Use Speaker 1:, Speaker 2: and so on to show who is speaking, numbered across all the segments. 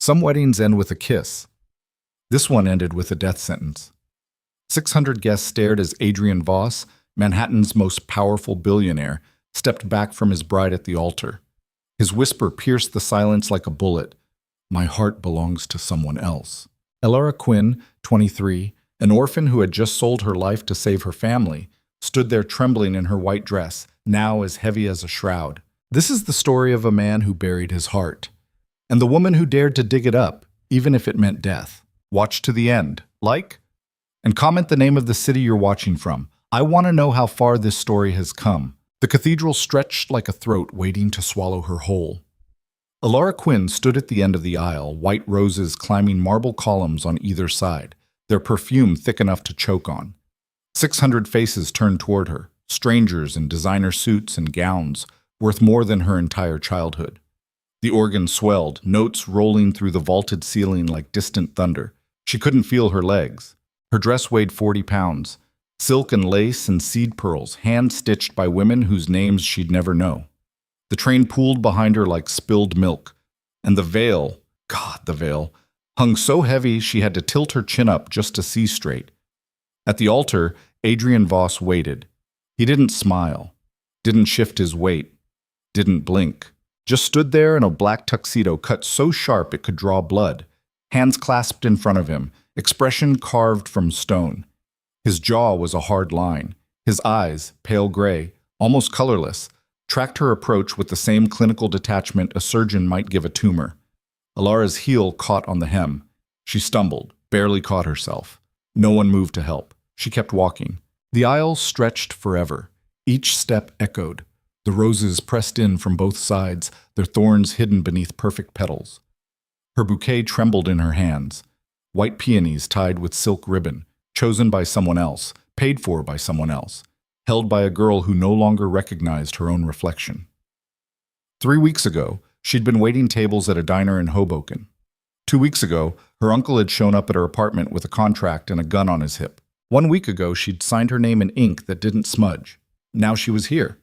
Speaker 1: Some weddings end with a kiss. This one ended with a death sentence. 600 guests stared as Adrian Voss, Manhattan's most powerful billionaire, stepped back from his bride at the altar. His whisper pierced the silence like a bullet. "My heart belongs to someone else." Elara Quinn, 23, an orphan who had just sold her life to save her family, stood there trembling in her white dress, now as heavy as a shroud. This is the story of a man who buried his heart, and the woman who dared to dig it up, even if it meant death. Watch to the end, like, and comment the name of the city you're watching from. I want to know how far this story has come. The cathedral stretched like a throat waiting to swallow her whole. Elara Quinn stood at the end of the aisle, white roses climbing marble columns on either side, their perfume thick enough to choke on. 600 faces turned toward her, strangers in designer suits and gowns, worth more than her entire childhood. The organ swelled, notes rolling through the vaulted ceiling like distant thunder. She couldn't feel her legs. Her dress weighed 40 pounds. Silk and lace and seed pearls, hand-stitched by women whose names she'd never know. The train pooled behind her like spilled milk, and the veil, God, the veil, hung so heavy she had to tilt her chin up just to see straight. At the altar, Adrian Voss waited. He didn't smile, didn't shift his weight, didn't blink. Just stood there in a black tuxedo cut so sharp it could draw blood, hands clasped in front of him, expression carved from stone. His jaw was a hard line. His eyes, pale gray, almost colorless, tracked her approach with the same clinical detachment a surgeon might give a tumor. Elara's heel caught on the hem. She stumbled, barely caught herself. No one moved to help. She kept walking. The aisle stretched forever. Each step echoed. The roses pressed in from both sides, their thorns hidden beneath perfect petals. Her bouquet trembled in her hands. White peonies tied with silk ribbon, chosen by someone else, paid for by someone else, held by a girl who no longer recognized her own reflection. 3 weeks ago, she'd been waiting tables at a diner in Hoboken. 2 weeks ago, her uncle had shown up at her apartment with a contract and a gun on his hip. 1 week ago, she'd signed her name in ink that didn't smudge. Now she was here.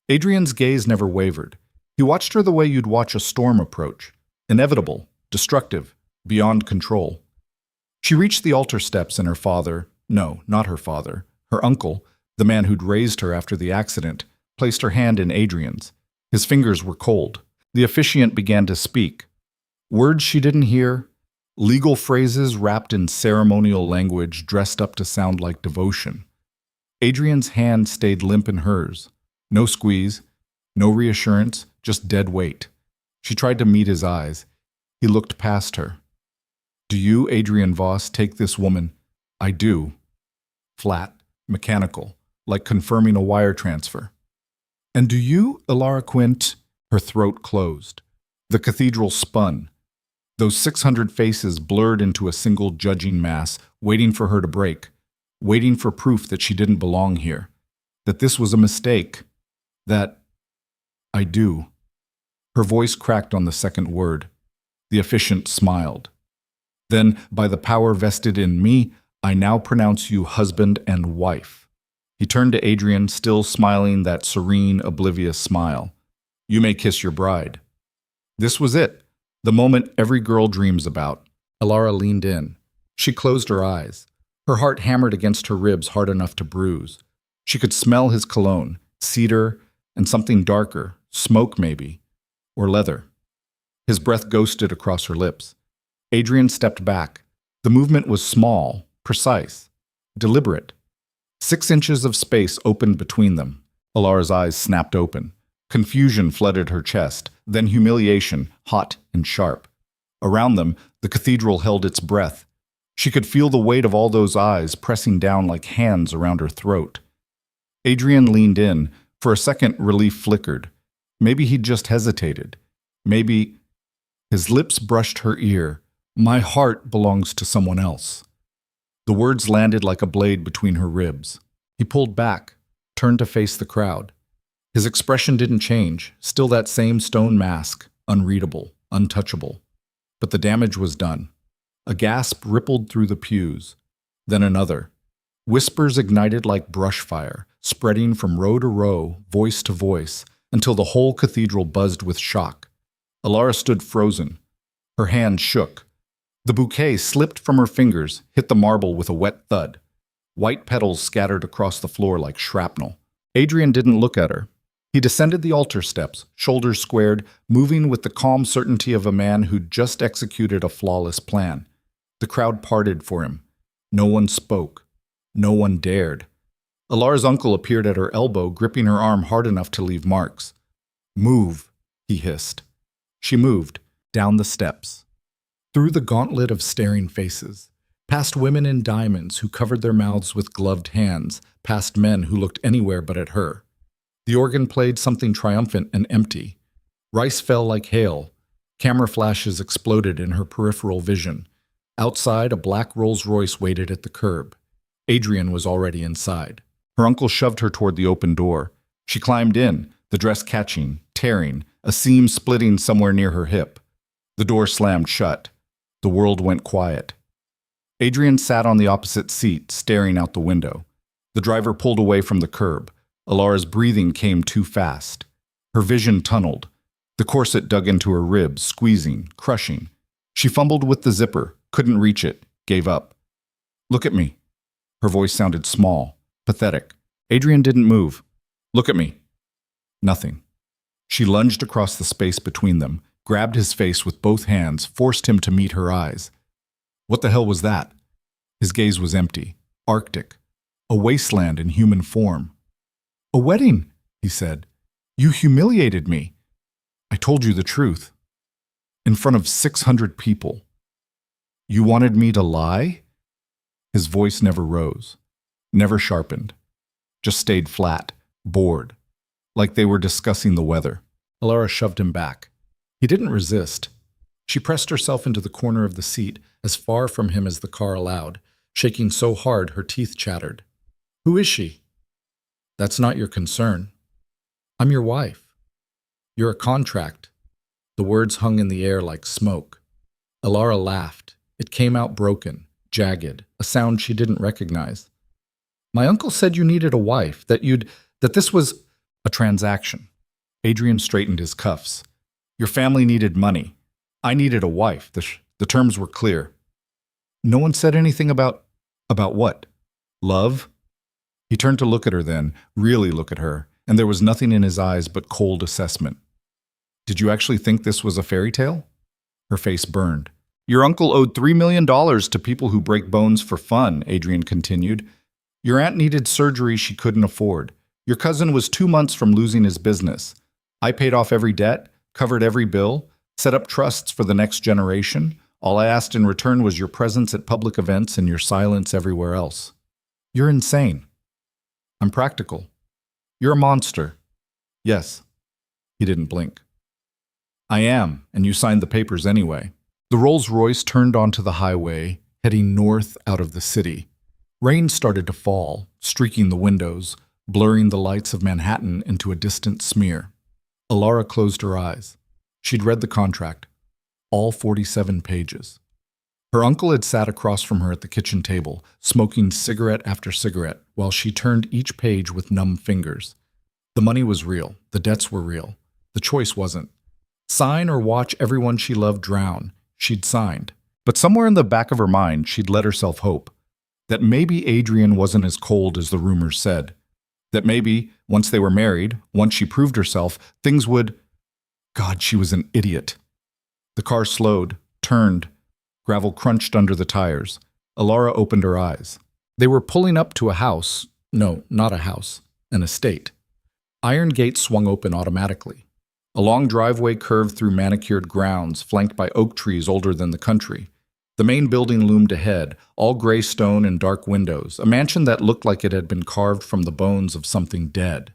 Speaker 1: Adrian's gaze never wavered. He watched her the way you'd watch a storm approach. Inevitable, destructive, beyond control. She reached the altar steps and her father, no, not her father, her uncle, the man who'd raised her after the accident, placed her hand in Adrian's. His fingers were cold. The officiant began to speak. Words she didn't hear, legal phrases wrapped in ceremonial language dressed up to sound like devotion. Adrian's hand stayed limp in hers. No squeeze, no reassurance, just dead weight. She tried to meet his eyes. He looked past her. Do you, Adrian Voss, take this woman? I do. Flat, mechanical, like confirming a wire transfer. And do you, Elara Quinn? Her throat closed. The cathedral spun. Those 600 faces blurred into a single judging mass, waiting for her to break, waiting for proof that she didn't belong here, that this was a mistake, that I do. Her voice cracked on the second word. The officiant smiled. Then, by the power vested in me, I now pronounce you husband and wife. He turned to Adrian, still smiling that serene, oblivious smile. You may kiss your bride. This was it, the moment every girl dreams about. Elara leaned in. She closed her eyes. Her heart hammered against her ribs hard enough to bruise. She could smell his cologne, cedar, and something darker, smoke maybe, or leather. His breath ghosted across her lips. Adrian stepped back. The movement was small, precise, deliberate. 6 inches of space opened between them. Elara's eyes snapped open. Confusion flooded her chest, then humiliation, hot and sharp. Around them, the cathedral held its breath. She could feel the weight of all those eyes pressing down like hands around her throat. Adrian leaned in. For a second, relief flickered. Maybe he'd just hesitated. Maybe... His lips brushed her ear. My heart belongs to someone else. The words landed like a blade between her ribs. He pulled back, turned to face the crowd. His expression didn't change, still that same stone mask, unreadable, untouchable. But the damage was done. A gasp rippled through the pews, then another. Whispers ignited like brush fire, spreading from row to row, voice to voice, until the whole cathedral buzzed with shock. Elara stood frozen. Her hand shook. The bouquet slipped from her fingers, hit the marble with a wet thud. White petals scattered across the floor like shrapnel. Adrian didn't look at her. He descended the altar steps, shoulders squared, moving with the calm certainty of a man who'd just executed a flawless plan. The crowd parted for him. No one spoke. No one dared. Alara's uncle appeared at her elbow, gripping her arm hard enough to leave marks. "Move," he hissed. She moved, down the steps. Through the gauntlet of staring faces. Past women in diamonds who covered their mouths with gloved hands, past men who looked anywhere but at her. The organ played something triumphant and empty. Rice fell like hail. Camera flashes exploded in her peripheral vision. Outside, a black Rolls-Royce waited at the curb. Adrian was already inside. Her uncle shoved her toward the open door. She climbed in, the dress catching, tearing, a seam splitting somewhere near her hip. The door slammed shut. The world went quiet. Adrian sat on the opposite seat, staring out the window. The driver pulled away from the curb. Alara's breathing came too fast. Her vision tunneled. The corset dug into her ribs, squeezing, crushing. She fumbled with the zipper, couldn't reach it, gave up. "Look at me." Her voice sounded small, pathetic. Adrian didn't move. "Look at me." Nothing. She lunged across the space between them, grabbed his face with both hands, forced him to meet her eyes. What the hell was that? His gaze was empty, arctic, a wasteland in human form. "A wedding," he said. "You humiliated me. I told you the truth. In front of 600 people. You wanted me to lie?" His voice never rose, never sharpened, just stayed flat, bored, like they were discussing the weather. Alara shoved him back. He didn't resist. She pressed herself into the corner of the seat, as far from him as the car allowed, shaking so hard her teeth chattered. "Who is she?" "That's not your concern. I'm your wife. You're a contract." The words hung in the air like smoke. Alara laughed. It came out broken, jagged, a sound she didn't recognize. "My uncle said you needed a wife, that this was a transaction." Adrian straightened his cuffs. "Your family needed money. I needed a wife. The terms were clear." "No one said anything about what? Love?" He turned to look at her then, really look at her, and there was nothing in his eyes but cold assessment. "Did you actually think this was a fairy tale?" Her face burned. "Your uncle owed $3 million to people who break bones for fun," Adrian continued. "Your aunt needed surgery she couldn't afford. Your cousin was 2 months from losing his business. I paid off every debt, covered every bill, set up trusts for the next generation. All I asked in return was your presence at public events and your silence everywhere else. You're insane." "I'm practical." "You're a monster." "Yes." He didn't blink. "I am, and you signed the papers anyway." The Rolls-Royce turned onto the highway, heading north out of the city. Rain started to fall, streaking the windows, blurring the lights of Manhattan into a distant smear. Alara closed her eyes. She'd read the contract, all 47 pages. Her uncle had sat across from her at the kitchen table, smoking cigarette after cigarette, while she turned each page with numb fingers. The money was real. The debts were real. The choice wasn't. Sign or watch everyone she loved drown. She'd signed. But somewhere in the back of her mind, she'd let herself hope. That maybe Adrian wasn't as cold as the rumors said. That maybe, once they were married, once she proved herself, things would... God, she was an idiot. The car slowed, turned. Gravel crunched under the tires. Alara opened her eyes. They were pulling up to a house. No, not a house. An estate. Iron gates swung open automatically. A long driveway curved through manicured grounds, flanked by oak trees older than the country. The main building loomed ahead, all gray stone and dark windows, a mansion that looked like it had been carved from the bones of something dead.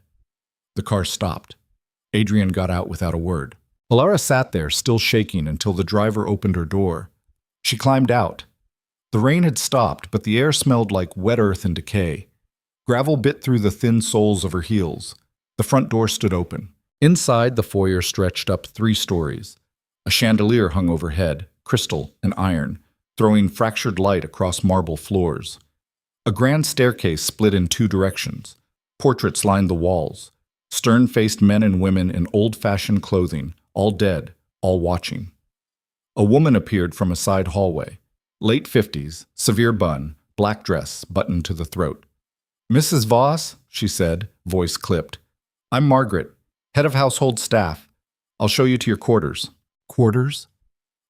Speaker 1: The car stopped. Adrian got out without a word. Alara sat there, still shaking, until the driver opened her door. She climbed out. The rain had stopped, but the air smelled like wet earth and decay. Gravel bit through the thin soles of her heels. The front door stood open. Inside, the foyer stretched up 3 stories. A chandelier hung overhead, crystal and iron, throwing fractured light across marble floors. A grand staircase split in 2 directions. Portraits lined the walls. Stern-faced men and women in old-fashioned clothing, all dead, all watching. A woman appeared from a side hallway. Late 50s, severe bun, black dress, buttoned to the throat. "Mrs. Voss," she said, voice clipped. "I'm Margaret, head of household staff. I'll show you to your quarters." "Quarters?"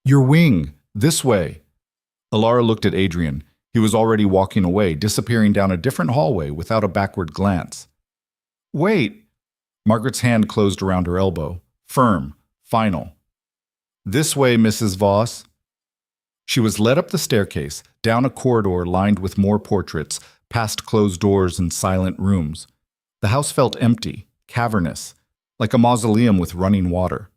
Speaker 1: "Your wing. This way." Alara looked at Adrian. He was already walking away, disappearing down a different hallway without a backward glance. "Wait." Margaret's hand closed around her elbow. Firm. Final. "This way, Mrs. Voss." She was led up the staircase, down a corridor lined with more portraits, past closed doors and silent rooms. The house felt empty, cavernous, like a mausoleum with running water.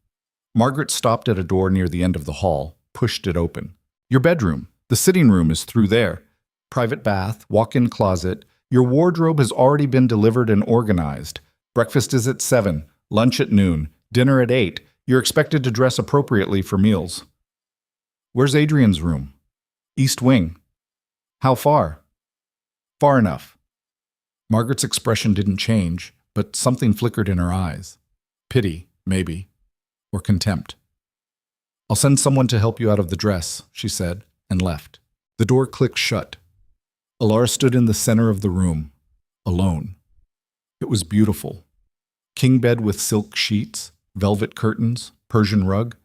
Speaker 1: Margaret stopped at a door near the end of the hall, pushed it open. "Your bedroom. The sitting room is through there. Private bath, walk-in closet. Your wardrobe has already been delivered and organized. Breakfast is at 7, lunch at noon, dinner at 8. You're expected to dress appropriately for meals." "Where's Adrian's room?" "East wing." "How far?" "Far enough." Margaret's expression didn't change, but something flickered in her eyes. Pity, maybe, or contempt. "I'll send someone to help you out of the dress," she said, and left. The door clicked shut. Alara stood in the center of the room, alone. It was beautiful. King bed with silk sheets, velvet curtains, Persian rug,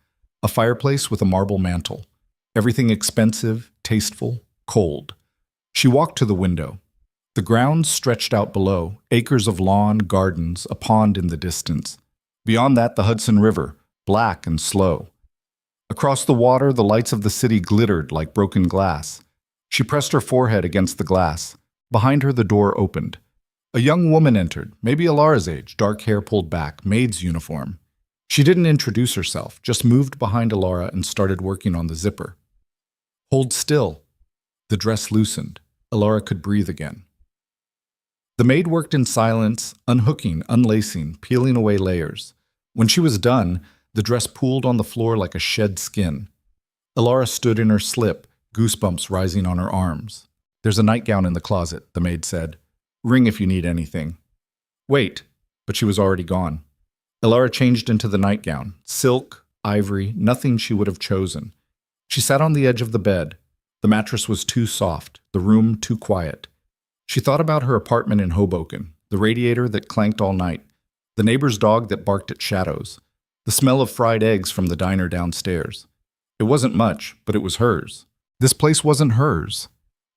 Speaker 1: a fireplace with a marble mantel. Everything expensive, tasteful, cold. She walked to the window. The grounds stretched out below, acres of lawn, gardens, a pond in the distance. Beyond that, the Hudson River, black and slow. Across the water, the lights of the city glittered like broken glass. She pressed her forehead against the glass. Behind her, the door opened. A young woman entered, maybe Alara's age, dark hair pulled back, maid's uniform. She didn't introduce herself, just moved behind Alara and started working on the zipper. "Hold still." The dress loosened. Alara could breathe again. The maid worked in silence, unhooking, unlacing, peeling away layers. When she was done, the dress pooled on the floor like a shed skin. Alara stood in her slip, goosebumps rising on her arms. "There's a nightgown in the closet," the maid said. "Ring if you need anything." "Wait," but she was already gone. Alara changed into the nightgown, silk, ivory, nothing she would have chosen. She sat on the edge of the bed. The mattress was too soft, the room too quiet. She thought about her apartment in Hoboken, the radiator that clanked all night, the neighbor's dog that barked at shadows, the smell of fried eggs from the diner downstairs. It wasn't much, but it was hers. This place wasn't hers.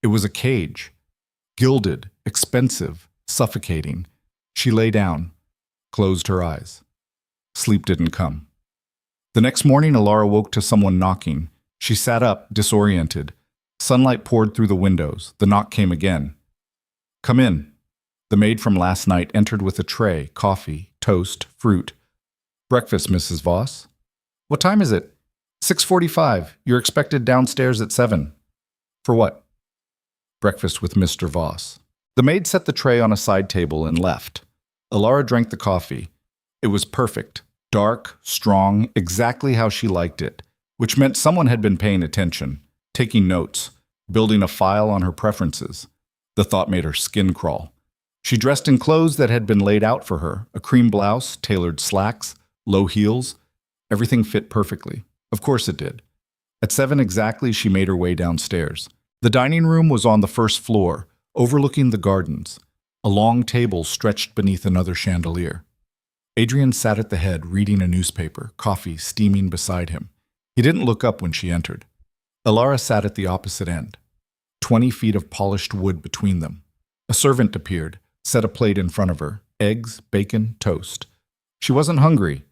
Speaker 1: It was a cage. Gilded, expensive, suffocating. She lay down, closed her eyes. Sleep didn't come. The next morning, Alara woke to someone knocking. She sat up, disoriented. Sunlight poured through the windows. The knock came again. "Come in." The maid from last night entered with a tray, coffee, toast, fruit. "Breakfast, Mrs. Voss." "What time is it?" 6:45. You're expected downstairs at 7. "For what?" "Breakfast with Mr. Voss." The maid set the tray on a side table and left. Alara drank the coffee. It was perfect, dark, strong, exactly how she liked it, which meant someone had been paying attention, taking notes, building a file on her preferences. The thought made her skin crawl. She dressed in clothes that had been laid out for her, a cream blouse, tailored slacks, low heels. Everything fit perfectly. Of course it did. At 7 exactly, she made her way downstairs. The dining room was on the first floor, overlooking the gardens. A long table stretched beneath another chandelier. Adrian sat at the head, reading a newspaper, coffee steaming beside him. He didn't look up when she entered. Alara sat at the opposite end, 20 feet of polished wood between them. A servant appeared, set a plate in front of her, eggs, bacon, toast. She wasn't hungry.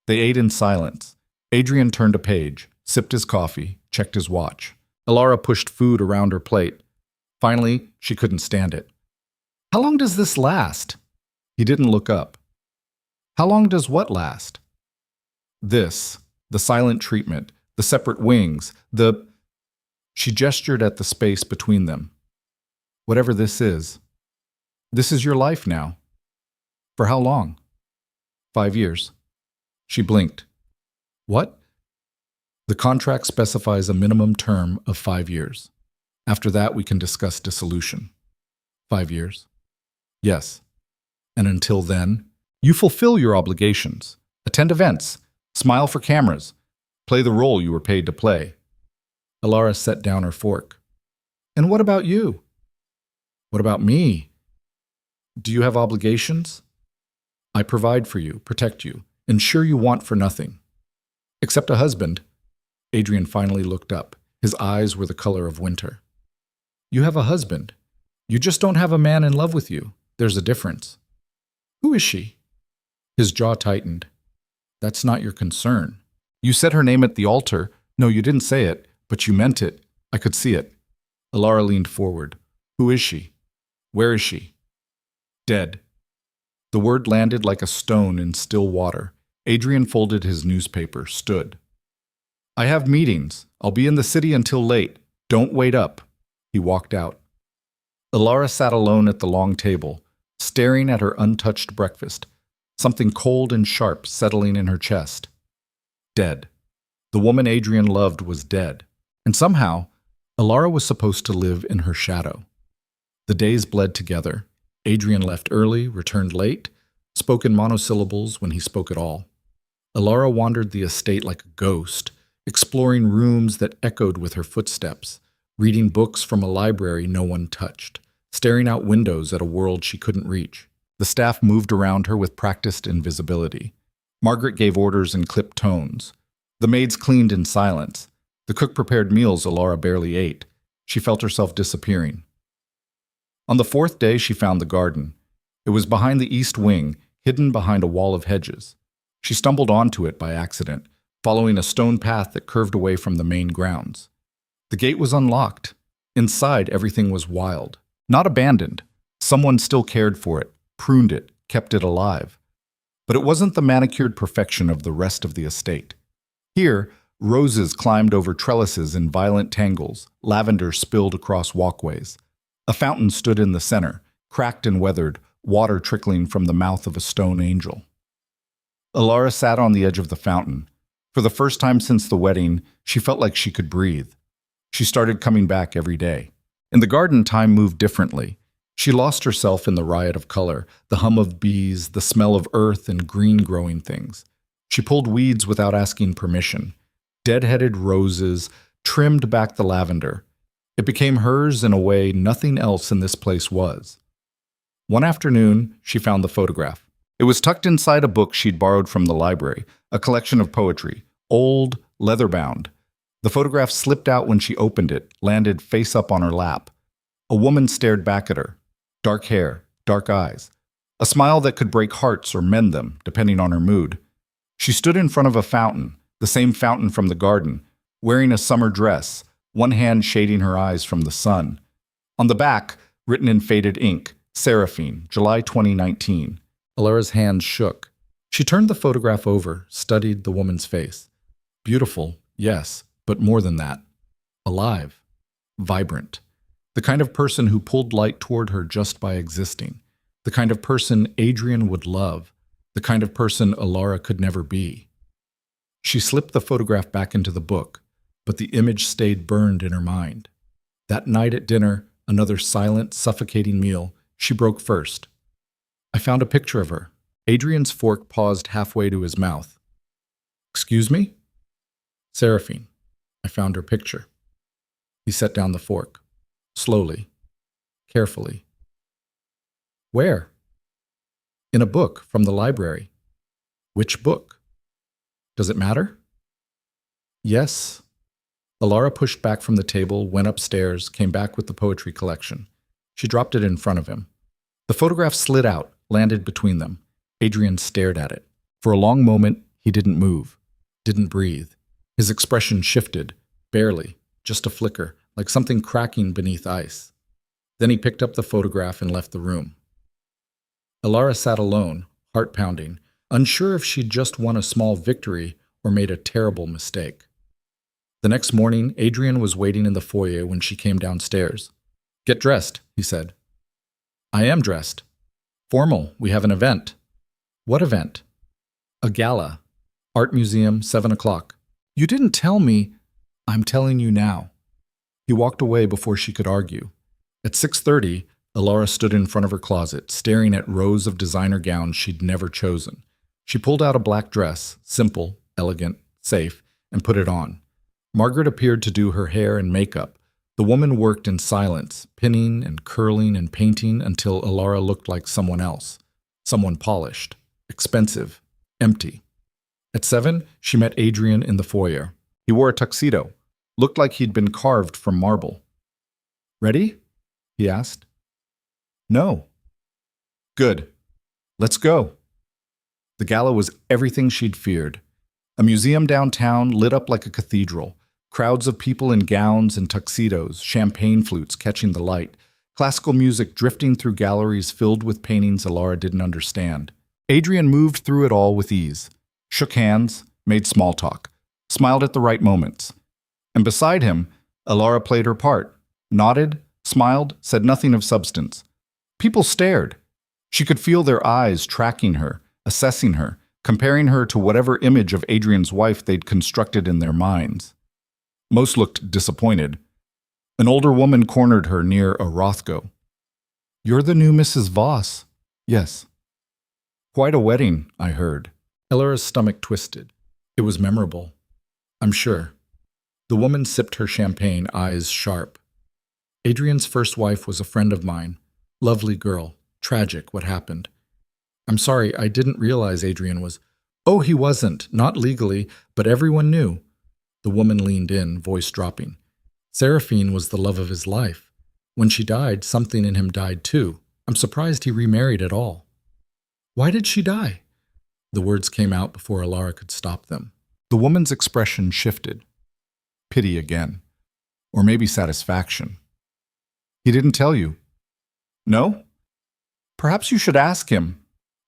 Speaker 1: They ate in silence. Adrian turned a page, sipped his coffee, checked his watch. Alara pushed food around her plate. Finally, she couldn't stand it. "How long does this last?" He didn't look up. "How long does what last?" "This, the silent treatment, the separate wings, the..." She gestured at the space between them. "Whatever this is your life now." "For how long?" 5 years. She blinked. "What?" "The contract specifies a minimum term of 5 years. After that, we can discuss dissolution." 5 years. "Yes. And until then, you fulfill your obligations. Attend events. Smile for cameras. Play the role you were paid to play. Alara set down her fork. And what about you? What about me? Do you have obligations? I provide for you, protect you, ensure you want for nothing. Except a husband. Adrian finally looked up. His eyes were the color of winter. You have a husband. You just don't have a man in love with you. There's a difference. Who is she? His jaw tightened. That's not your concern. You said her name at the altar. No, you didn't say it, but you meant it. I could see it. Alara leaned forward. Who is she? Where is she? Dead. The word landed like a stone in still water. Adrian folded his newspaper, stood. I have meetings. I'll be in the city until late. Don't wait up. He walked out. Alara sat alone at the long table, staring at her untouched breakfast, something cold and sharp settling in her chest. Dead. The woman Adrian loved was dead, and somehow, Alara was supposed to live in her shadow. The days bled together. Adrian left early, returned late, spoke in monosyllables when he spoke at all. Alara wandered the estate like a ghost, exploring rooms that echoed with her footsteps, reading books from a library no one touched, staring out windows at a world she couldn't reach. The staff moved around her with practiced invisibility. Margaret gave orders in clipped tones. The maids cleaned in silence. The cook prepared meals Alara barely ate. She felt herself disappearing. On the fourth day, she found the garden. It was behind the east wing, hidden behind a wall of hedges. She stumbled onto it by accident, following a stone path that curved away from the main grounds. The gate was unlocked. Inside, everything was wild. Not abandoned. Someone still cared for it, pruned it, kept it alive. But it wasn't the manicured perfection of the rest of the estate. Here, roses climbed over trellises in violent tangles, lavender spilled across walkways. A fountain stood in the center, cracked and weathered, water trickling from the mouth of a stone angel. Alara sat on the edge of the fountain. For the first time since the wedding, she felt like she could breathe. She started coming back every day. In the garden, time moved differently. She lost herself in the riot of color, the hum of bees, the smell of earth and green growing things. She pulled weeds without asking permission. Dead-headed roses, trimmed back the lavender. It became hers in a way nothing else in this place was. One afternoon, she found the photograph. It was tucked inside a book she'd borrowed from the library, a collection of poetry, old, leather-bound. The photograph slipped out when she opened it, landed face up on her lap. A woman stared back at her. Dark hair, dark eyes. A smile that could break hearts or mend them, depending on her mood. She stood in front of a fountain, the same fountain from the garden, wearing a summer dress, one hand shading her eyes from the sun. On the back, written in faded ink, Seraphine, July 2019. Alara's hands shook. She turned the photograph over, studied the woman's face. Beautiful, yes, but more than that. Alive. Vibrant. The kind of person who pulled light toward her just by existing. The kind of person Adrian would love. The kind of person Alara could never be. She slipped the photograph back into the book, but the image stayed burned in her mind. That night at dinner, another silent, suffocating meal, she broke first. I found a picture of her. Adrian's fork paused halfway to his mouth. Excuse me? Seraphine. I found her picture. He set down the fork. Slowly. Carefully. Where? In a book from the library. Which book? Does it matter? Yes. Alara pushed back from the table, went upstairs, came back with the poetry collection. She dropped it in front of him. The photograph slid out, landed between them. Adrian stared at it. For a long moment, he didn't move, didn't breathe. His expression shifted, barely, just a flicker, like something cracking beneath ice. Then he picked up the photograph and left the room. Alara sat alone, heart pounding, unsure if she'd just won a small victory or made a terrible mistake. The next morning, Adrian was waiting in the foyer when she came downstairs. Get dressed, he said. I am dressed. Formal, we have an event. What event? A gala. Art museum, 7 o'clock. You didn't tell me. I'm telling you now. He walked away before she could argue. At 6:30, Alara stood in front of her closet, staring at rows of designer gowns she'd never chosen. She pulled out a black dress, simple, elegant, safe, and put it on. Margaret appeared to do her hair and makeup. The woman worked in silence, pinning and curling and painting until Alara looked like someone else. Someone polished, expensive, empty. At 7, she met Adrian in the foyer. He wore a tuxedo, looked like he'd been carved from marble. "Ready?" he asked. "No." "Good. Let's go." The gala was everything she'd feared. A museum downtown lit up like a cathedral. Crowds of people in gowns and tuxedos, champagne flutes catching the light, classical music drifting through galleries filled with paintings Alara didn't understand. Adrian moved through it all with ease, shook hands, made small talk, smiled at the right moments. And beside him, Alara played her part, nodded, smiled, said nothing of substance. People stared. She could feel their eyes tracking her, assessing her, comparing her to whatever image of Adrian's wife they'd constructed in their minds. Most looked disappointed. An older woman cornered her near a Rothko. "You're the new Mrs. Voss." "Yes." "Quite a wedding, I heard." Alara's stomach twisted. It was memorable. "I'm sure." The woman sipped her champagne, eyes sharp. "Adrian's first wife was a friend of mine. Lovely girl. Tragic, what happened. I'm sorry, I didn't realize Adrian was—" "Oh, he wasn't. Not legally, but everyone knew." The woman leaned in, voice dropping. "Seraphine was the love of his life. When she died, something in him died too. I'm surprised he remarried at all." "Why did she die?" The words came out before Alara could stop them. The woman's expression shifted. Pity again. Or maybe satisfaction. "He didn't tell you." "No?" "Perhaps you should ask him."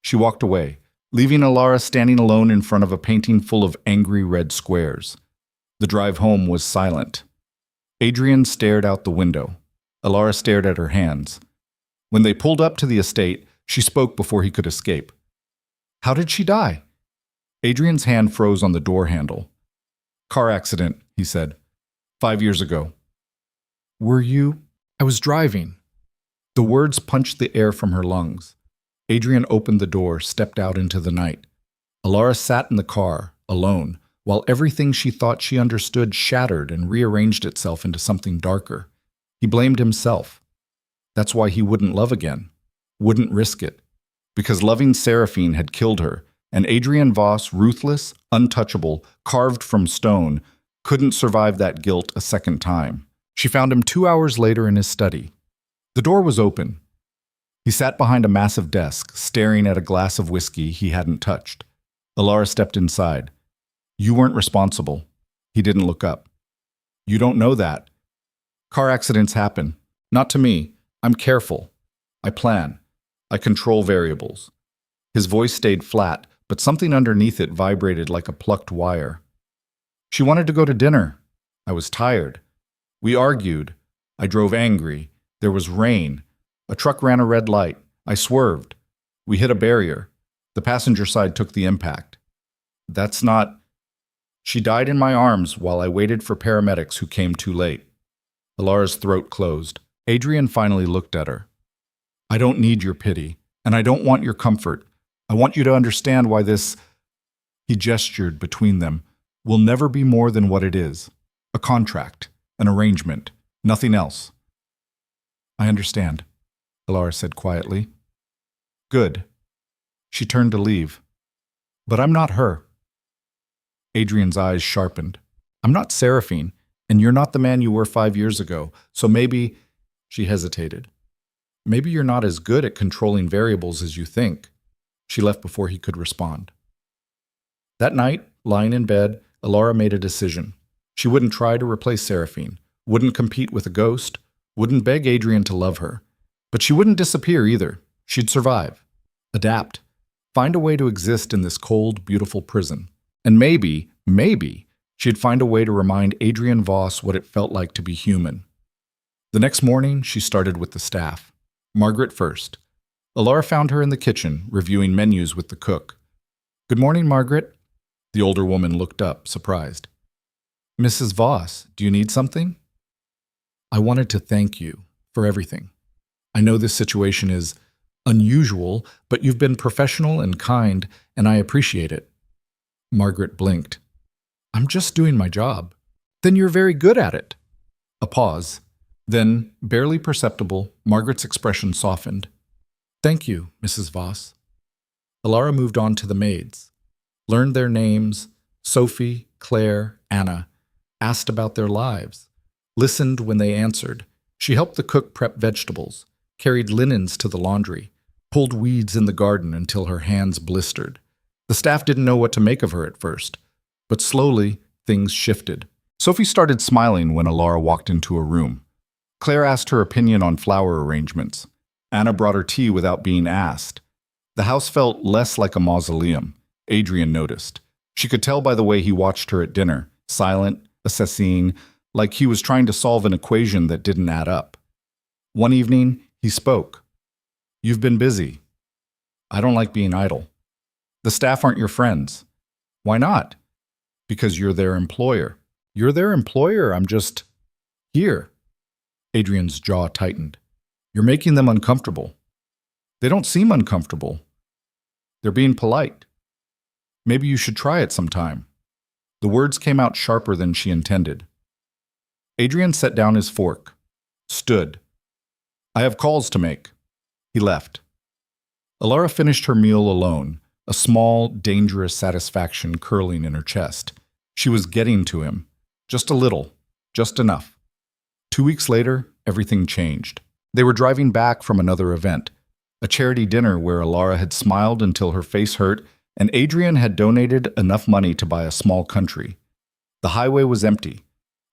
Speaker 1: She walked away, leaving Alara standing alone in front of a painting full of angry red squares. The drive home was silent. Adrian stared out the window. Alara stared at her hands. When they pulled up to the estate, she spoke before he could escape. "How did she die?" Adrian's hand froze on the door handle. "Car accident," he said. 5 years ago." "Were you—" "I was driving." The words punched the air from her lungs. Adrian opened the door, stepped out into the night. Alara sat in the car, alone, while everything she thought she understood shattered and rearranged itself into something darker. He blamed himself. That's why he wouldn't love again, wouldn't risk it. Because loving Seraphine had killed her, and Adrian Voss, ruthless, untouchable, carved from stone, couldn't survive that guilt a second time. She found him 2 hours later in his study. The door was open. He sat behind a massive desk, staring at a glass of whiskey he hadn't touched. Alara stepped inside. "You weren't responsible." He didn't look up. "You don't know that. Car accidents happen. Not to me. I'm careful. I plan. I control variables." His voice stayed flat, but something underneath it vibrated like a plucked wire. "She wanted to go to dinner. I was tired. We argued. I drove angry. There was rain. A truck ran a red light. I swerved. We hit a barrier. The passenger side took the impact. That's not... She died in my arms while I waited for paramedics who came too late." Alara's throat closed. Adrian finally looked at her. "I don't need your pity, and I don't want your comfort. I want you to understand why this—" he gestured between them— "will never be more than what it is. A contract, an arrangement, nothing else." "I understand," Alara said quietly. "Good." She turned to leave. "But I'm not her." Adrian's eyes sharpened. "I'm not Seraphine, and you're not the man you were 5 years ago, so maybe—" She hesitated. "Maybe you're not as good at controlling variables as you think." She left before he could respond. That night, lying in bed, Alara made a decision. She wouldn't try to replace Seraphine, wouldn't compete with a ghost, wouldn't beg Adrian to love her. But she wouldn't disappear either. She'd survive, adapt, find a way to exist in this cold, beautiful prison. And maybe, she'd find a way to remind Adrian Voss what it felt like to be human. The next morning, she started with the staff. Margaret first. Alara found her in the kitchen, reviewing menus with the cook. "Good morning, Margaret." The older woman looked up, surprised. "Mrs. Voss, do you need something?" "I wanted to thank you for everything. I know this situation is unusual, but you've been professional and kind, and I appreciate it." Margaret blinked. I'm just doing my job. Then you're very good at it. A pause. Then, barely perceptible, Margaret's expression softened. Thank you, Mrs. Voss. Alara moved on to the maids. Learned their names, Sophie, Claire, Anna. Asked about their lives. Listened when they answered. She helped the cook prep vegetables. Carried linens to the laundry. Pulled weeds in the garden until her hands blistered. The staff didn't know what to make of her at first. But slowly, things shifted. Sophie started smiling when Alara walked into a room. Claire asked her opinion on flower arrangements. Anna brought her tea without being asked. The house felt less like a mausoleum, Adrian noticed. She could tell by the way he watched her at dinner, silent, assessing, like he was trying to solve an equation that didn't add up. One evening, he spoke. You've been busy. I don't like being idle. The staff aren't your friends. Why not? Because you're their employer. You're their employer, I'm just here. Adrian's jaw tightened. You're making them uncomfortable. They don't seem uncomfortable. They're being polite. Maybe you should try it sometime. The words came out sharper than she intended. Adrian set down his fork. Stood. I have calls to make. He left. Alara finished her meal alone, a small, dangerous satisfaction curling in her chest. She was getting to him. Just a little. Just enough. 2 weeks later, everything changed. They were driving back from another event, a charity dinner where Alara had smiled until her face hurt, and Adrian had donated enough money to buy a small country. The highway was empty.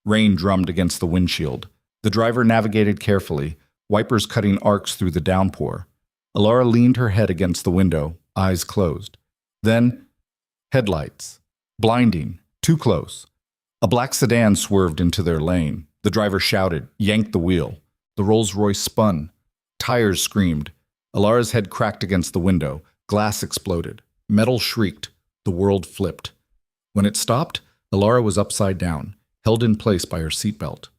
Speaker 1: Rain drummed against the windshield. The driver navigated carefully, wipers cutting arcs through the downpour. Alara leaned her head against the window, eyes closed. Then, headlights. Blinding. Too close. A black sedan swerved into their lane. The driver shouted, yanked the wheel. The Rolls-Royce spun. Tires screamed. Alara's head cracked against the window. Glass exploded. Metal shrieked. The world flipped. When it stopped, Alara was upside down, held in place by her seatbelt.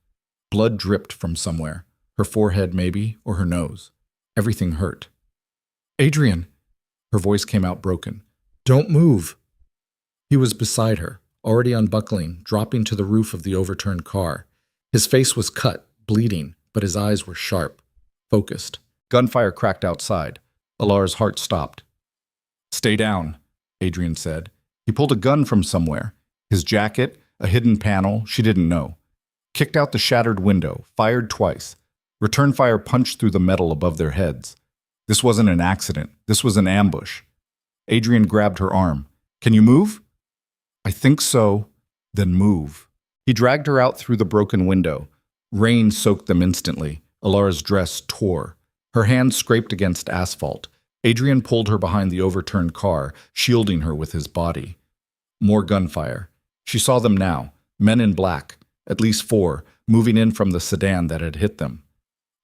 Speaker 1: Blood dripped from somewhere. Her forehead, maybe, or her nose. Everything hurt. Adrian! Her voice came out broken. Don't move! He was beside her, already unbuckling, dropping to the roof of the overturned car. His face was cut, bleeding, but his eyes were sharp, focused. Gunfire cracked outside. Alara's heart stopped. Stay down, Adrian said. He pulled a gun from somewhere. His jacket, a hidden panel, she didn't know. Kicked out the shattered window, fired twice. Return fire punched through the metal above their heads. This wasn't an accident. This was an ambush. Adrian grabbed her arm. Can you move? I think so. Then move. He dragged her out through the broken window. Rain soaked them instantly. Alara's dress tore. Her hands scraped against asphalt. Adrian pulled her behind the overturned car, shielding her with his body. More gunfire. She saw them now, men in black, at least 4, moving in from the sedan that had hit them.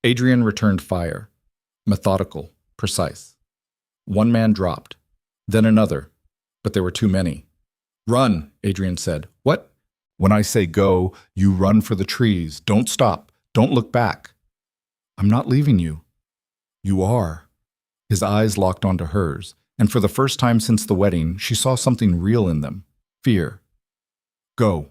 Speaker 1: Adrian returned fire. Methodical, precise. One man dropped. Then another. But there were too many. Run, Adrian said. What? When I say go, you run for the trees. Don't stop. Don't look back. I'm not leaving you. You are. His eyes locked onto hers, and for the first time since the wedding, she saw something real in them. Fear. Go.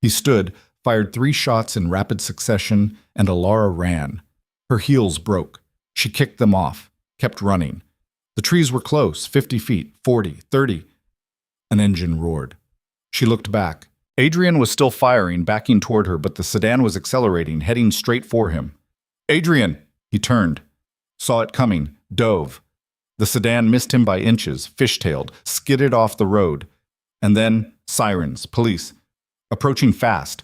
Speaker 1: He stood, fired 3 shots in rapid succession, and Alara ran. Her heels broke. She kicked them off, kept running. The trees were close, 50 feet, 40, 30. An engine roared. She looked back. Adrian was still firing, backing toward her, but the sedan was accelerating, heading straight for him. Adrian! He turned. Saw it coming, dove. The sedan missed him by inches, fishtailed, skidded off the road. And then, sirens, police. Approaching fast.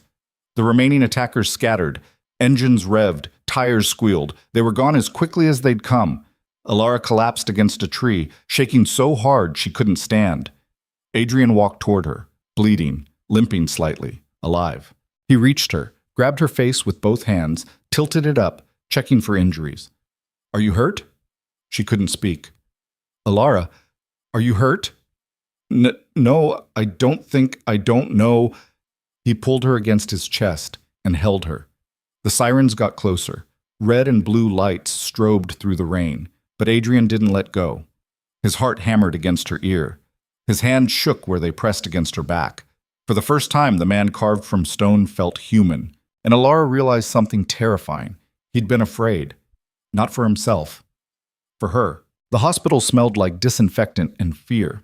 Speaker 1: The remaining attackers scattered. Engines revved, tires squealed. They were gone as quickly as they'd come. Alara collapsed against a tree, shaking so hard she couldn't stand. Adrian walked toward her, bleeding, limping slightly, alive. He reached her, grabbed her face with both hands, tilted it up, checking for injuries. Are you hurt? She couldn't speak. Alara, are you hurt? No, I don't know. He pulled her against his chest and held her. The sirens got closer. Red and blue lights strobed through the rain, but Adrian didn't let go. His heart hammered against her ear. His hand shook where they pressed against her back. For For the first time, the man carved from stone felt human, and Alara realized something terrifying. He'd been afraid. Not for himself. For her. The hospital smelled like disinfectant and fear.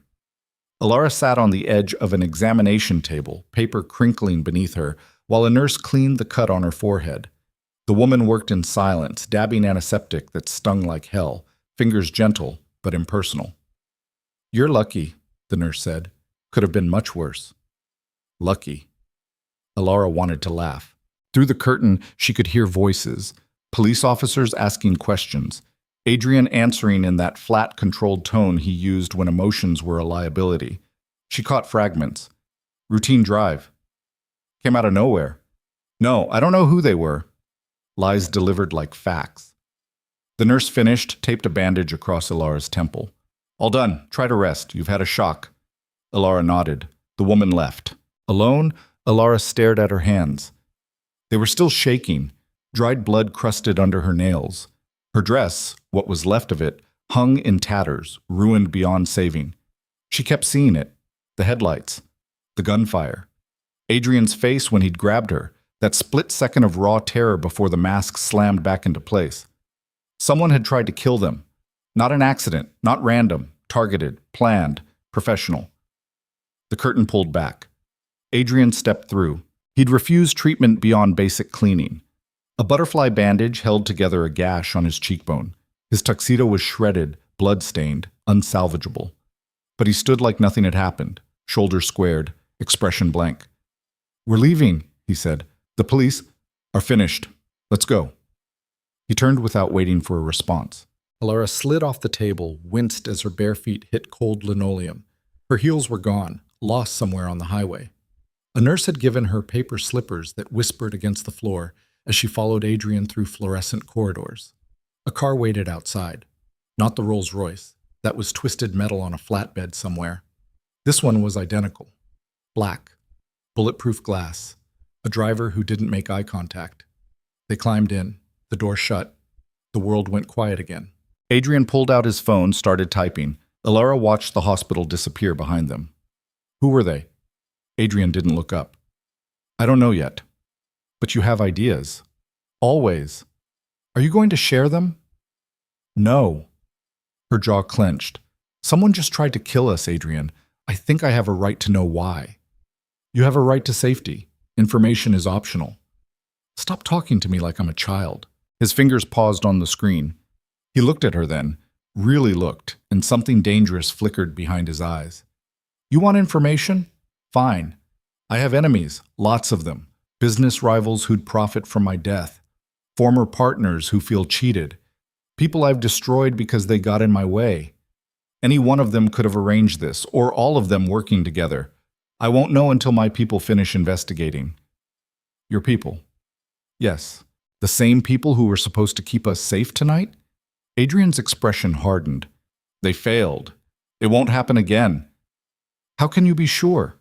Speaker 1: Alara sat on the edge of an examination table, paper crinkling beneath her, while a nurse cleaned the cut on her forehead. The woman worked in silence, dabbing antiseptic that stung like hell, fingers gentle but impersonal. "You're lucky," the nurse said. "Could have been much worse." Lucky. Alara wanted to laugh. Through the curtain, she could hear voices, police officers asking questions, Adrian answering in that flat, controlled tone he used when emotions were a liability. She caught fragments. "Routine drive. Came out of nowhere. No, I don't know who they were." Lies delivered like facts. The nurse finished, taped a bandage across Alara's temple. "All done. Try to rest. You've had a shock." Alara nodded. The woman left. Alone, Alara stared at her hands. They were still shaking, dried blood crusted under her nails. Her dress, what was left of it, hung in tatters, ruined beyond saving. She kept seeing it. The headlights. The gunfire. Adrian's face when he'd grabbed her. That split second of raw terror before the mask slammed back into place. Someone had tried to kill them. Not an accident, not random, targeted, planned, professional. The curtain pulled back. Adrian stepped through. He'd refused treatment beyond basic cleaning. A butterfly bandage held together a gash on his cheekbone. His tuxedo was shredded, blood-stained, unsalvageable. But he stood like nothing had happened, shoulders squared, expression blank. "We're leaving," he said. "The police are finished. Let's go." He turned without waiting for a response. Alara slid off the table, winced as her bare feet hit cold linoleum. Her heels were gone, lost somewhere on the highway. A nurse had given her paper slippers that whispered against the floor as she followed Adrian through fluorescent corridors. A car waited outside. Not the Rolls-Royce. That was twisted metal on a flatbed somewhere. This one was identical. Black. Bulletproof glass. A driver who didn't make eye contact. They climbed in. The door shut. The world went quiet again. Adrian pulled out his phone, started typing. Alara watched the hospital disappear behind them. Who were they? Adrian didn't look up. "I don't know yet. But you have ideas. Always. Are you going to share them?" "No." Her jaw clenched. "Someone just tried to kill us, Adrian. I think I have a right to know why." "You have a right to safety. Information is optional." "Stop talking to me like I'm a child." His fingers paused on the screen. He looked at her then, really looked, and something dangerous flickered behind his eyes. "You want information? Fine. I have enemies, lots of them. Business rivals who'd profit from my death. Former partners who feel cheated. People I've destroyed because they got in my way. Any one of them could have arranged this, or all of them working together. I won't know until my people finish investigating." "Your people?" "Yes. The same people who were supposed to keep us safe tonight?" Adrian's expression hardened. "They failed. It won't happen again." "How can you be sure?"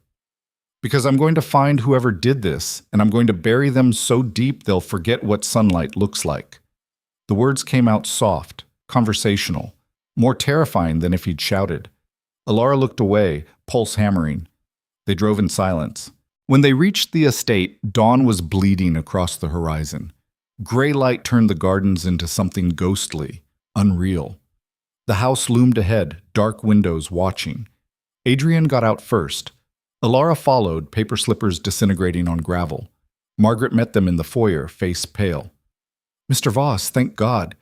Speaker 1: "Because I'm going to find whoever did this, and I'm going to bury them so deep they'll forget what sunlight looks like." The words came out soft, conversational, more terrifying than if he'd shouted. Alara looked away, pulse hammering. They drove in silence. When they reached the estate, dawn was bleeding across the horizon. Gray light turned the gardens into something ghostly, unreal. The house loomed ahead, dark windows watching. Adrian got out first. Alara followed, paper slippers disintegrating on gravel. Margaret met them in the foyer, face pale. "Mr. Voss, thank God.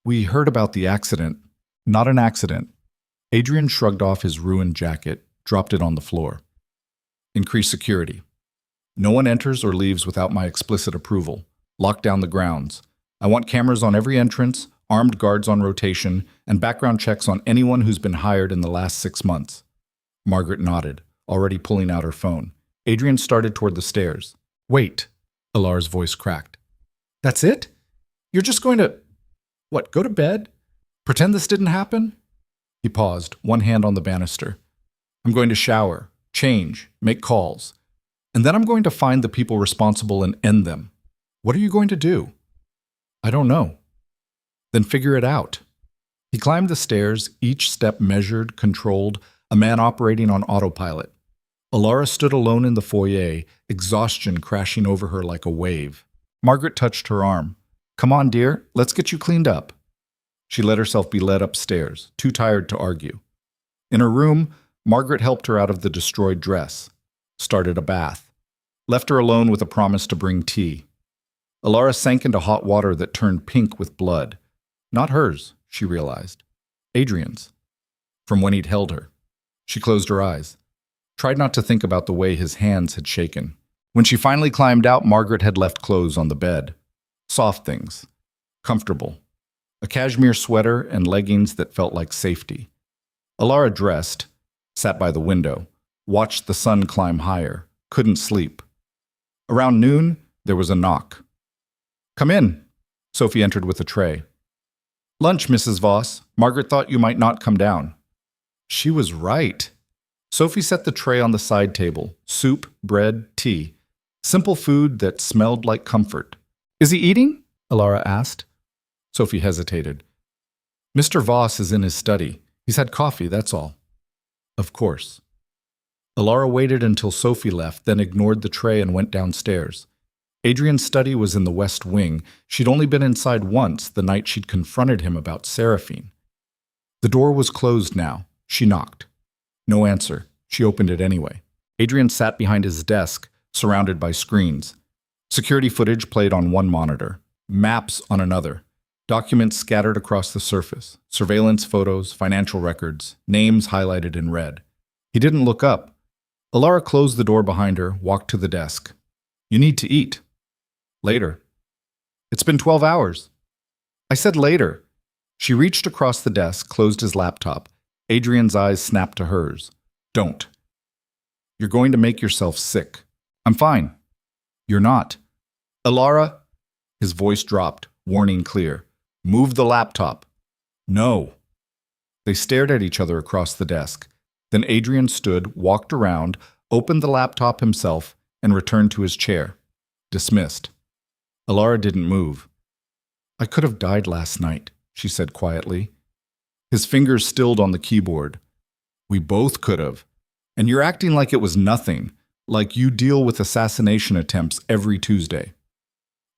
Speaker 1: We heard about the accident." "Not an accident." Adrian shrugged off his ruined jacket, dropped it on the floor. "Increase security. No one enters or leaves without my explicit approval. Lock down the grounds. I want cameras on every entrance, armed guards on rotation, and background checks on anyone who's been hired in the last 6 months." Margaret nodded, already pulling out her phone. Adrian started toward the stairs. "Wait," Alara's voice cracked. "That's it? You're just going to, what, go to bed? Pretend this didn't happen?" He paused, one hand on the banister. "I'm going to shower, change, make calls. And then I'm going to find the people responsible and end them. What are you going to do?" "I don't know." "Then figure it out." He climbed the stairs, each step measured, controlled, a man operating on autopilot. Alara stood alone in the foyer, exhaustion crashing over her like a wave. Margaret touched her arm. "Come on, dear, let's get you cleaned up." She let herself be led upstairs, too tired to argue. In her room, Margaret helped her out of the destroyed dress, started a bath, left her alone with a promise to bring tea. Alara sank into hot water that turned pink with blood. Not hers, she realized. Adrian's. From when he'd held her. She closed her eyes, tried not to think about the way his hands had shaken. When she finally climbed out, Margaret had left clothes on the bed. Soft things. Comfortable. A cashmere sweater and leggings that felt like safety. Alara dressed, sat by the window, watched the sun climb higher, couldn't sleep. Around noon, there was a knock. "Come in." Sophie entered with a tray. "Lunch, Mrs. Voss. Margaret thought you might not come down." She was right. Sophie set the tray on the side table. Soup, bread, tea. Simple food that smelled like comfort. "Is he eating?" Alara asked. Sophie hesitated. "Mr. Voss is in his study. He's had coffee, that's all." "Of course." Alara waited until Sophie left, then ignored the tray and went downstairs. Adrian's study was in the west wing. She'd only been inside once, the night she'd confronted him about Seraphine. The door was closed now. She knocked. No answer. She opened it anyway. Adrian sat behind his desk, surrounded by screens. Security footage played on one monitor, maps on another, documents scattered across the surface, surveillance photos, financial records, names highlighted in red. He didn't look up. Alara closed the door behind her, walked to the desk. "You need to eat." "Later." "It's been 12 hours." "I said later." She reached across the desk, closed his laptop. Adrian's eyes snapped to hers. "Don't. You're going to make yourself sick." "I'm fine." "You're not." "Alara," his voice dropped, warning clear. "Move the laptop." "No." They stared at each other across the desk. Then Adrian stood, walked around, opened the laptop himself, and returned to his chair. Dismissed. Alara didn't move. "I could have died last night," she said quietly. His fingers stilled on the keyboard. "We both could have. And you're acting like it was nothing, like you deal with assassination attempts every Tuesday."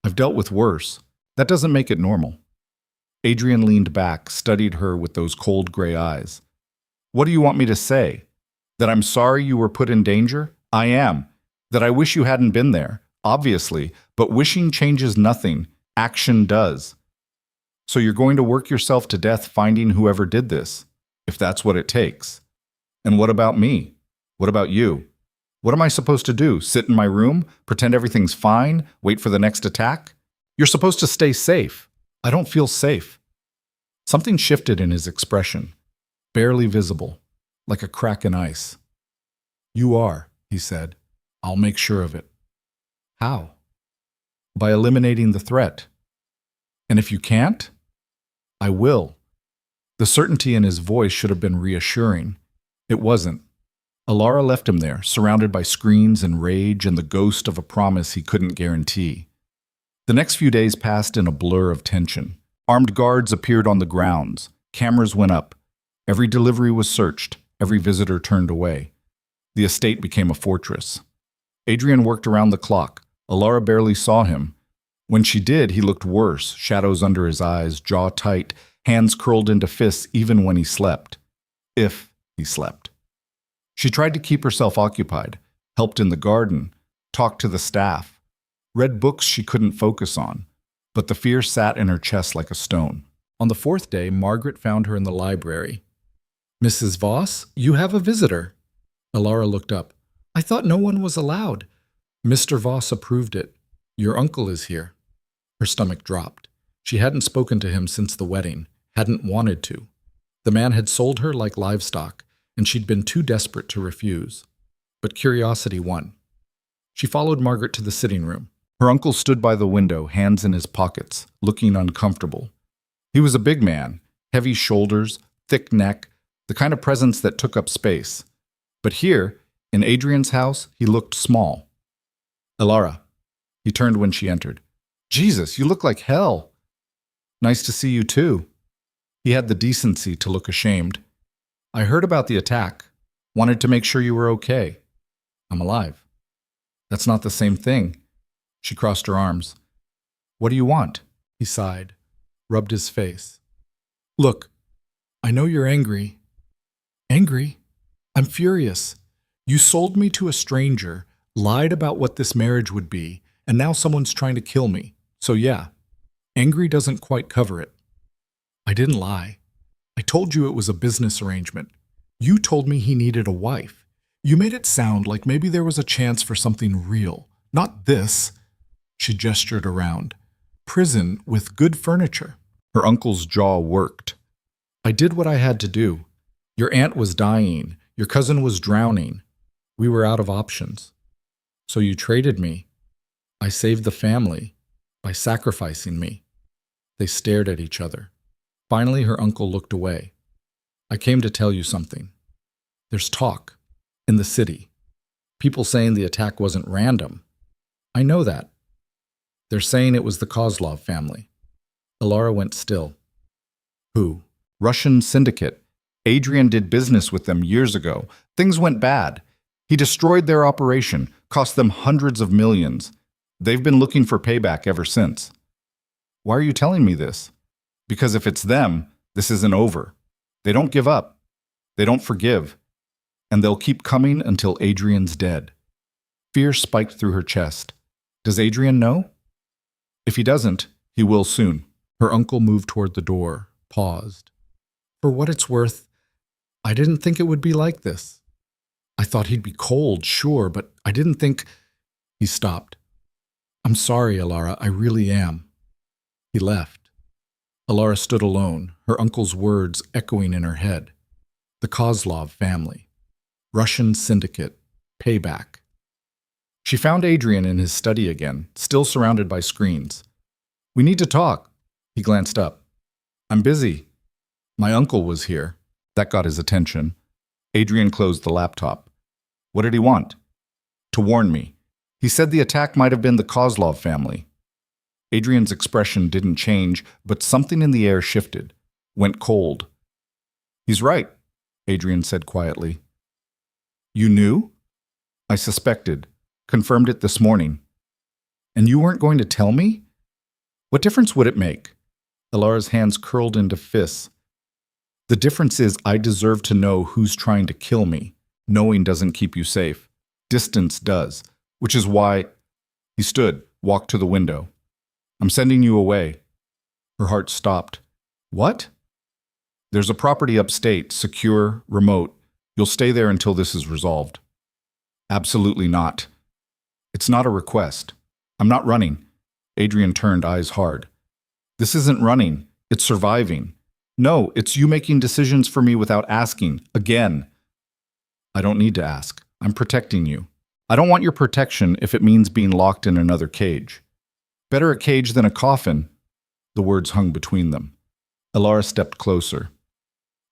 Speaker 1: "I've dealt with worse. That doesn't make it normal." Adrian leaned back, studied her with those cold gray eyes. "What do you want me to say? That I'm sorry you were put in danger? I am. That I wish you hadn't been there, obviously, but wishing changes nothing. Action does. So you're going to work yourself to death finding whoever did this, if that's what it takes. And what about me? What about you? What am I supposed to do? Sit in my room? Pretend everything's fine? Wait for the next attack? You're supposed to stay safe. I don't feel safe." Something shifted in his expression, barely visible, like a crack in ice. "You are," he said. "I'll make sure of it." "How?" "By eliminating the threat." "And if you can't?" "I will." The certainty in his voice should have been reassuring. It wasn't. Alara left him there, surrounded by screens and rage and the ghost of a promise he couldn't guarantee. The next few days passed in a blur of tension. Armed guards appeared on the grounds. Cameras went up. Every delivery was searched. Every visitor turned away. The estate became a fortress. Adrian worked around the clock. Alara barely saw him. When she did, he looked worse, shadows under his eyes, jaw tight, hands curled into fists even when he slept. If he slept. She tried to keep herself occupied, helped in the garden, talked to the staff, read books she couldn't focus on, but the fear sat in her chest like a stone. On the fourth day, Margaret found her in the library. "Mrs. Voss, you have a visitor." Alara looked up. "I thought no one was allowed." "Mr. Voss approved it. Your uncle is here." Her stomach dropped. She hadn't spoken to him since the wedding, hadn't wanted to. The man had sold her like livestock, and she'd been too desperate to refuse. But curiosity won. She followed Margaret to the sitting room. Her uncle stood by the window, hands in his pockets, looking uncomfortable. He was a big man, heavy shoulders, thick neck, the kind of presence that took up space. But here, in Adrian's house, he looked small. "Alara." He turned when she entered. "Jesus, you look like hell." "Nice to see you too." He had the decency to look ashamed. "I heard about the attack. Wanted to make sure you were okay." I'm alive. That's not the same thing. She crossed her arms. What do you want? He sighed, rubbed his face. Look, I know you're angry. Angry? I'm furious. You sold me to a stranger, lied about what this marriage would be, and now someone's trying to kill me. So yeah, angry doesn't quite cover it. I didn't lie. I told you it was a business arrangement. You told me he needed a wife. You made it sound like maybe there was a chance for something real. Not this. She gestured around. Prison with good furniture. Her uncle's jaw worked. I did what I had to do. Your aunt was dying. Your cousin was drowning. We were out of options. So you traded me. I saved the family by sacrificing me. They stared at each other. Finally, her uncle looked away. I came to tell you something. There's talk in the city. People saying the attack wasn't random. I know that. They're saying it was the Kozlov family. Alara went still. Who? Russian syndicate. Adrian did business with them years ago. Things went bad. He destroyed their operation, cost them hundreds of millions. They've been looking for payback ever since. Why are you telling me this? Because if it's them, this isn't over. They don't give up. They don't forgive. And they'll keep coming until Adrian's dead. Fear spiked through her chest. Does Adrian know? If he doesn't, he will soon. Her uncle moved toward the door, paused. For what it's worth, I didn't think it would be like this. I thought he'd be cold, sure, but I didn't think... He stopped. I'm sorry, Alara, I really am. He left. Alara stood alone, her uncle's words echoing in her head. The Kozlov family. Russian syndicate. Payback. She found Adrian in his study again, still surrounded by screens. We need to talk. He glanced up. I'm busy. My uncle was here. That got his attention. Adrian closed the laptop. What did he want? To warn me. He said the attack might have been the Kozlov family. Adrian's expression didn't change, but something in the air shifted, went cold. He's right, Adrian said quietly. You knew? I suspected. Confirmed it this morning. And you weren't going to tell me? What difference would it make? Alara's hands curled into fists. The difference is I deserve to know who's trying to kill me. Knowing doesn't keep you safe. Distance does, which is why... He stood, walked to the window. I'm sending you away. Her heart stopped. What? There's a property upstate, secure, remote. You'll stay there until this is resolved. Absolutely not. It's not a request. I'm not running. Adrian turned, eyes hard. This isn't running. It's surviving. No, it's you making decisions for me without asking. Again. I don't need to ask. I'm protecting you. I don't want your protection if it means being locked in another cage. Better a cage than a coffin. The words hung between them. Alara stepped closer.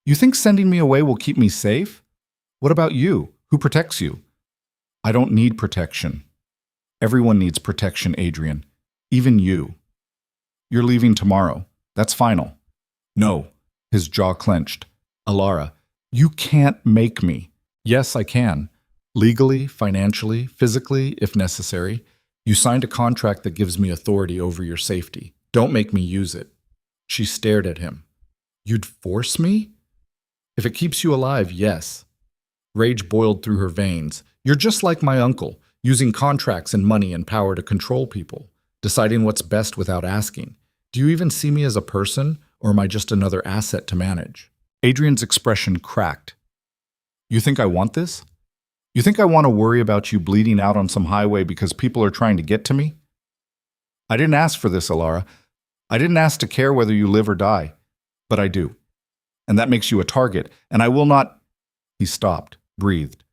Speaker 1: You think sending me away will keep me safe? What about you? Who protects you? I don't need protection. Everyone needs protection, Adrian. Even you. You're leaving tomorrow. That's final. No. His jaw clenched. Alara, you can't make me. Yes, I can. Legally, financially, physically, if necessary. You signed a contract that gives me authority over your safety. Don't make me use it. She stared at him. You'd force me? If it keeps you alive, yes. Rage boiled through her veins. You're just like my uncle, using contracts and money and power to control people, deciding what's best without asking. Do you even see me as a person, or am I just another asset to manage? Adrian's expression cracked. You think I want this? You think I want to worry about you bleeding out on some highway because people are trying to get to me? I didn't ask for this, Alara. I didn't ask to care whether you live or die. But I do. And that makes you a target, and I will not... He stopped, breathed.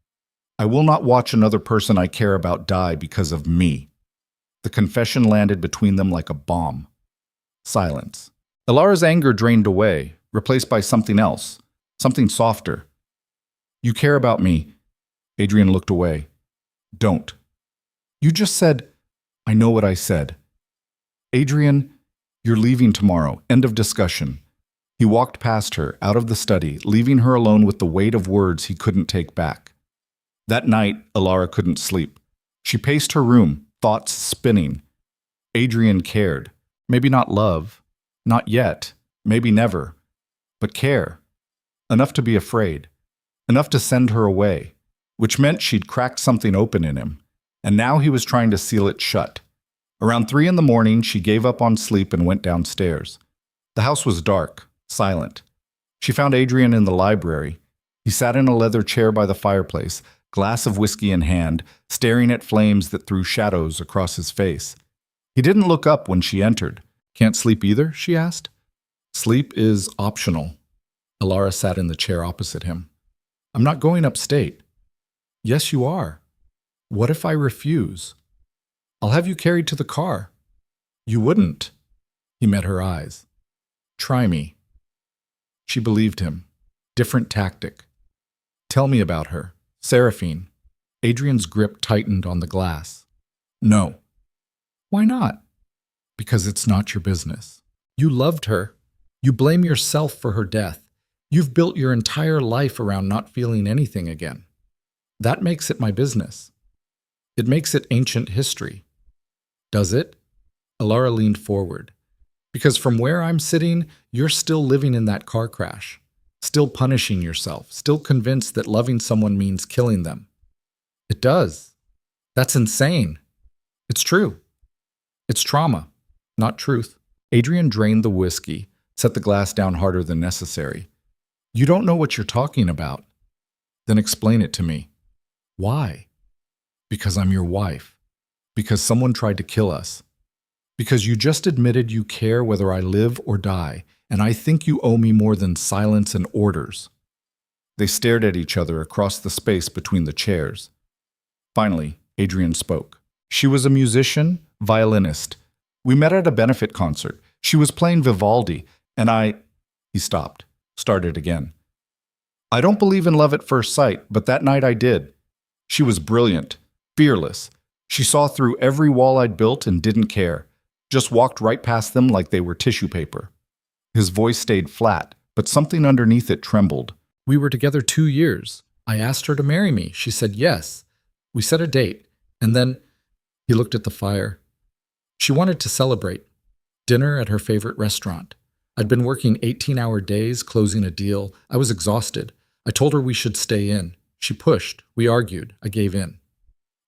Speaker 1: I will not watch another person I care about die because of me. The confession landed between them like a bomb. Silence. Alara's anger drained away, replaced by something else, something softer. You care about me. Adrian looked away. Don't. You just said, I know what I said. Adrian, you're leaving tomorrow. End of discussion. He walked past her, out of the study, leaving her alone with the weight of words he couldn't take back. That night, Alara couldn't sleep. She paced her room, thoughts spinning. Adrian cared. Maybe not love. Not yet. Maybe never. But care. Enough to be afraid. Enough to send her away. Which meant she'd cracked something open in him. And now he was trying to seal it shut. Around 3 in the morning, she gave up on sleep and went downstairs. The house was dark, silent. She found Adrian in the library. He sat in a leather chair by the fireplace, glass of whiskey in hand, staring at flames that threw shadows across his face. He didn't look up when she entered. "Can't sleep either?" she asked. "Sleep is optional." Alara sat in the chair opposite him. "I'm not going upstate." "Yes, you are." "What if I refuse?" "I'll have you carried to the car." "You wouldn't." He met her eyes. "Try me." She believed him. Different tactic. "Tell me about her. Seraphine." Adrian's grip tightened on the glass. "No." "Why not?" "Because it's not your business. You loved her. You blame yourself for her death. You've built your entire life around not feeling anything again. That makes it my business. It makes it ancient history." "Does it?" Alara leaned forward. "Because from where I'm sitting, you're still living in that car crash. Still punishing yourself. Still convinced that loving someone means killing them." "It does. That's insane." "It's true. It's trauma, not truth." Adrian drained the whiskey, set the glass down harder than necessary. "You don't know what you're talking about." "Then explain it to me." "Why?" "Because I'm your wife. Because someone tried to kill us. Because you just admitted you care whether I live or die, and I think you owe me more than silence and orders." They stared at each other across the space between the chairs. Finally, Adrian spoke. She was a musician, violinist. We met at a benefit concert. She was playing Vivaldi, and He stopped, started again. "I don't believe in love at first sight, but that night I did. She was brilliant, fearless. She saw through every wall I'd built and didn't care. Just walked right past them like they were tissue paper." His voice stayed flat, but something underneath it trembled. "We were together 2 years. I asked her to marry me. She said yes. We set a date, and then..." He looked at the fire. "She wanted to celebrate. Dinner at her favorite restaurant. I'd been working 18-hour days, closing a deal. I was exhausted. I told her we should stay in. She pushed. We argued. I gave in."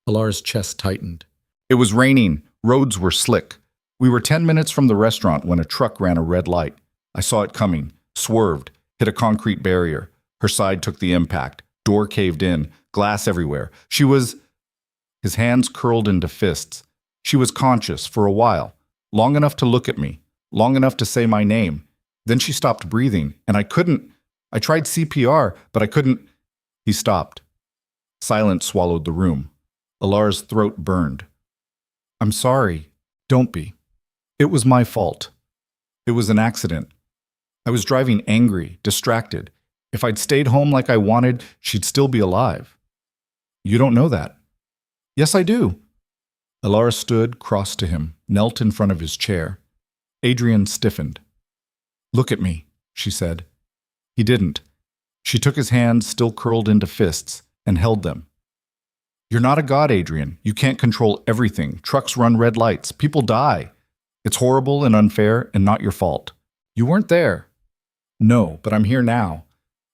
Speaker 1: Alara's chest tightened. "It was raining. Roads were slick. We were 10 minutes from the restaurant when a truck ran a red light. I saw it coming, swerved, hit a concrete barrier. Her side took the impact. Door caved in, glass everywhere. She was..." His hands curled into fists. "She was conscious for a while, long enough to look at me, long enough to say my name. Then she stopped breathing, and I couldn't. I tried CPR, but I couldn't..." He stopped. Silence swallowed the room. Alara's throat burned. "I'm sorry. Don't be. It was my fault. It was an accident. I was driving angry, distracted. If I'd stayed home like I wanted, she'd still be alive." "You don't know that." "Yes, I do." Alara stood, crossed to him, knelt in front of his chair. Adrian stiffened. "Look at me," she said. He didn't. She took his hands, still curled into fists, and held them. "You're not a god, Adrian. You can't control everything. Trucks run red lights. People die. It's horrible and unfair and not your fault. You weren't there." "No, but I'm here now.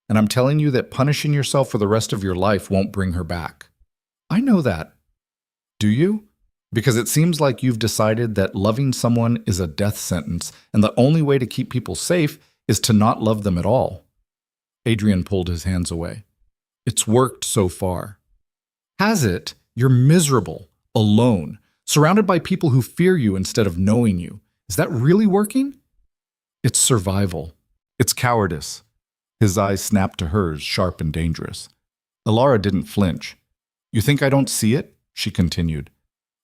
Speaker 1: And I'm telling you that punishing yourself for the rest of your life won't bring her back." "I know that." "Do you? Because it seems like you've decided that loving someone is a death sentence, and the only way to keep people safe is to not love them at all." Adrian pulled his hands away. "It's worked so far." "Has it? You're miserable, alone, surrounded by people who fear you instead of knowing you. Is that really working?" "It's survival. It's cowardice." His eyes snapped to hers, sharp and dangerous. Alara didn't flinch. "You think I don't see it?" she continued.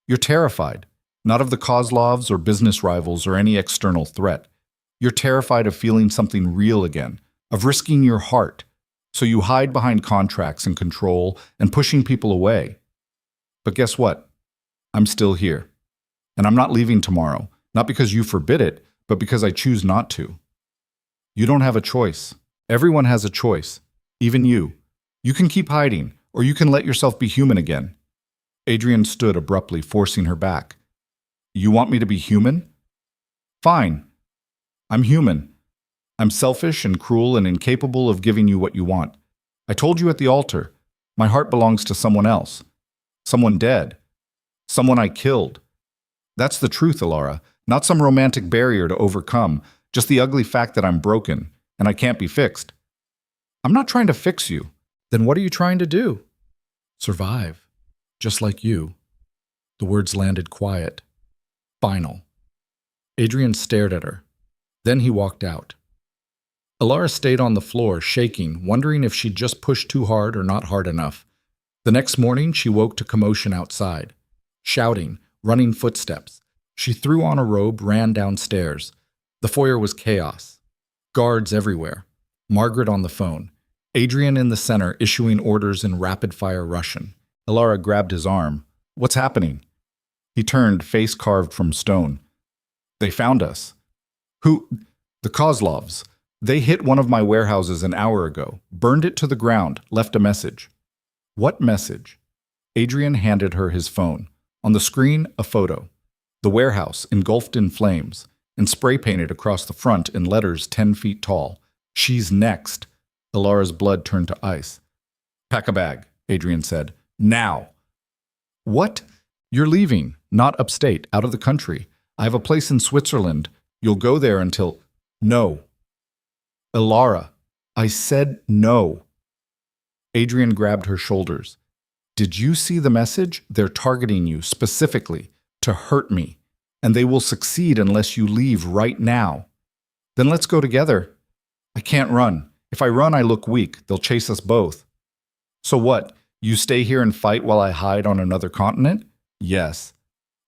Speaker 1: "You're terrified, not of the Kozlovs or business rivals or any external threat. You're terrified of feeling something real again, of risking your heart. So you hide behind contracts and control and pushing people away. But guess what? I'm still here. And I'm not leaving tomorrow, not because you forbid it, but because I choose not to. You don't have a choice. Everyone has a choice, even you. You can keep hiding, or you can let yourself be human again. Adrian stood abruptly, forcing her back. You want me to be human? Fine. I'm human. I'm selfish and cruel and incapable of giving you what you want. I told you at the altar, my heart belongs to someone else. Someone dead. Someone I killed. That's the truth, Alara. Not some romantic barrier to overcome, just the ugly fact that I'm broken, and I can't be fixed. I'm not trying to fix you. Then what are you trying to do? Survive. Just like you. The words landed quiet. Final. Adrian stared at her. Then he walked out. Alara stayed on the floor, shaking, wondering if she'd just pushed too hard or not hard enough. The next morning, she woke to commotion outside. Shouting, running footsteps. She threw on a robe, ran downstairs. The foyer was chaos. Guards everywhere. Margaret on the phone. Adrian in the center, issuing orders in rapid-fire Russian. Alara grabbed his arm. What's happening? He turned, face carved from stone. They found us. Who? The Kozlovs. They hit one of my warehouses an hour ago, burned it to the ground, left a message. What message? Adrian handed her his phone. On the screen, a photo. The warehouse, engulfed in flames, and spray-painted across the front in letters 10 feet tall. She's next. Alara's blood turned to ice. Pack a bag, Adrian said. Now. What? You're leaving, not upstate, out of the country. I have a place in Switzerland. You'll go there until... No. Alara, I said no. Adrian grabbed her shoulders. Did you see the message? They're targeting you specifically to hurt me, and they will succeed unless you leave right now. Then let's go together. I can't run. If I run, I look weak. They'll chase us both. So what? You stay here and fight while I hide on another continent? Yes.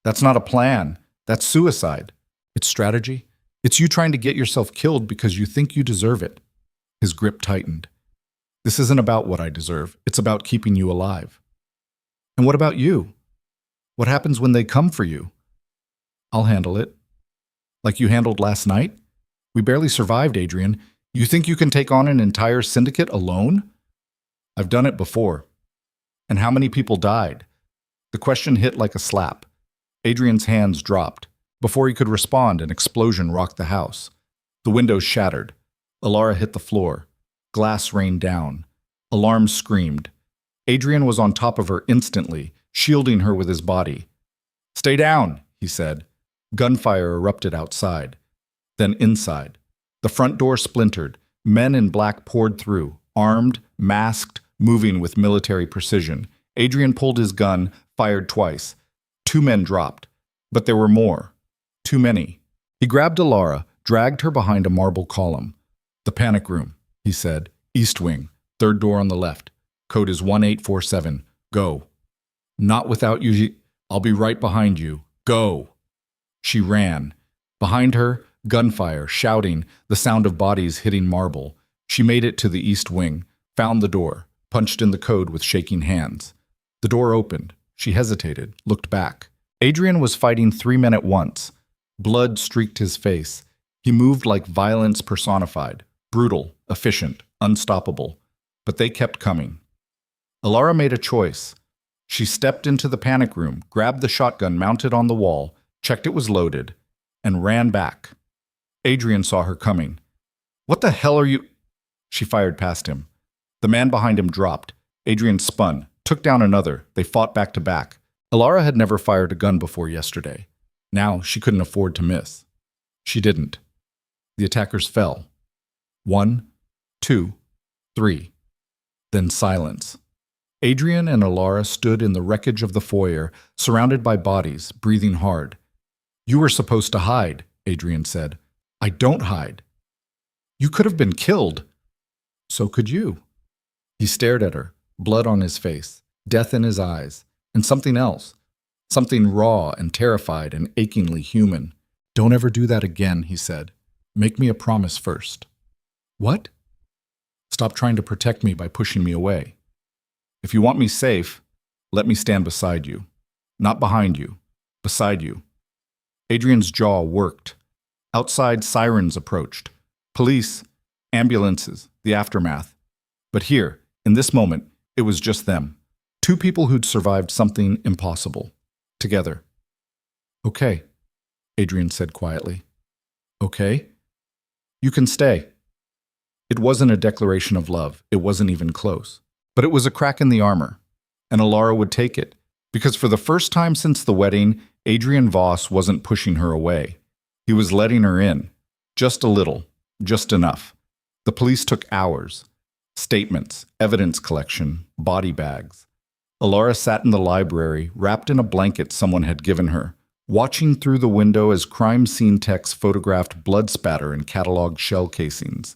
Speaker 1: That's not a plan. That's suicide. It's strategy. It's you trying to get yourself killed because you think you deserve it. His grip tightened. This isn't about what I deserve. It's about keeping you alive. And what about you? What happens when they come for you? I'll handle it. Like you handled last night? We barely survived, Adrian. You think you can take on an entire syndicate alone? I've done it before. And how many people died? The question hit like a slap. Adrian's hands dropped. Before he could respond, an explosion rocked the house. The windows shattered. Alara hit the floor. Glass rained down. Alarms screamed. Adrian was on top of her instantly, shielding her with his body. Stay down, he said. Gunfire erupted outside. Then inside. The front door splintered. Men in black poured through, armed, masked, moving with military precision. Adrian pulled his gun, fired twice. 2 men dropped. But there were more. Too many. He grabbed Alara, dragged her behind a marble column. The panic room, he said. East wing, 3rd door on the left. Code is 1847. Go. Not without you. I'll be right behind you. Go. She ran. Behind her, gunfire, shouting, the sound of bodies hitting marble. She made it to the east wing, found the door, punched in the code with shaking hands. The door opened. She hesitated, looked back. Adrian was fighting 3 men at once. Blood streaked his face. He moved like violence personified, brutal, efficient, unstoppable. But they kept coming. Alara made a choice. She stepped into the panic room, grabbed the shotgun mounted on the wall, checked it was loaded, and ran back. Adrian saw her coming. What the hell are you? She fired past him. The man behind him dropped. Adrian spun, took down another. They fought back to back. Alara had never fired a gun before yesterday. Now she couldn't afford to miss. She didn't. The attackers fell. 1, 2, 3. Then silence. Adrian and Alara stood in the wreckage of the foyer, surrounded by bodies, breathing hard. You were supposed to hide, Adrian said. I don't hide. You could have been killed. So could you. He stared at her, blood on his face, death in his eyes, and something else. Something raw and terrified and achingly human. Don't ever do that again, he said. Make me a promise first. What? Stop trying to protect me by pushing me away. If you want me safe, let me stand beside you. Not behind you, beside you. Adrian's jaw worked. Outside, sirens approached. Police, ambulances, the aftermath. But here, in this moment, It was just them. Two people who'd survived something impossible. Together. Okay, Adrian said quietly. Okay? You can stay. It wasn't a declaration of love. It wasn't even close. But it was a crack in the armor. And Alara would take it. Because for the first time since the wedding, Adrian Voss wasn't pushing her away. He was letting her in. Just a little. Just enough. The police took hours. Statements, evidence collection, body bags. Alara sat in the library, wrapped in a blanket someone had given her, watching through the window as crime scene techs photographed blood spatter in cataloged shell casings.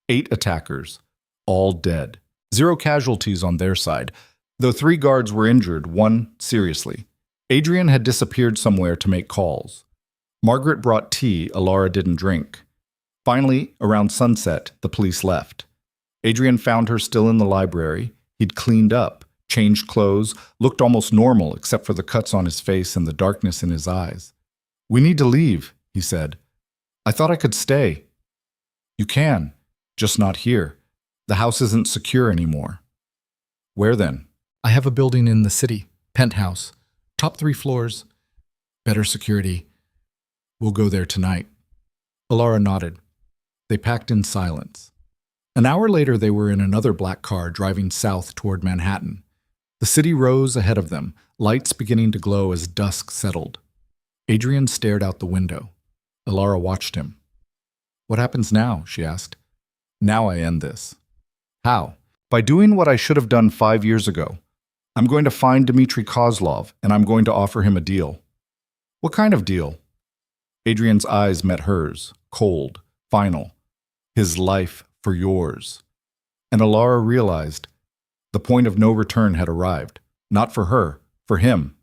Speaker 1: 8 attackers, all dead. 0 casualties on their side, though 3 guards were injured, 1 seriously. Adrian had disappeared somewhere to make calls. Margaret brought tea Alara didn't drink. Finally, around sunset, the police left. Adrian found her still in the library. He'd cleaned up, changed clothes, looked almost normal except for the cuts on his face and the darkness in his eyes. "We need to leave," he said. "I thought I could stay." "You can, just not here. The house isn't secure anymore." "Where then?" "I have a building in the city, penthouse, top 3 floors, better security. We'll go there tonight." Alara nodded. They packed in silence. An hour later, they were in another black car driving south toward Manhattan. The city rose ahead of them, lights beginning to glow as dusk settled. Adrian stared out the window. Alara watched him. "What happens now?" she asked. "Now I end this." "How?" "By doing what I should have done 5 years ago. I'm going to find Dmitry Kozlov, and I'm going to offer him a deal." "What kind of deal?" Adrian's eyes met hers, cold, final. "His life for yours." And Alara realized the point of no return had arrived. Not for her, for him.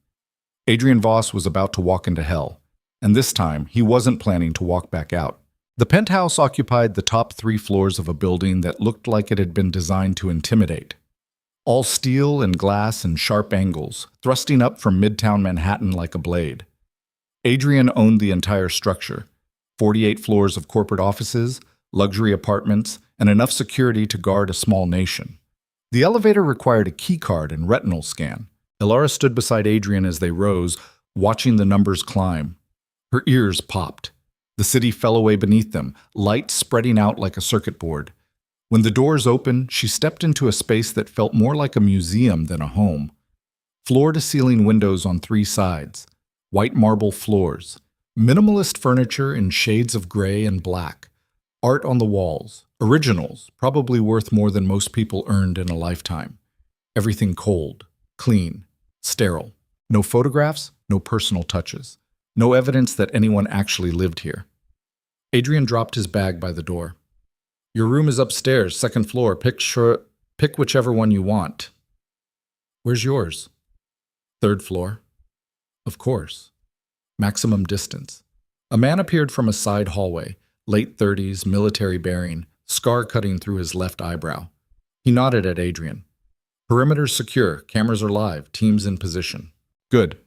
Speaker 1: Adrian Voss was about to walk into hell, and this time he wasn't planning to walk back out. The penthouse occupied the top 3 floors of a building that looked like it had been designed to intimidate. All steel and glass and sharp angles, thrusting up from midtown Manhattan like a blade. Adrian owned the entire structure, 48 floors of corporate offices, luxury apartments, and enough security to guard a small nation. The elevator required a keycard and retinal scan. Alara stood beside Adrian as they rose, watching the numbers climb. Her ears popped. The city fell away beneath them, light spreading out like a circuit board. When the doors opened, she stepped into a space that felt more like a museum than a home. Floor-to-ceiling windows on 3 sides, white marble floors, minimalist furniture in shades of gray and black, art on the walls, originals, probably worth more than most people earned in a lifetime. Everything cold, clean, sterile. No photographs, no personal touches. No evidence that anyone actually lived here. Adrian dropped his bag by the door. "Your room is upstairs, 2nd floor. Pick whichever one you want." "Where's yours?" "3rd floor." "Of course." Maximum distance. A man appeared from a side hallway, late 30s, military bearing, scar cutting through his left eyebrow. He nodded at Adrian. "Perimeter's secure, cameras are live, teams in position." "Good.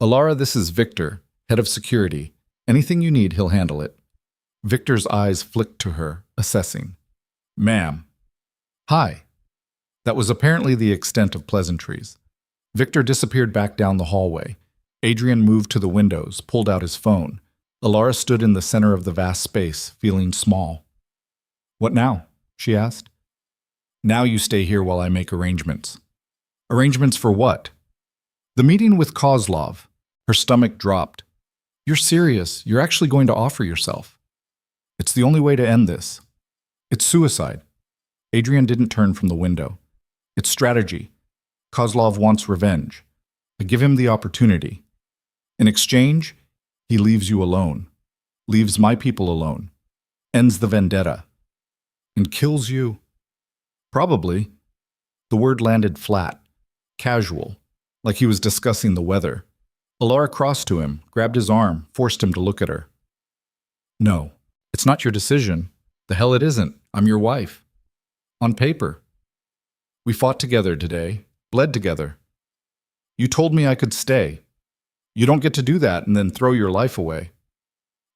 Speaker 1: Alara, this is Victor, head of security. Anything you need, he'll handle it." Victor's eyes flicked to her, assessing. "Ma'am." "Hi." That was apparently the extent of pleasantries. Victor disappeared back down the hallway. Adrian moved to the windows, pulled out his phone. Alara stood in the center of the vast space, feeling small. "What now?" she asked. "Now you stay here while I make arrangements." "Arrangements for what?" "The meeting with Kozlov." Her stomach dropped. "You're serious. You're actually going to offer yourself." "It's the only way to end this." "It's suicide." Adrian didn't turn from the window. "It's strategy. Kozlov wants revenge. I give him the opportunity. In exchange, he leaves you alone. Leaves my people alone. Ends the vendetta. And kills you." "Probably." The word landed flat, casual, like he was discussing the weather. Alara crossed to him, grabbed his arm, forced him to look at her. "No, it's not your decision. The hell it isn't. I'm your wife. On paper. We fought together today, bled together. You told me I could stay. You don't get to do that and then throw your life away."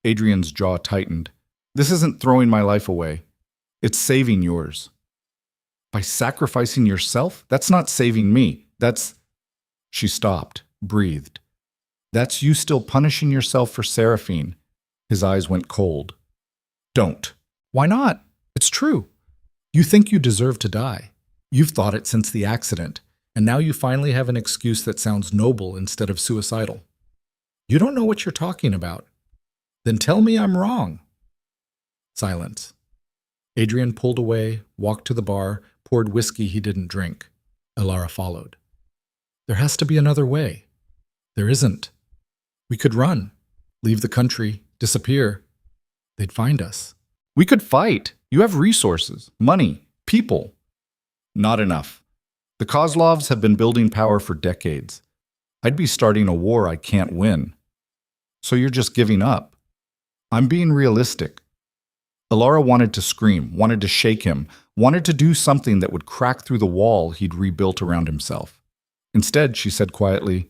Speaker 1: Adrian's jaw tightened. "This isn't throwing my life away. It's saving yours." By sacrificing yourself? That's not saving me. That's... She stopped, breathed. That's you still punishing yourself for Seraphine. His eyes went cold. Don't. Why not? It's true. You think you deserve to die. You've thought it since the accident, and now you finally have an excuse that sounds noble instead of suicidal. You don't know what you're talking about. Then tell me I'm wrong. Silence. Adrian pulled away, walked to the bar, poured whiskey he didn't drink. Elara followed. There has to be another way. There isn't. We could run, leave the country, disappear. They'd find us. We could fight. You have resources, money, people. Not enough. The Kozlovs have been building power for decades. I'd be starting a war I can't win. So you're just giving up. I'm being realistic. Elara wanted to scream, wanted to shake him, wanted to do something that would crack through the wall he'd rebuilt around himself. Instead, she said quietly,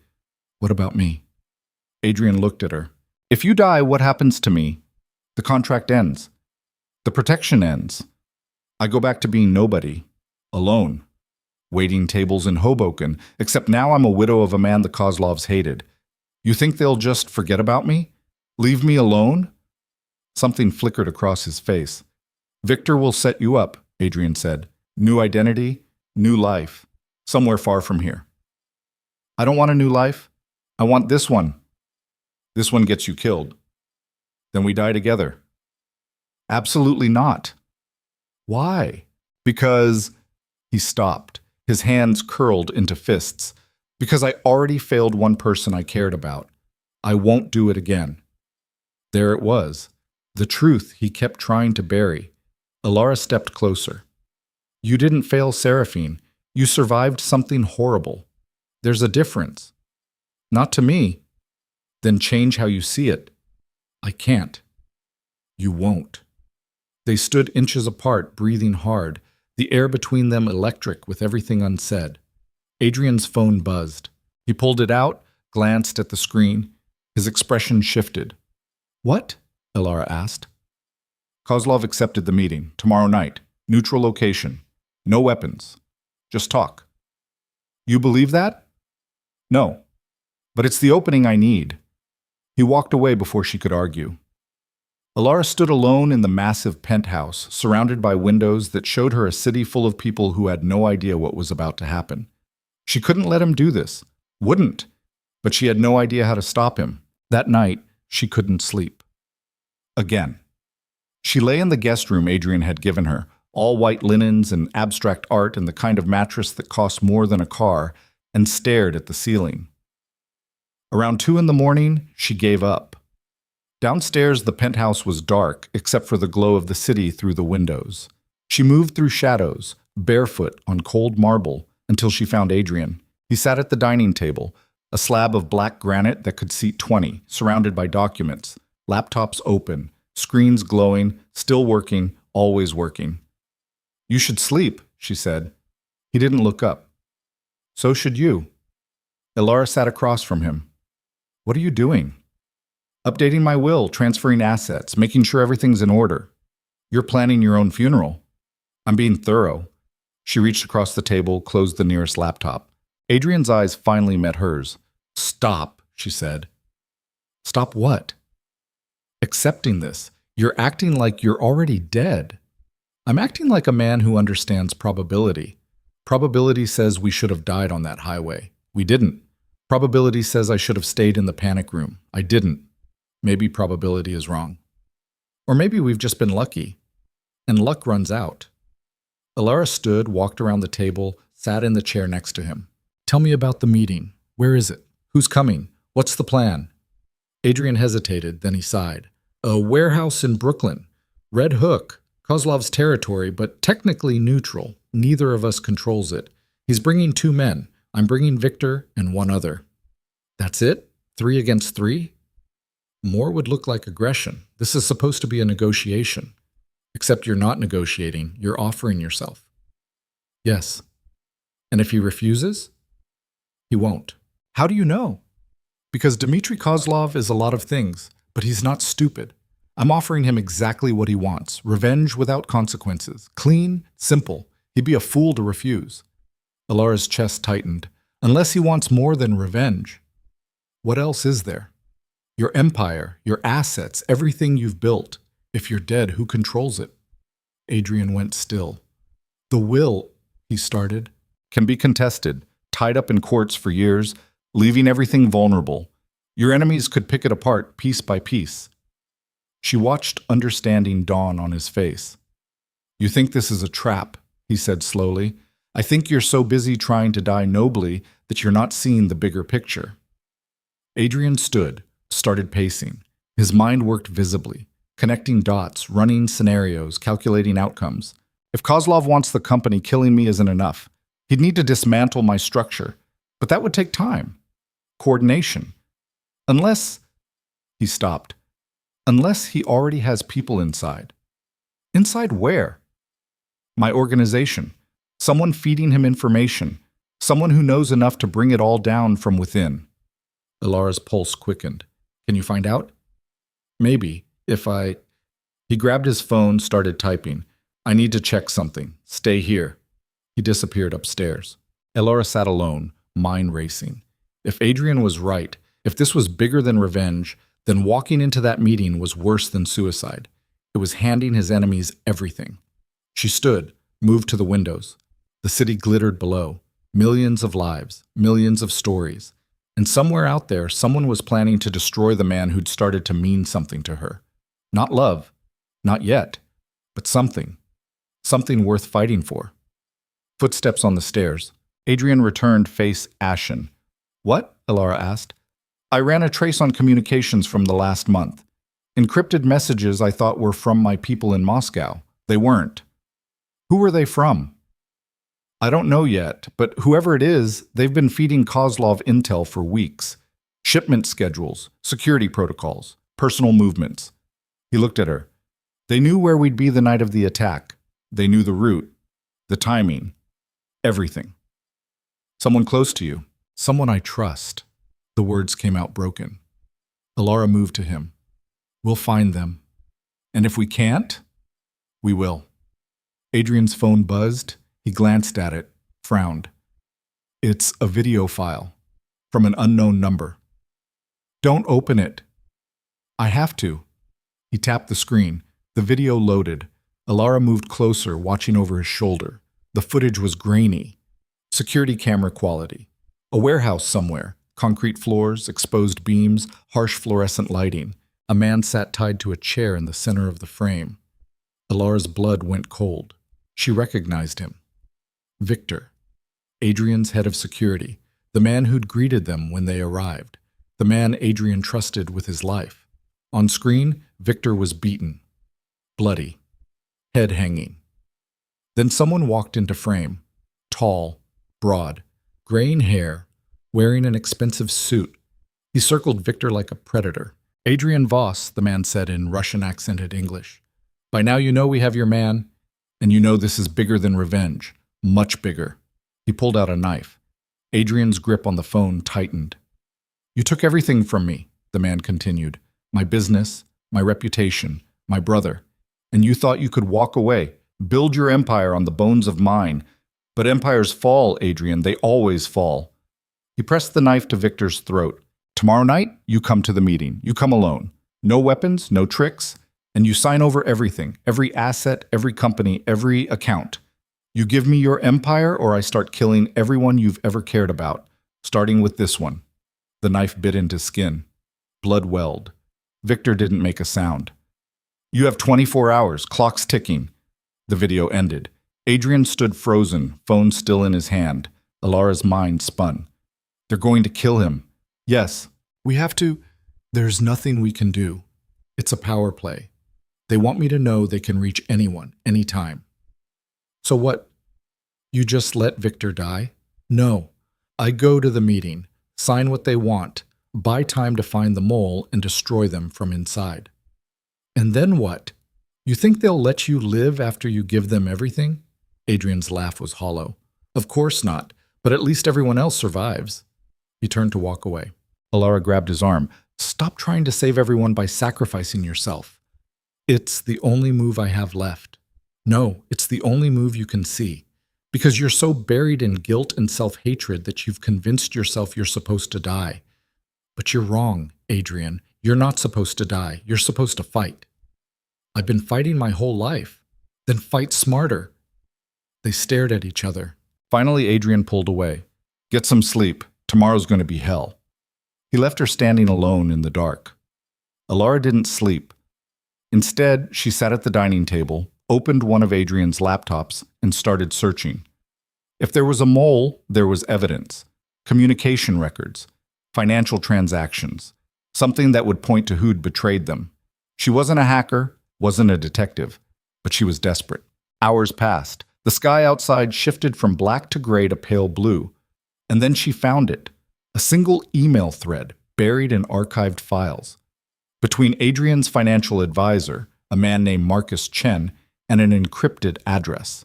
Speaker 1: "What about me?" Adrian looked at her. "If you die, what happens to me? The contract ends. The protection ends. I go back to being nobody, alone, waiting tables in Hoboken, except now I'm a widow of a man the Kozlovs hated. You think they'll just forget about me? Leave me alone?" Something flickered across his face. "Victor will set you up," Adrian said. "New identity, new life, somewhere far from here." "I don't want a new life. I want this one." "This one gets you killed. Then we die together." "Absolutely not." "Why?" "Because..." He stopped, his hands curled into fists. "Because I already failed one person I cared about. I won't do it again." There it was. The truth he kept trying to bury. Elara stepped closer. "You didn't fail Seraphine. You survived something horrible. There's a difference." "Not to me." "Then change how you see it." "I can't." "You won't." They stood inches apart, breathing hard, the air between them electric with everything unsaid. Adrian's phone buzzed. He pulled it out, glanced at the screen. His expression shifted. "What?" Elara asked. "Kozlov accepted the meeting. Tomorrow night. Neutral location. No weapons. Just talk." "You believe that?" "No. But it's the opening I need." He walked away before she could argue. Elara stood alone in the massive penthouse, surrounded by windows that showed her a city full of people who had no idea what was about to happen. She couldn't let him do this. Wouldn't. But she had no idea how to stop him. That night, she couldn't sleep. Again. She lay in the guest room Adrian had given her, all white linens and abstract art and the kind of mattress that cost more than a car, and stared at the ceiling. Around 2 a.m, she gave up. Downstairs, the penthouse was dark, except for the glow of the city through the windows. She moved through shadows, barefoot on cold marble, until she found Adrian. He sat at the dining table, a slab of black granite that could seat 20, surrounded by documents, laptops open, screens glowing, still working, always working. "You should sleep," she said. He didn't look up. "So should you." Elara sat across from him. "What are you doing?" "Updating my will, transferring assets, making sure everything's in order." "You're planning your own funeral." "I'm being thorough." She reached across the table, closed the nearest laptop. Adrian's eyes finally met hers. "Stop," she said. "Stop what?" "Accepting this. You're acting like you're already dead." "I'm acting like a man who understands probability. Probability says we should have died on that highway. We didn't. Probability says I should have stayed in the panic room. I didn't. Maybe probability is wrong. Or maybe we've just been lucky. And luck runs out." Elara stood, walked around the table, sat in the chair next to him. "Tell me about the meeting. Where is it? Who's coming? What's the plan?" Adrian hesitated, then he sighed. "A warehouse in Brooklyn. Red Hook. Kozlov's territory, but technically neutral. Neither of us controls it. He's bringing 2 men. I'm bringing Victor and 1 other." "That's it? 3 against 3? More would look like aggression. This is supposed to be a negotiation. Except you're not negotiating. You're offering yourself." "Yes." "And if he refuses?" "He won't." "How do you know?" "Because Dmitry Kozlov is a lot of things, but he's not stupid. I'm offering him exactly what he wants. Revenge without consequences. Clean, simple. He'd be a fool to refuse. Alara's chest tightened. Unless he wants more than revenge. What else is there? Your empire, your assets, everything you've built. If you're dead, who controls it? Adrian went still. The will, he started, can be contested, tied up in courts for years, leaving everything vulnerable. Your enemies could pick it apart piece by piece. She watched understanding dawn on his face. You think this is a trap, he said slowly. I think you're so busy trying to die nobly that you're not seeing the bigger picture. Adrian stood, started pacing. His mind worked visibly, connecting dots, running scenarios, calculating outcomes. If Kozlov wants the company, killing me isn't enough. He'd need to dismantle my structure, but that would take time. Coordination. Unless, he stopped, unless he already has people inside. Inside where? My organization. Someone feeding him information. Someone who knows enough to bring it all down from within. Alara's pulse quickened. Can you find out? Maybe, if I... He grabbed his phone, started typing. I need to check something. Stay here. He disappeared upstairs. Alara sat alone, mind racing. If Adrian was right, if this was bigger than revenge, then walking into that meeting was worse than suicide. It was handing his enemies everything. She stood, moved to the windows. The city glittered below. Millions of lives, millions of stories. And somewhere out there, someone was planning to destroy the man who'd started to mean something to her. Not love, not yet, but something. Something worth fighting for. Footsteps on the stairs. Adrian returned, face ashen. What? Alara asked. I ran a trace on communications from the last month. Encrypted messages I thought were from my people in Moscow. They weren't. Who were they from? I don't know yet, but whoever it is, they've been feeding Kozlov intel for weeks. Shipment schedules, security protocols, personal movements. He looked at her. They knew where we'd be the night of the attack. They knew the route, the timing, everything. Someone close to you, someone I trust. The words came out broken. Alara moved to him. We'll find them. And if we can't, we will. Adrian's phone buzzed. He glanced at it, frowned. It's a video file from an unknown number. Don't open it. I have to. He tapped the screen. The video loaded. Alara moved closer, watching over his shoulder. The footage was grainy. Security camera quality. A warehouse somewhere. Concrete floors, exposed beams, harsh fluorescent lighting. A man sat tied to a chair in the center of the frame. Alara's blood went cold. She recognized him. Victor, Adrian's head of security, the man who'd greeted them when they arrived, the man Adrian trusted with his life. On screen, Victor was beaten, bloody, head hanging. Then someone walked into frame, tall, broad, graying hair, wearing an expensive suit. He circled Victor like a predator. Adrian Voss, the man said in Russian-accented English. By now you know we have your man, and you know this is bigger than revenge. Much bigger. He pulled out a knife. Adrian's grip on the phone tightened. You took everything from me, the man continued. My business, my reputation, my brother. And you thought you could walk away, build your empire on the bones of mine. But empires fall, Adrian. They always fall. He pressed the knife to Victor's throat. Tomorrow night, you come to the meeting. You come alone. No weapons, no tricks. And you sign over everything, every asset, every company, every account. You give me your empire or I start killing everyone you've ever cared about, starting with this one. The knife bit into skin. Blood welled. Victor didn't make a sound. You have 24 hours, clock's ticking. The video ended. Adrian stood frozen, phone still in his hand. Alara's mind spun. They're going to kill him. Yes, we have to. There's nothing we can do. It's a power play. They want me to know they can reach anyone, anytime. So what? You just let Victor die? No. I go to the meeting, sign what they want, buy time to find the mole and destroy them from inside. And then what? You think they'll let you live after you give them everything? Adrian's laugh was hollow. Of course not, but at least everyone else survives. He turned to walk away. Alara grabbed his arm. Stop trying to save everyone by sacrificing yourself. It's the only move I have left. No, it's the only move you can see. Because you're so buried in guilt and self-hatred that you've convinced yourself you're supposed to die. But you're wrong, Adrian. You're not supposed to die. You're supposed to fight. I've been fighting my whole life. Then fight smarter. They stared at each other. Finally, Adrian pulled away. Get some sleep. Tomorrow's going to be hell. He left her standing alone in the dark. Alara didn't sleep. Instead, she sat at the dining table, opened one of Adrian's laptops, and started searching. If there was a mole, there was evidence. Communication records. Financial transactions. Something that would point to who'd betrayed them. She wasn't a hacker, wasn't a detective, but she was desperate. Hours passed. The sky outside shifted from black to gray to pale blue. And then she found it. A single email thread buried in archived files. Between Adrian's financial advisor, a man named Marcus Chen, and an encrypted address.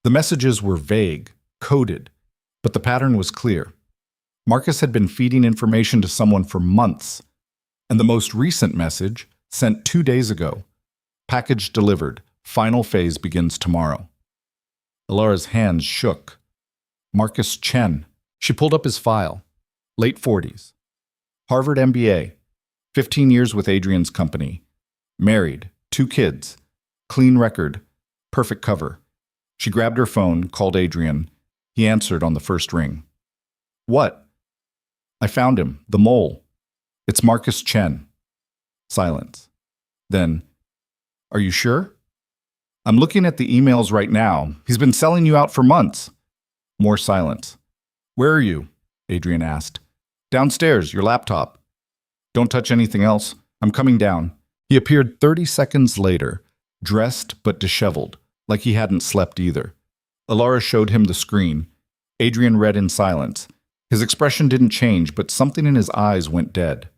Speaker 1: The messages were vague, coded, but the pattern was clear. Marcus had been feeding information to someone for months, and the most recent message, sent 2 days ago. Package delivered. Final phase begins tomorrow. Alara's hands shook. Marcus Chen. She pulled up his file. Late 40s. Harvard MBA. 15 years with Adrian's company. Married. 2 kids. Clean record. Perfect cover. She grabbed her phone, called Adrian. He answered on the first ring. What? I found him. The mole. It's Marcus Chen. Silence. Then, are you sure? I'm looking at the emails right now. He's been selling you out for months. More silence. Where are you? Adrian asked. Downstairs, your laptop. Don't touch anything else. I'm coming down. He appeared 30 seconds later, dressed but disheveled, like he hadn't slept either. Alara showed him the screen. Adrian read in silence. His expression didn't change, but something in his eyes went dead.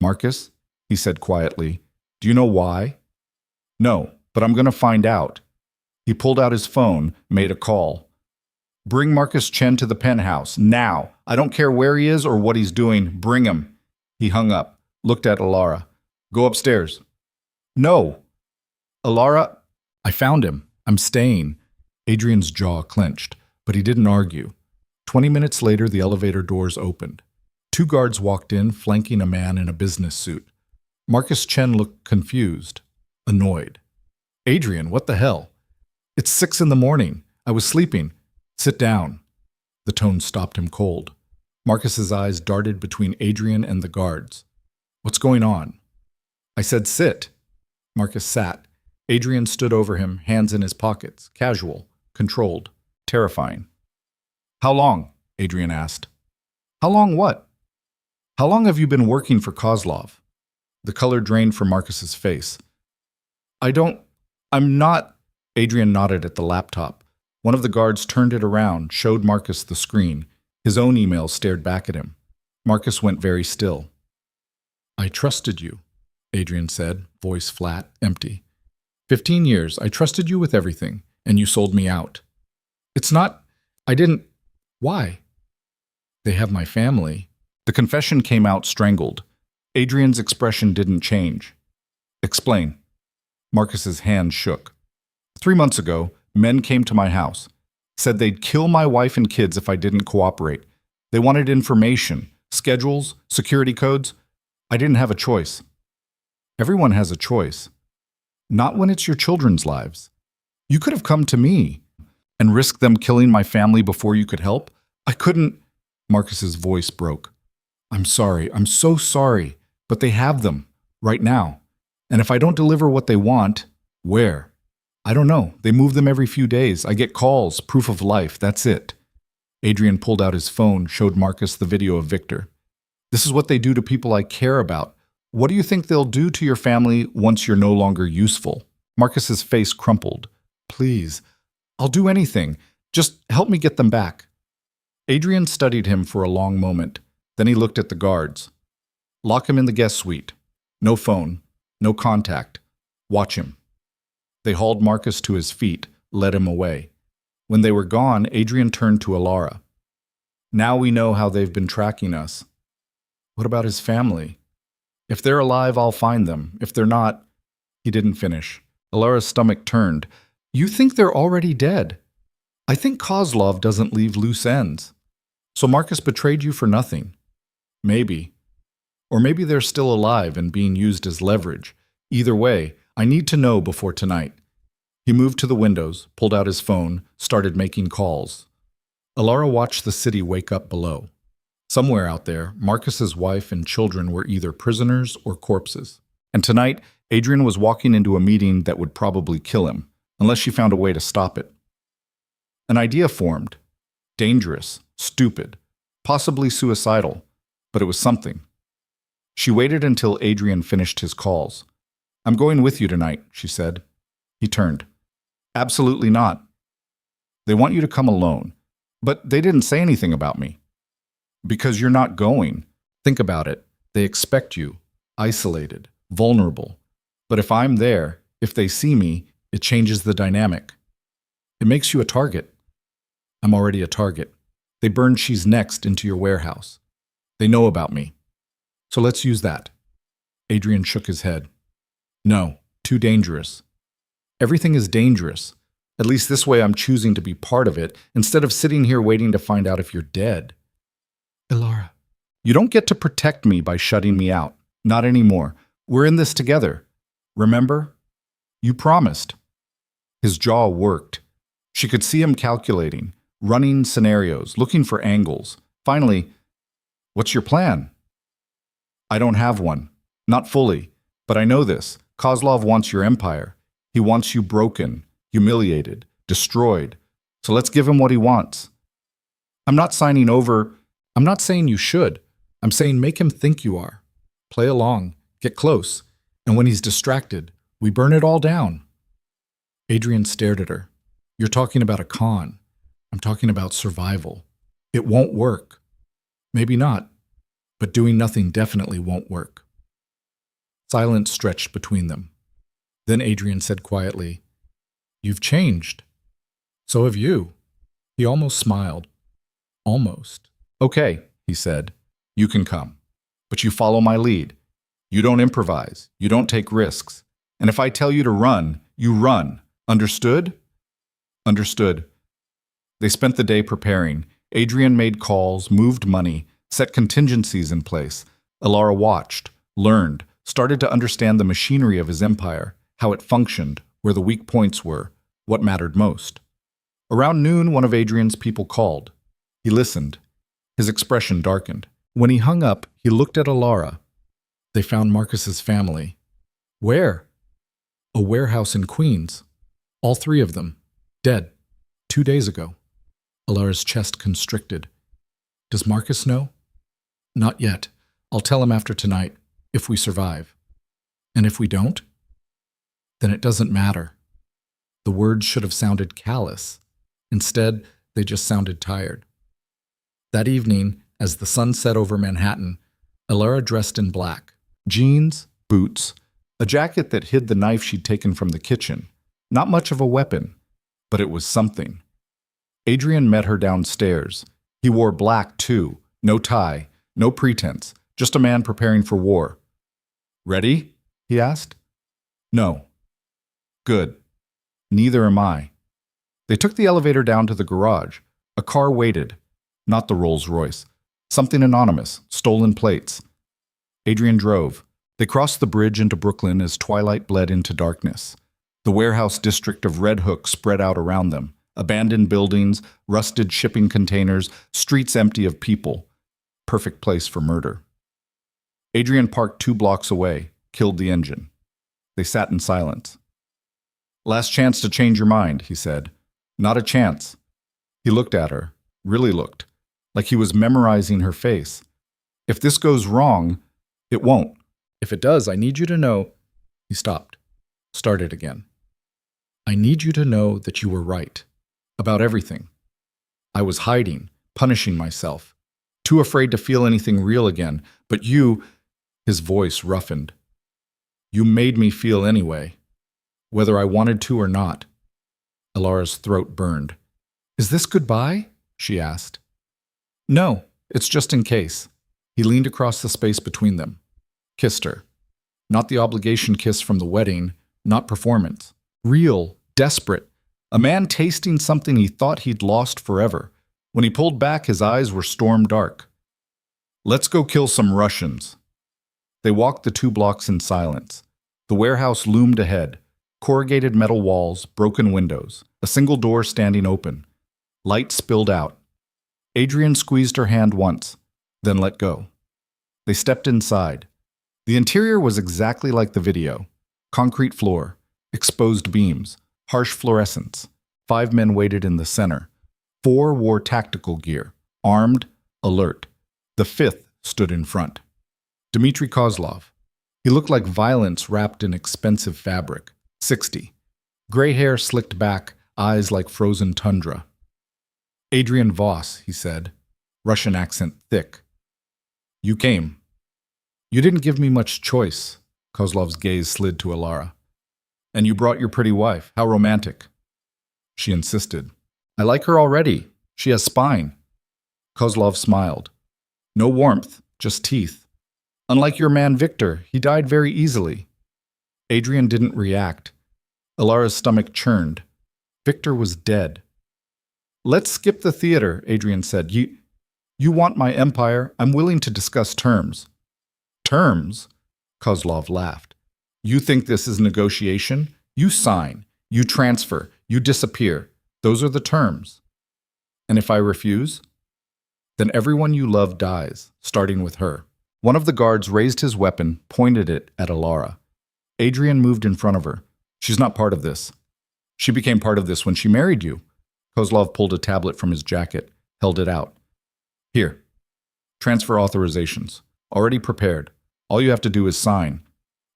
Speaker 1: Marcus, he said quietly, do you know why? No, but I'm going to find out. He pulled out his phone, made a call. Bring Marcus Chen to the penthouse, now. I don't care where he is or what he's doing. Bring him. He hung up, looked at Alara. Go upstairs. No. Alara, I found him. I'm staying. Adrian's jaw clenched, but he didn't argue. 20 minutes later, the elevator doors opened. 2 guards walked in, flanking a man in a business suit. Marcus Chen looked confused, annoyed. Adrian, what the hell? It's 6 a.m. I was sleeping. Sit down. The tone stopped him cold. Marcus's eyes darted between Adrian and the guards. What's going on? I said sit. Marcus sat. Adrian stood over him, hands in his pockets, casual, controlled, terrifying. How long? Adrian asked. How long what? How long have you been working for Kozlov? The color drained from Marcus's face. I'm not. Adrian nodded at the laptop. One of the guards turned it around, showed Marcus the screen. His own email stared back at him. Marcus went very still. I trusted you, Adrian said, voice flat, empty. 15 years, I trusted you with everything, and you sold me out. It's not. I didn't. Why? They have my family. The confession came out strangled. Adrian's expression didn't change. Explain. Marcus's hand shook. 3 months ago, men came to my house. Said they'd kill my wife and kids if I didn't cooperate. They wanted information, schedules, security codes. I didn't have a choice. Everyone has a choice. Not when it's your children's lives. You could have come to me and risked them killing my family before you could help. I couldn't. Marcus's voice broke. I'm sorry. I'm so sorry. But they have them right now. And if I don't deliver what they want, where? I don't know. They move them every few days. I get calls, proof of life. That's it. Adrian pulled out his phone, showed Marcus the video of Victor. This is what they do to people I care about. What do you think they'll do to your family once you're no longer useful? Marcus's face crumpled. Please, I'll do anything. Just help me get them back. Adrian studied him for a long moment. Then he looked at the guards. Lock him in the guest suite. No phone. No contact. Watch him. They hauled Marcus to his feet, led him away. When they were gone, Adrian turned to Alara. Now we know how they've been tracking us. What about his family? If they're alive, I'll find them. If they're not... He didn't finish. Alara's stomach turned. You think they're already dead? I think Kozlov doesn't leave loose ends. So Marcus betrayed you for nothing. Maybe. Or maybe they're still alive and being used as leverage. Either way, I need to know before tonight. He moved to the windows, pulled out his phone, started making calls. Alara watched the city wake up below. Somewhere out there, Marcus's wife and children were either prisoners or corpses. And tonight, Adrian was walking into a meeting that would probably kill him, unless she found a way to stop it. An idea formed. Dangerous, stupid, possibly suicidal, but it was something. She waited until Adrian finished his calls. I'm going with you tonight, she said. He turned. Absolutely not. They want you to come alone, but they didn't say anything about me. Because you're not going. Think about it. They expect you, isolated, vulnerable. But if I'm there, if they see me, it changes the dynamic. It makes you a target. I'm already a target. They burned She's Next into your warehouse. They know about me. So let's use that. Adrian shook his head. No, too dangerous. Everything is dangerous. At least this way I'm choosing to be part of it, instead of sitting here waiting to find out if you're dead. Alara, you don't get to protect me by shutting me out. Not anymore. We're in this together. Remember? You promised. His jaw worked. She could see him calculating, running scenarios, looking for angles. Finally, what's your plan? I don't have one. Not fully. But I know this. Kozlov wants your empire. He wants you broken, humiliated, destroyed. So let's give him what he wants. I'm not signing over. I'm not saying you should. I'm saying make him think you are. Play along. Get close. And when he's distracted, we burn it all down. Adrian stared at her. You're talking about a con. I'm talking about survival. It won't work. Maybe not. But doing nothing definitely won't work. Silence stretched between them. Then Adrian said quietly, You've changed. So have you. He almost smiled. Almost. Okay, he said. You can come. But you follow my lead. You don't improvise. You don't take risks. And if I tell you to run, you run. Understood? Understood. They spent the day preparing. Adrian made calls, moved money, set contingencies in place. Alara watched, learned, started to understand the machinery of his empire, how it functioned, where the weak points were, what mattered most. Around noon, one of Adrian's people called. He listened. His expression darkened. When he hung up, he looked at Alara. They found Marcus's family. Where? A warehouse in Queens. All three of them. Dead. 2 days ago. Alara's chest constricted. Does Marcus know? Not yet. I'll tell him after tonight, if we survive. And if we don't? Then it doesn't matter. The words should have sounded callous. Instead, they just sounded tired. That evening, as the sun set over Manhattan, Alara dressed in black. Jeans, boots, a jacket that hid the knife she'd taken from the kitchen. Not much of a weapon, but it was something. Adrian met her downstairs. He wore black, too. No tie, no pretense, just a man preparing for war. Ready? He asked. No. Good. Neither am I. They took the elevator down to the garage. A car waited. Not the Rolls-Royce. Something anonymous, stolen plates. Adrian drove. They crossed the bridge into Brooklyn as twilight bled into darkness. The warehouse district of Red Hook spread out around them. Abandoned buildings, rusted shipping containers, streets empty of people. Perfect place for murder. Adrian parked 2 blocks away, killed the engine. They sat in silence. Last chance to change your mind, he said. Not a chance. He looked at her, really looked, like he was memorizing her face. If this goes wrong, it won't. If it does, I need you to know. He stopped, started again. I need you to know that you were right. About everything. I was hiding, punishing myself, too afraid to feel anything real again, but you, his voice roughened. You made me feel anyway, whether I wanted to or not. Alara's throat burned. Is this goodbye? She asked. No, it's just in case. He leaned across the space between them, kissed her. Not the obligation kiss from the wedding, not performance. Real, desperate, A man tasting something he thought he'd lost forever. When he pulled back, his eyes were storm dark. "Let's go kill some Russians." They walked the 2 blocks in silence. The warehouse loomed ahead. Corrugated metal walls, broken windows, a single door standing open. Light spilled out. Adrian squeezed her hand once, then let go. They stepped inside. The interior was exactly like the video. Concrete floor, exposed beams, harsh fluorescence. 5 men waited in the center. 4 wore tactical gear, armed, alert. The 5th stood in front. Dmitry Kozlov. He looked like violence wrapped in expensive fabric. 60. Gray hair slicked back, eyes like frozen tundra. "Adrian Voss," he said, Russian accent thick. "You came." "You didn't give me much choice." Kozlov's gaze slid to Alara. "And you brought your pretty wife. How romantic." She insisted. "I like her already. She has spine." Kozlov smiled. "No warmth, just teeth. Unlike your man Victor, he died very easily." Adrian didn't react. Alara's stomach churned. Victor was dead. "Let's skip the theater," Adrian said. You want my empire. I'm willing to discuss terms." "Terms?" Kozlov laughed. "You think this is negotiation? You sign, you transfer, you disappear. Those are the terms. And if I refuse? Then everyone you love dies, starting with her." One of the guards raised his weapon, pointed it at Alara. Adrian moved in front of her. "She's not part of this. She became part of this when she married you." Kozlov pulled a tablet from his jacket, held it out. "Here. Transfer authorizations. Already prepared. All you have to do is sign."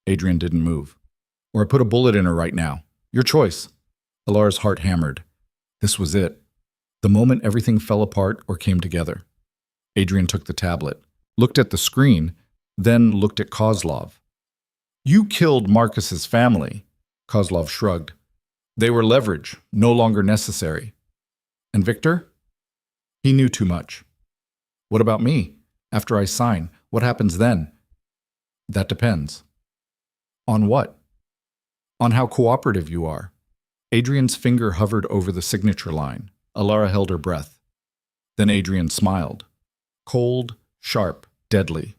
Speaker 1: Adrian didn't move. "Or I put a bullet in her right now. Your choice." Alara's heart hammered. This was it. The moment everything fell apart or came together. Adrian took the tablet, looked at the screen, then looked at Kozlov. "You killed Marcus's family." Kozlov shrugged. "They were leverage, no longer necessary." "And Victor?" "He knew too much." "What about me? After I sign, what happens then?" "That depends." "On what?" "On how cooperative you are." Adrian's finger hovered over the signature line. Alara held her breath. Then Adrian smiled. Cold, sharp, deadly.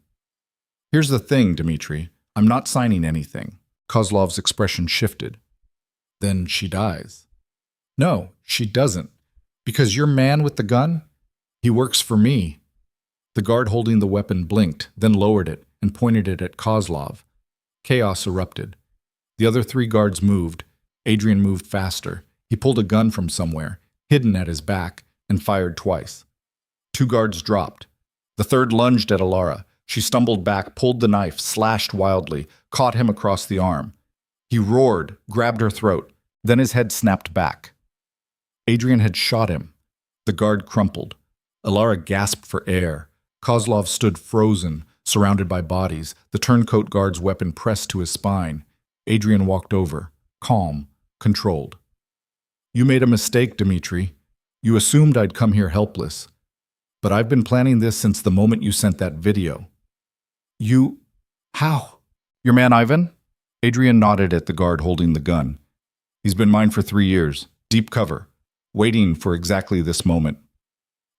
Speaker 1: "Here's the thing, Dmitri. I'm not signing anything." Kozlov's expression shifted. "Then she dies." "No, she doesn't. Because your man with the gun, he works for me." The guard holding the weapon blinked, then lowered it and pointed it at Kozlov. Chaos erupted. The other 3 guards moved. Adrian moved faster. He pulled a gun from somewhere, hidden at his back, and fired twice. 2 guards dropped. The 3rd lunged at Alara. She stumbled back, pulled the knife, slashed wildly, caught him across the arm. He roared, grabbed her throat. Then his head snapped back. Adrian had shot him. The guard crumpled. Alara gasped for air. Kozlov stood frozen, surrounded by bodies, the turncoat guard's weapon pressed to his spine. Adrian walked over, calm, controlled. "You made a mistake, Dmitri. You assumed I'd come here helpless. But I've been planning this since the moment you sent that video." "You... how?" "Your man Ivan?" Adrian nodded at the guard holding the gun. "He's been mine for 3 years, deep cover, waiting for exactly this moment."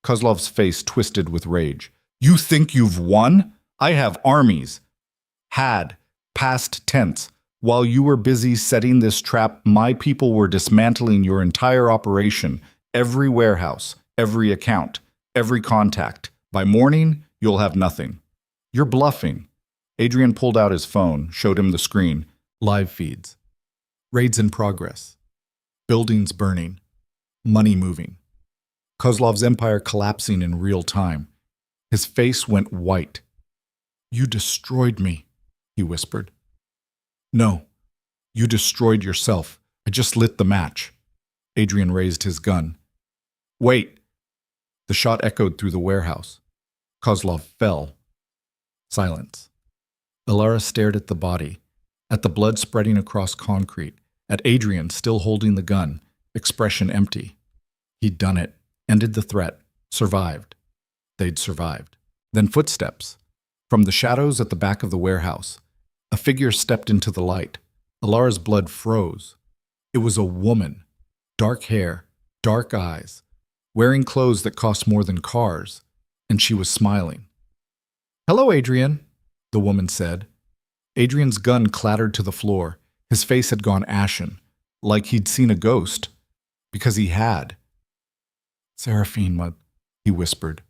Speaker 1: Kozlov's face twisted with rage. "You think you've won? I have armies." "Had, past tense. While you were busy setting this trap, my people were dismantling your entire operation, every warehouse, every account, every contact. By morning, you'll have nothing." "You're bluffing." Adrian pulled out his phone, showed him the screen. Live feeds. Raids in progress. Buildings burning. Money moving. Kozlov's empire collapsing in real time. His face went white. "You destroyed me," he whispered. "No, you destroyed yourself. I just lit the match." Adrian raised his gun. "Wait!" The shot echoed through the warehouse. Kozlov fell. Silence. Alara stared at the body, at the blood spreading across concrete, at Adrian still holding the gun, expression empty. He'd done it, ended the threat, survived. They'd survived. Then footsteps. From the shadows at the back of the warehouse, a figure stepped into the light. Alara's blood froze. It was a woman. Dark hair, dark eyes, wearing clothes that cost more than cars, and she was smiling. "Hello, Adrian," the woman said. Adrian's gun clattered to the floor. His face had gone ashen, like he'd seen a ghost, because he had. "Seraphine," he whispered.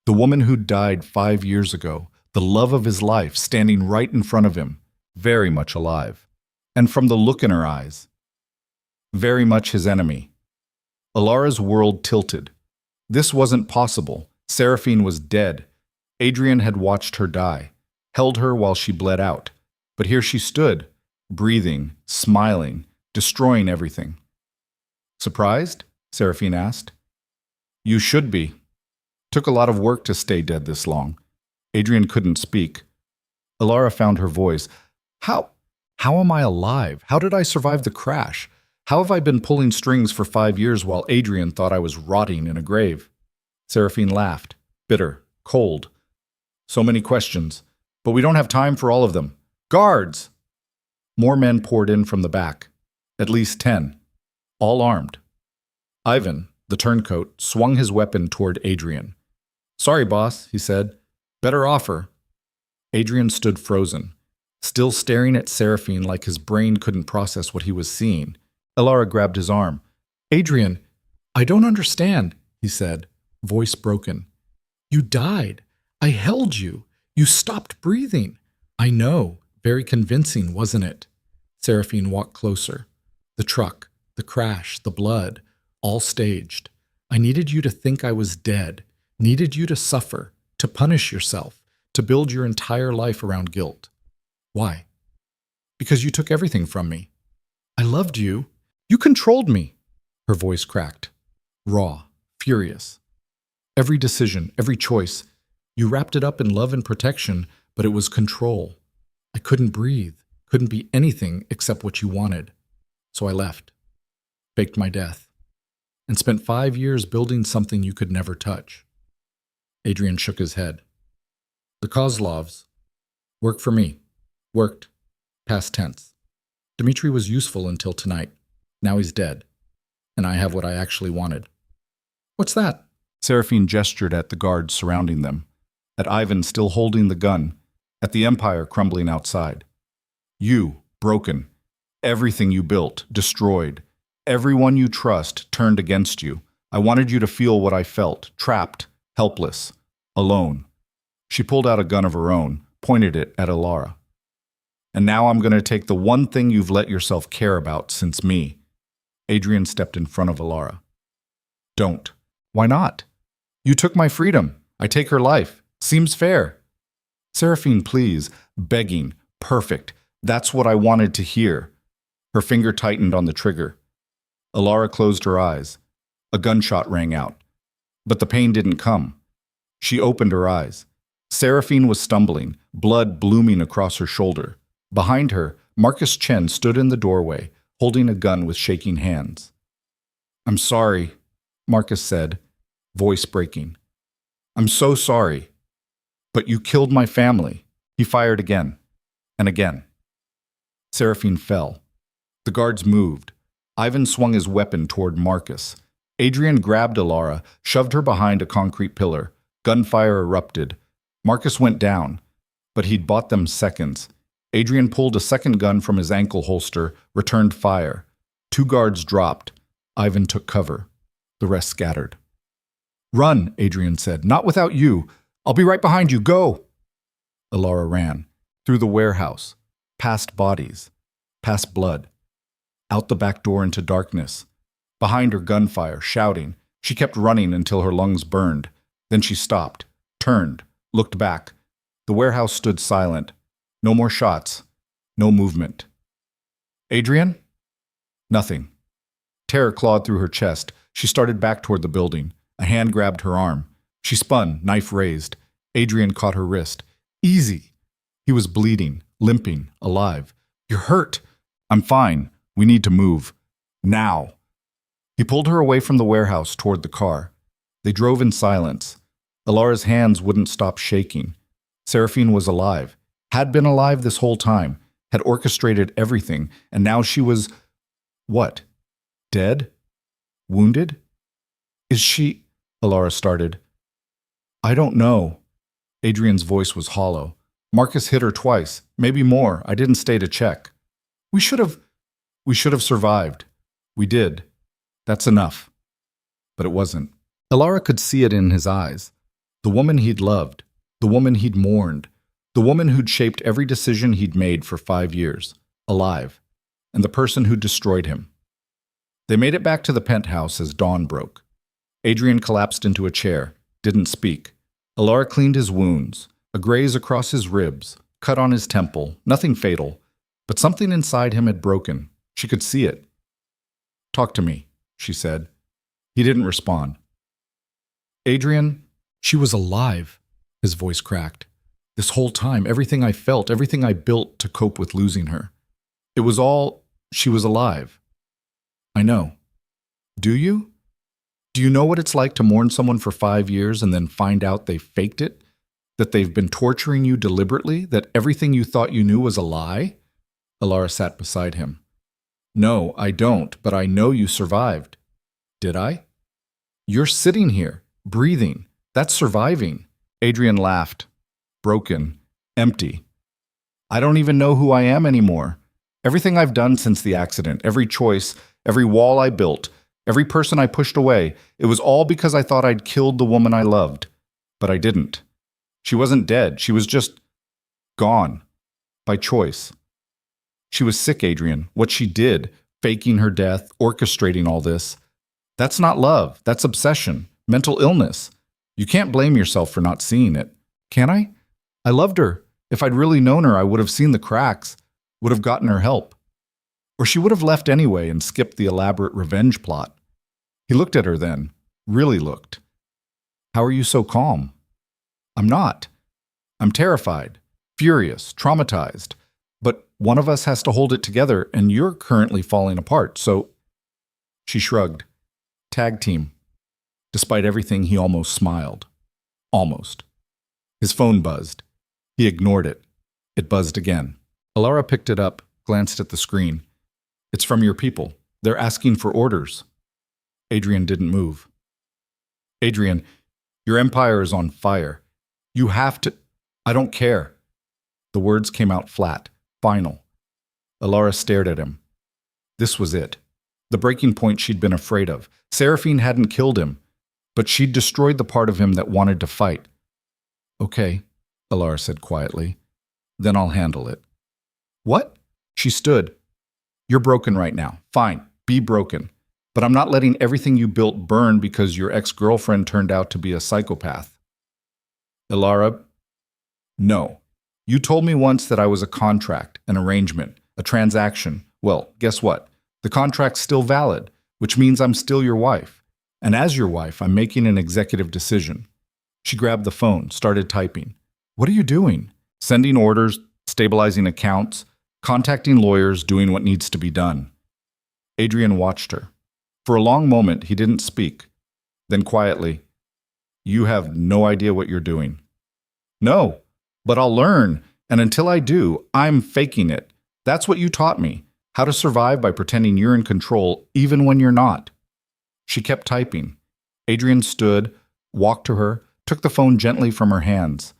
Speaker 1: The woman who'd died 5 years ago, the love of his life, standing right in front of him, very much alive. And from the look in her eyes, very much his enemy. Alara's world tilted. This wasn't possible. Seraphine was dead. Adrian had watched her die, held her while she bled out. But here she stood, breathing, smiling, destroying everything. "Surprised?" Seraphine asked. "You should be. Took a lot of work to stay dead this long." Adrian couldn't speak. Alara found her voice. How am I alive? How did I survive the crash? How have I been pulling strings for 5 years while Adrian thought I was rotting in a grave?" Seraphine laughed, bitter, cold. "So many questions, but we don't have time for all of them. Guards!" More men poured in from the back, at least 10, all armed. Ivan, the turncoat, swung his weapon toward Adrian. "Sorry, boss," he said. "Better offer." Adrian stood frozen, still staring at Seraphine like his brain couldn't process what he was seeing. Alara grabbed his arm. "Adrian, I don't understand," he said, voice broken. "You died. I held you. You stopped breathing." "I know. Very convincing, wasn't it?" Seraphine walked closer. "The truck, the crash, the blood, all staged. I needed you to think I was dead, needed you to suffer, to punish yourself, to build your entire life around guilt. Why? Because you took everything from me. I loved you. You controlled me." Her voice cracked, raw, furious. "Every decision, every choice, you wrapped it up in love and protection, but it was control. I couldn't breathe, couldn't be anything except what you wanted. So I left, faked my death, and spent 5 years building something you could never touch." Adrian shook his head. "The Kozlovs work for me. Worked. Past tense. Dmitri was useful until tonight. Now he's dead. And I have what I actually wanted." "What's that?" Seraphine gestured at the guards surrounding them, at Ivan still holding the gun, at the Empire crumbling outside. "You, broken. Everything you built, destroyed. Everyone you trust turned against you. I wanted you to feel what I felt, trapped, helpless, alone." She pulled out a gun of her own, pointed it at Alara. "And now I'm going to take the one thing you've let yourself care about since me." Adrian stepped in front of Alara. "Don't." "Why not?" "You took my freedom. I take her life. Seems fair." "Seraphine, please." Begging. Perfect. That's what I wanted to hear. Her finger tightened on the trigger. Alara closed her eyes. A gunshot rang out. But the pain didn't come. She opened her eyes. Seraphine was stumbling, blood blooming across her shoulder. Behind her, Marcus Chen stood in the doorway, holding a gun with shaking hands. "I'm sorry," Marcus said, voice breaking. "I'm so sorry. But you killed my family." He fired again, and again. Seraphine fell. The guards moved. Ivan swung his weapon toward Marcus. Adrian grabbed Alara, shoved her behind a concrete pillar. Gunfire erupted. Marcus went down, but he'd bought them seconds. Adrian pulled a second gun from his ankle holster, returned fire. 2 guards dropped. Ivan took cover. The rest scattered. "Run," Adrian said. "Not without you. I'll be right behind you. Go." Alara ran. Through the warehouse. Past bodies. Past blood. Out the back door into darkness. Behind her, gunfire, shouting. She kept running until her lungs burned. Then she stopped, turned, looked back. The warehouse stood silent. No more shots. No movement. "Adrian?" Nothing. Terror clawed through her chest. She started back toward the building. A hand grabbed her arm. She spun, knife raised. Adrian caught her wrist. "Easy." He was bleeding, limping, alive. "You're hurt." "I'm fine. We need to move. Now." He pulled her away from the warehouse toward the car. They drove in silence. Alara's hands wouldn't stop shaking. Seraphine was alive, had been alive this whole time, had orchestrated everything, and now she was... what? Dead? Wounded? Is she? Alara started. I don't know. Adrian's voice was hollow. Marcus hit her twice, maybe more. I didn't stay to check. We should have survived. We did. That's enough. But it wasn't. Alara could see it in his eyes. The woman he'd loved, the woman he'd mourned, the woman who'd shaped every decision he'd made for 5 years, alive, and the person who destroyed him. They made it back to the penthouse as dawn broke. Adrian collapsed into a chair, didn't speak. Alara cleaned his wounds, a graze across his ribs, cut on his temple, nothing fatal, but something inside him had broken. She could see it. Talk to me, she said. He didn't respond. Adrian, she was alive, his voice cracked. This whole time, everything I felt, everything I built to cope with losing her. It was all, she was alive. I know. Do you? Do you know what it's like to mourn someone for 5 years and then find out they faked it? That they've been torturing you deliberately? That everything you thought you knew was a lie? Alara sat beside him. No, I don't, but I know you survived. Did I? You're sitting here, breathing. That's surviving. Adrian laughed. Broken. Empty. I don't even know who I am anymore. Everything I've done since the accident, every choice, every wall I built, every person I pushed away, it was all because I thought I'd killed the woman I loved. But I didn't. She wasn't dead. She was just gone. By choice. She was sick, Adrian. What she did, faking her death, orchestrating all this, that's not love. That's obsession. Mental illness. You can't blame yourself for not seeing it. Can I? I loved her. If I'd really known her, I would have seen the cracks, would have gotten her help. Or she would have left anyway and skipped the elaborate revenge plot. He looked at her then, really looked. How are you so calm? I'm not. I'm terrified, furious, traumatized. But one of us has to hold it together, and you're currently falling apart, so... She shrugged. Tag team. Despite everything, he almost smiled. Almost. His phone buzzed. He ignored it. It buzzed again. Alara picked it up, glanced at the screen. It's from your people. They're asking for orders. Adrian didn't move. Adrian, your empire is on fire. You have to... I don't care. The words came out flat, final. Alara stared at him. This was it. The breaking point she'd been afraid of. Seraphine hadn't killed him, but she'd destroyed the part of him that wanted to fight. Okay, Alara said quietly. Then I'll handle it. What? She stood. You're broken right now. Fine, be broken. But I'm not letting everything you built burn because your ex-girlfriend turned out to be a psychopath. Alara, no. You told me once that I was a contract, an arrangement, a transaction. Well, guess what? The contract's still valid, which means I'm still your wife. And as your wife, I'm making an executive decision. She grabbed the phone, started typing. What are you doing? Sending orders, stabilizing accounts, contacting lawyers, doing what needs to be done. Adrian watched her. For a long moment, he didn't speak. Then quietly, you have no idea what you're doing. No, but I'll learn, and until I do, I'm faking it. That's what you taught me, how to survive by pretending you're in control even when you're not. She kept typing. Adrian stood, walked to her, took the phone gently from her hands.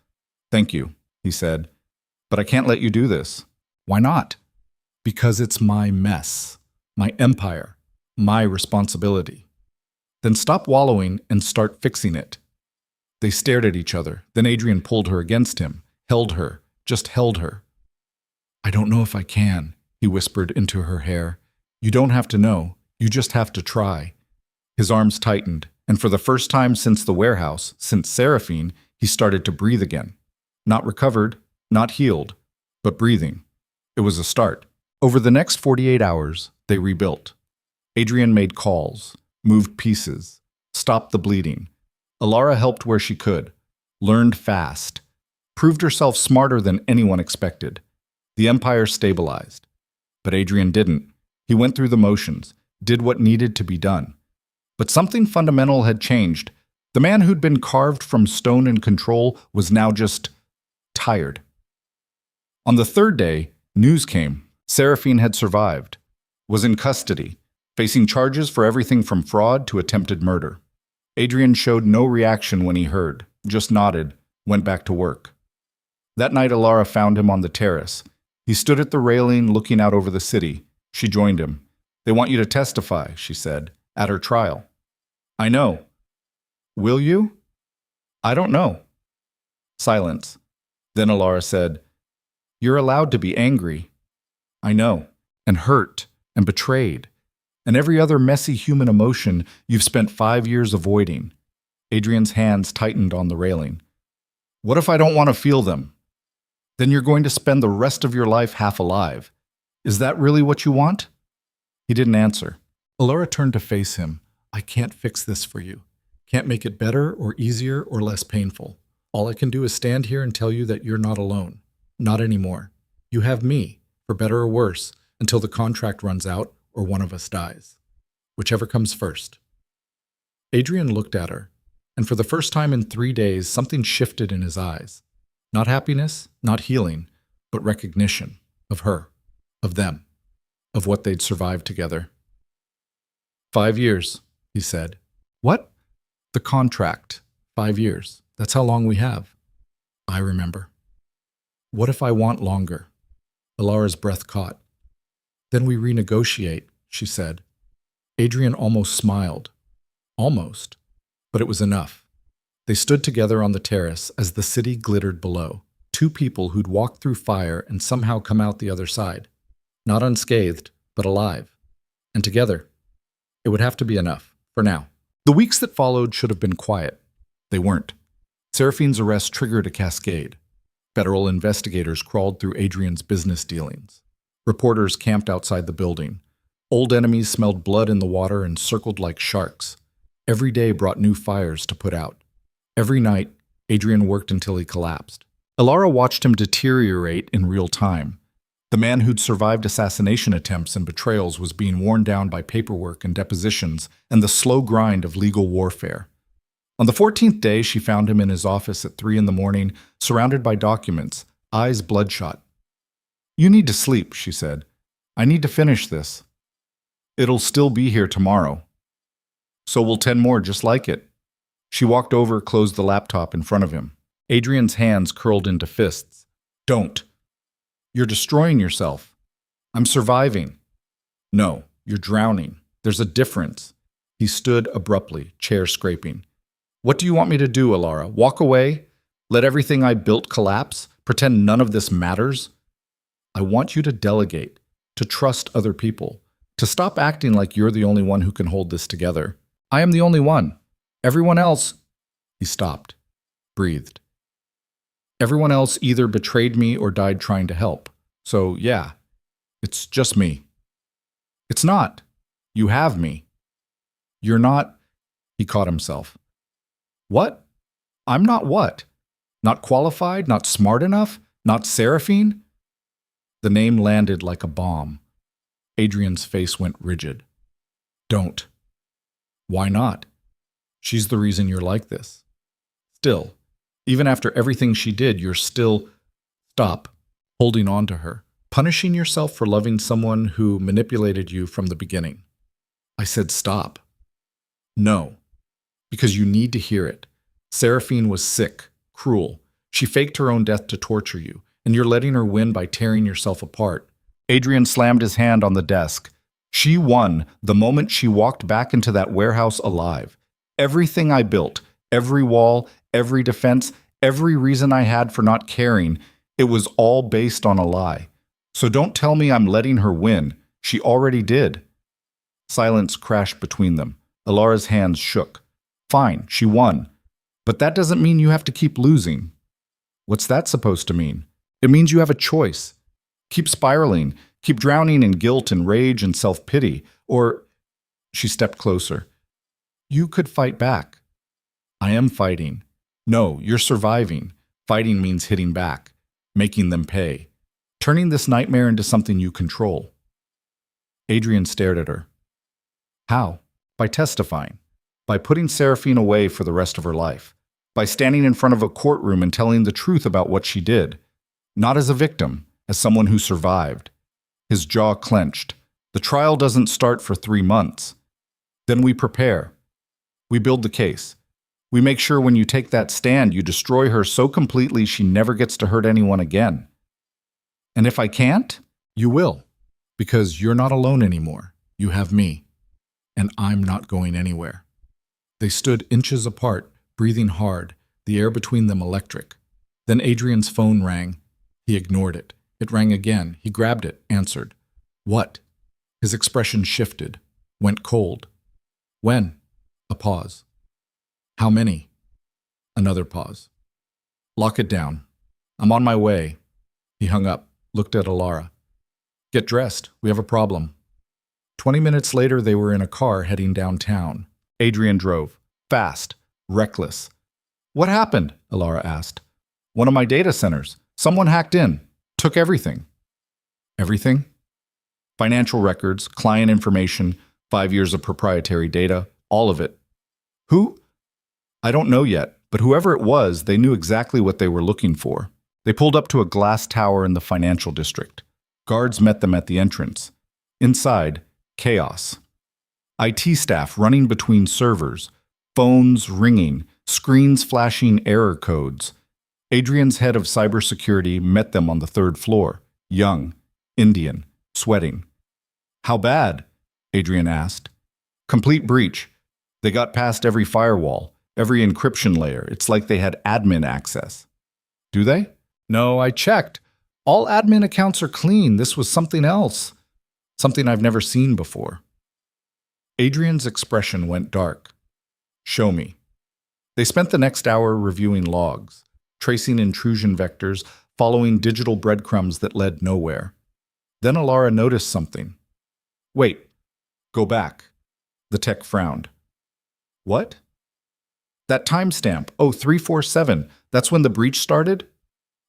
Speaker 1: Thank you, he said, but I can't let you do this. Why not? Because it's my mess, my empire, my responsibility. Then stop wallowing and start fixing it. They stared at each other. Then Adrian pulled her against him, held her, just held her. I don't know if I can, he whispered into her hair. You don't have to know. You just have to try. His arms tightened, and for the first time since the warehouse, since Seraphine, he started to breathe again. Not recovered, not healed, but breathing. It was a start. Over the next 48 hours, they rebuilt. Adrian made calls, moved pieces, stopped the bleeding. Alara helped where she could, learned fast, proved herself smarter than anyone expected. The empire stabilized. But Adrian didn't. He went through the motions, did what needed to be done. But something fundamental had changed. The man who'd been carved from stone and control was now just tired. On the third day, news came. Seraphine had survived, was in custody, facing charges for everything from fraud to attempted murder. Adrian showed no reaction when he heard, just nodded, went back to work. That night, Alara found him on the terrace. He stood at the railing, looking out over the city. She joined him. "They want you to testify," she said, "at her trial." "I know." "Will you?" "I don't know." Silence. Then Alara said, "You're allowed to be angry." "I know, and hurt, and betrayed, and every other messy human emotion you've spent 5 years avoiding." Adrian's hands tightened on the railing. "What if I don't want to feel them? Then you're going to spend the rest of your life half alive. Is that really what you want?" He didn't answer. Alara turned to face him. "I can't fix this for you. Can't make it better or easier or less painful. All I can do is stand here and tell you that you're not alone. Not anymore. You have me, for better or worse, until the contract runs out or one of us dies. Whichever comes first." Adrian looked at her, and for the first time in 3 days, something shifted in his eyes. Not happiness, not healing, but recognition of her, of them, of what they'd survived together. 5 years, he said. "What?" "The contract. 5 years. That's how long we have." "I remember." "What if I want longer?" Alara's breath caught. "Then we renegotiate," she said. Adrian almost smiled. Almost. But it was enough. They stood together on the terrace as the city glittered below. Two people who'd walked through fire and somehow come out the other side. Not unscathed, but alive. And together. It would have to be enough, for now. The weeks that followed should have been quiet. They weren't. Seraphine's arrest triggered a cascade. Federal investigators crawled through Adrian's business dealings. Reporters camped outside the building. Old enemies smelled blood in the water and circled like sharks. Every day brought new fires to put out. Every night, Adrian worked until he collapsed. Alara watched him deteriorate in real time. The man who'd survived assassination attempts and betrayals was being worn down by paperwork and depositions and the slow grind of legal warfare. On the 14th day, she found him in his office at 3 a.m, surrounded by documents, eyes bloodshot. "You need to sleep," she said. "I need to finish this. It'll still be here tomorrow. So will 10 more just like it." She walked over, closed the laptop in front of him. Adrian's hands curled into fists. "Don't. You're destroying yourself." "I'm surviving." "No, you're drowning. There's a difference." He stood abruptly, chair scraping. "What do you want me to do, Alara? Walk away? Let everything I built collapse? Pretend none of this matters?" "I want you to delegate, to trust other people, to stop acting like you're the only one who can hold this together. I am the only one. Everyone else—" He stopped, breathed. "Everyone else either betrayed me or died trying to help. So, yeah, it's just me." "It's not. You have me." "You're not—" He caught himself. "What? I'm not what? Not qualified? Not smart enough? Not Seraphine?" The name landed like a bomb. Adrian's face went rigid. "Don't." "Why not? She's the reason you're like this. Still, even after everything she did, you're still—" "Stop holding on to her, punishing yourself for loving someone who manipulated you from the beginning." I said stop. "No, because you need to hear it. Seraphine was sick, cruel. She faked her own death to torture you, and you're letting her win by tearing yourself apart." Adrian slammed his hand on the desk. "She won the moment she walked back into that warehouse alive. Everything I built, every wall, every defense, every reason I had for not caring, it was all based on a lie. So don't tell me I'm letting her win. She already did." Silence crashed between them. Alara's hands shook. "Fine, she won. But that doesn't mean you have to keep losing." "What's that supposed to mean?" "It means you have a choice. Keep spiraling, keep drowning in guilt and rage and self-pity, or—" She stepped closer. "You could fight back." "I am fighting." "No, you're surviving. Fighting means hitting back, making them pay, turning this nightmare into something you control." Adrian stared at her. "How?" "By testifying. By putting Seraphine away for the rest of her life. By standing in front of a courtroom and telling the truth about what she did. Not as a victim, as someone who survived." His jaw clenched. The trial doesn't start for 3 months. Then we prepare. We build the case. We make sure when you take that stand, you destroy her so completely she never gets to hurt anyone again. And if I can't, you will. Because you're not alone anymore. You have me. And I'm not going anywhere. They stood inches apart, breathing hard, the air between them electric. Then Adrian's phone rang. He ignored it. It rang again. He grabbed it, answered. What? His expression shifted, went cold. When? A pause. How many? Another pause. Lock it down. I'm on my way. He hung up, looked at Alara. Get dressed. We have a problem. 20 minutes later, they were in a car heading downtown. Adrian drove. Fast. Reckless. What happened? Alara asked. One of my data centers. Someone hacked in. Took everything. Everything? Financial records, client information, 5 years of proprietary data, all of it. Who? I don't know yet, but whoever it was, they knew exactly what they were looking for. They pulled up to a glass tower in the financial district. Guards met them at the entrance. Inside, chaos. IT staff running between servers, phones ringing, screens flashing error codes. Adrian's head of cybersecurity met them on the 3rd floor, young, Indian, sweating. How bad? Adrian asked. Complete breach. They got past every firewall, every encryption layer. It's like they had admin access. Do they? No, I checked. All admin accounts are clean. This was something else. Something I've never seen before. Adrian's expression went dark. Show me. They spent the next hour reviewing logs, tracing intrusion vectors, following digital breadcrumbs that led nowhere. Then Alara noticed something. Wait. Go back. The tech frowned. What? That timestamp. Oh, 347. That's when the breach started?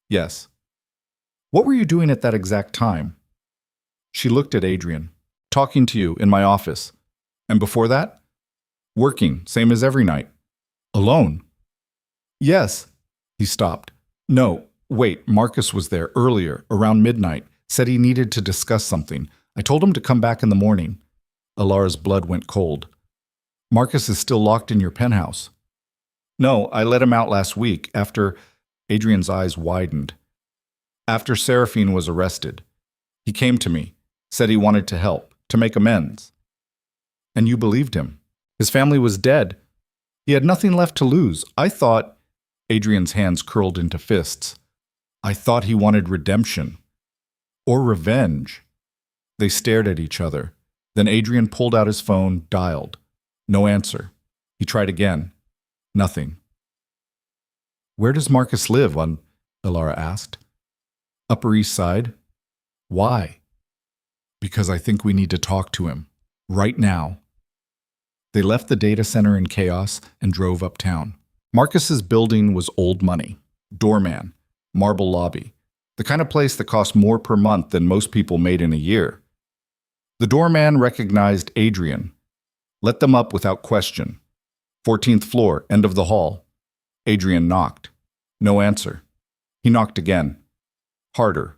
Speaker 1: Yes. What were you doing at that exact time? She looked at Adrian. Talking to you in my office. And before that? Working, same as every night. Alone? Yes. He stopped. No, wait, Marcus was there earlier, around midnight. Said he needed to discuss something. I told him to come back in the morning. Alara's blood went cold. Marcus is still locked in your penthouse. No, I let him out last week after... Adrian's eyes widened. After Seraphine was arrested. He came to me, said he wanted to help, to make amends. And you believed him. His family was dead. He had nothing left to lose. I thought... Adrian's hands curled into fists. I thought he wanted redemption. Or revenge. They stared at each other. Then Adrian pulled out his phone, dialed. No answer. He tried again. Nothing. Where does Marcus live? Alara asked. Upper East Side. Why? Because I think we need to talk to him. Right now. They left the data center in chaos and drove uptown. Marcus's building was old money. Doorman. Marble lobby. The kind of place that cost more per month than most people made in a year. The doorman recognized Adrian. Let them up without question. 14th floor, end of the hall. Adrian knocked. No answer. He knocked again. Harder.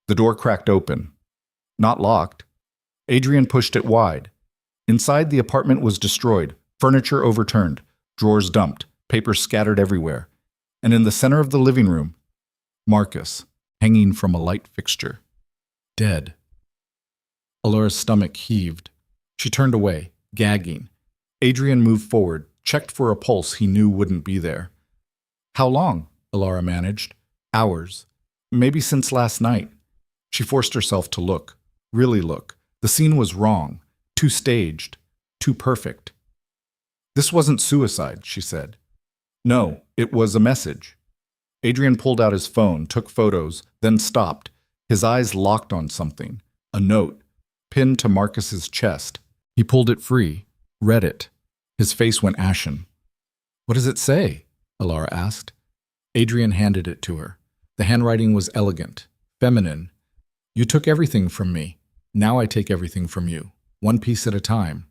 Speaker 1: The door cracked open. Not locked. Adrian pushed it wide. Inside, the apartment was destroyed, furniture overturned, drawers dumped, papers scattered everywhere. And in the center of the living room, Marcus, hanging from a light fixture. Dead. Alara's stomach heaved. She turned away, gagging. Adrian moved forward, checked for a pulse he knew wouldn't be there. How long? Alara managed. Hours. Maybe since last night. She forced herself to look. Really look. The scene was wrong. Too staged. Too perfect. This wasn't suicide, she said. No, it was a message. Adrian pulled out his phone, took photos, then stopped. His eyes locked on something. A note, pinned to Marcus's chest. He pulled it free, read it. His face went ashen. What does it say? Alara asked. Adrian handed it to her. The handwriting was elegant, feminine. You took everything from me. Now I take everything from you, one piece at a time,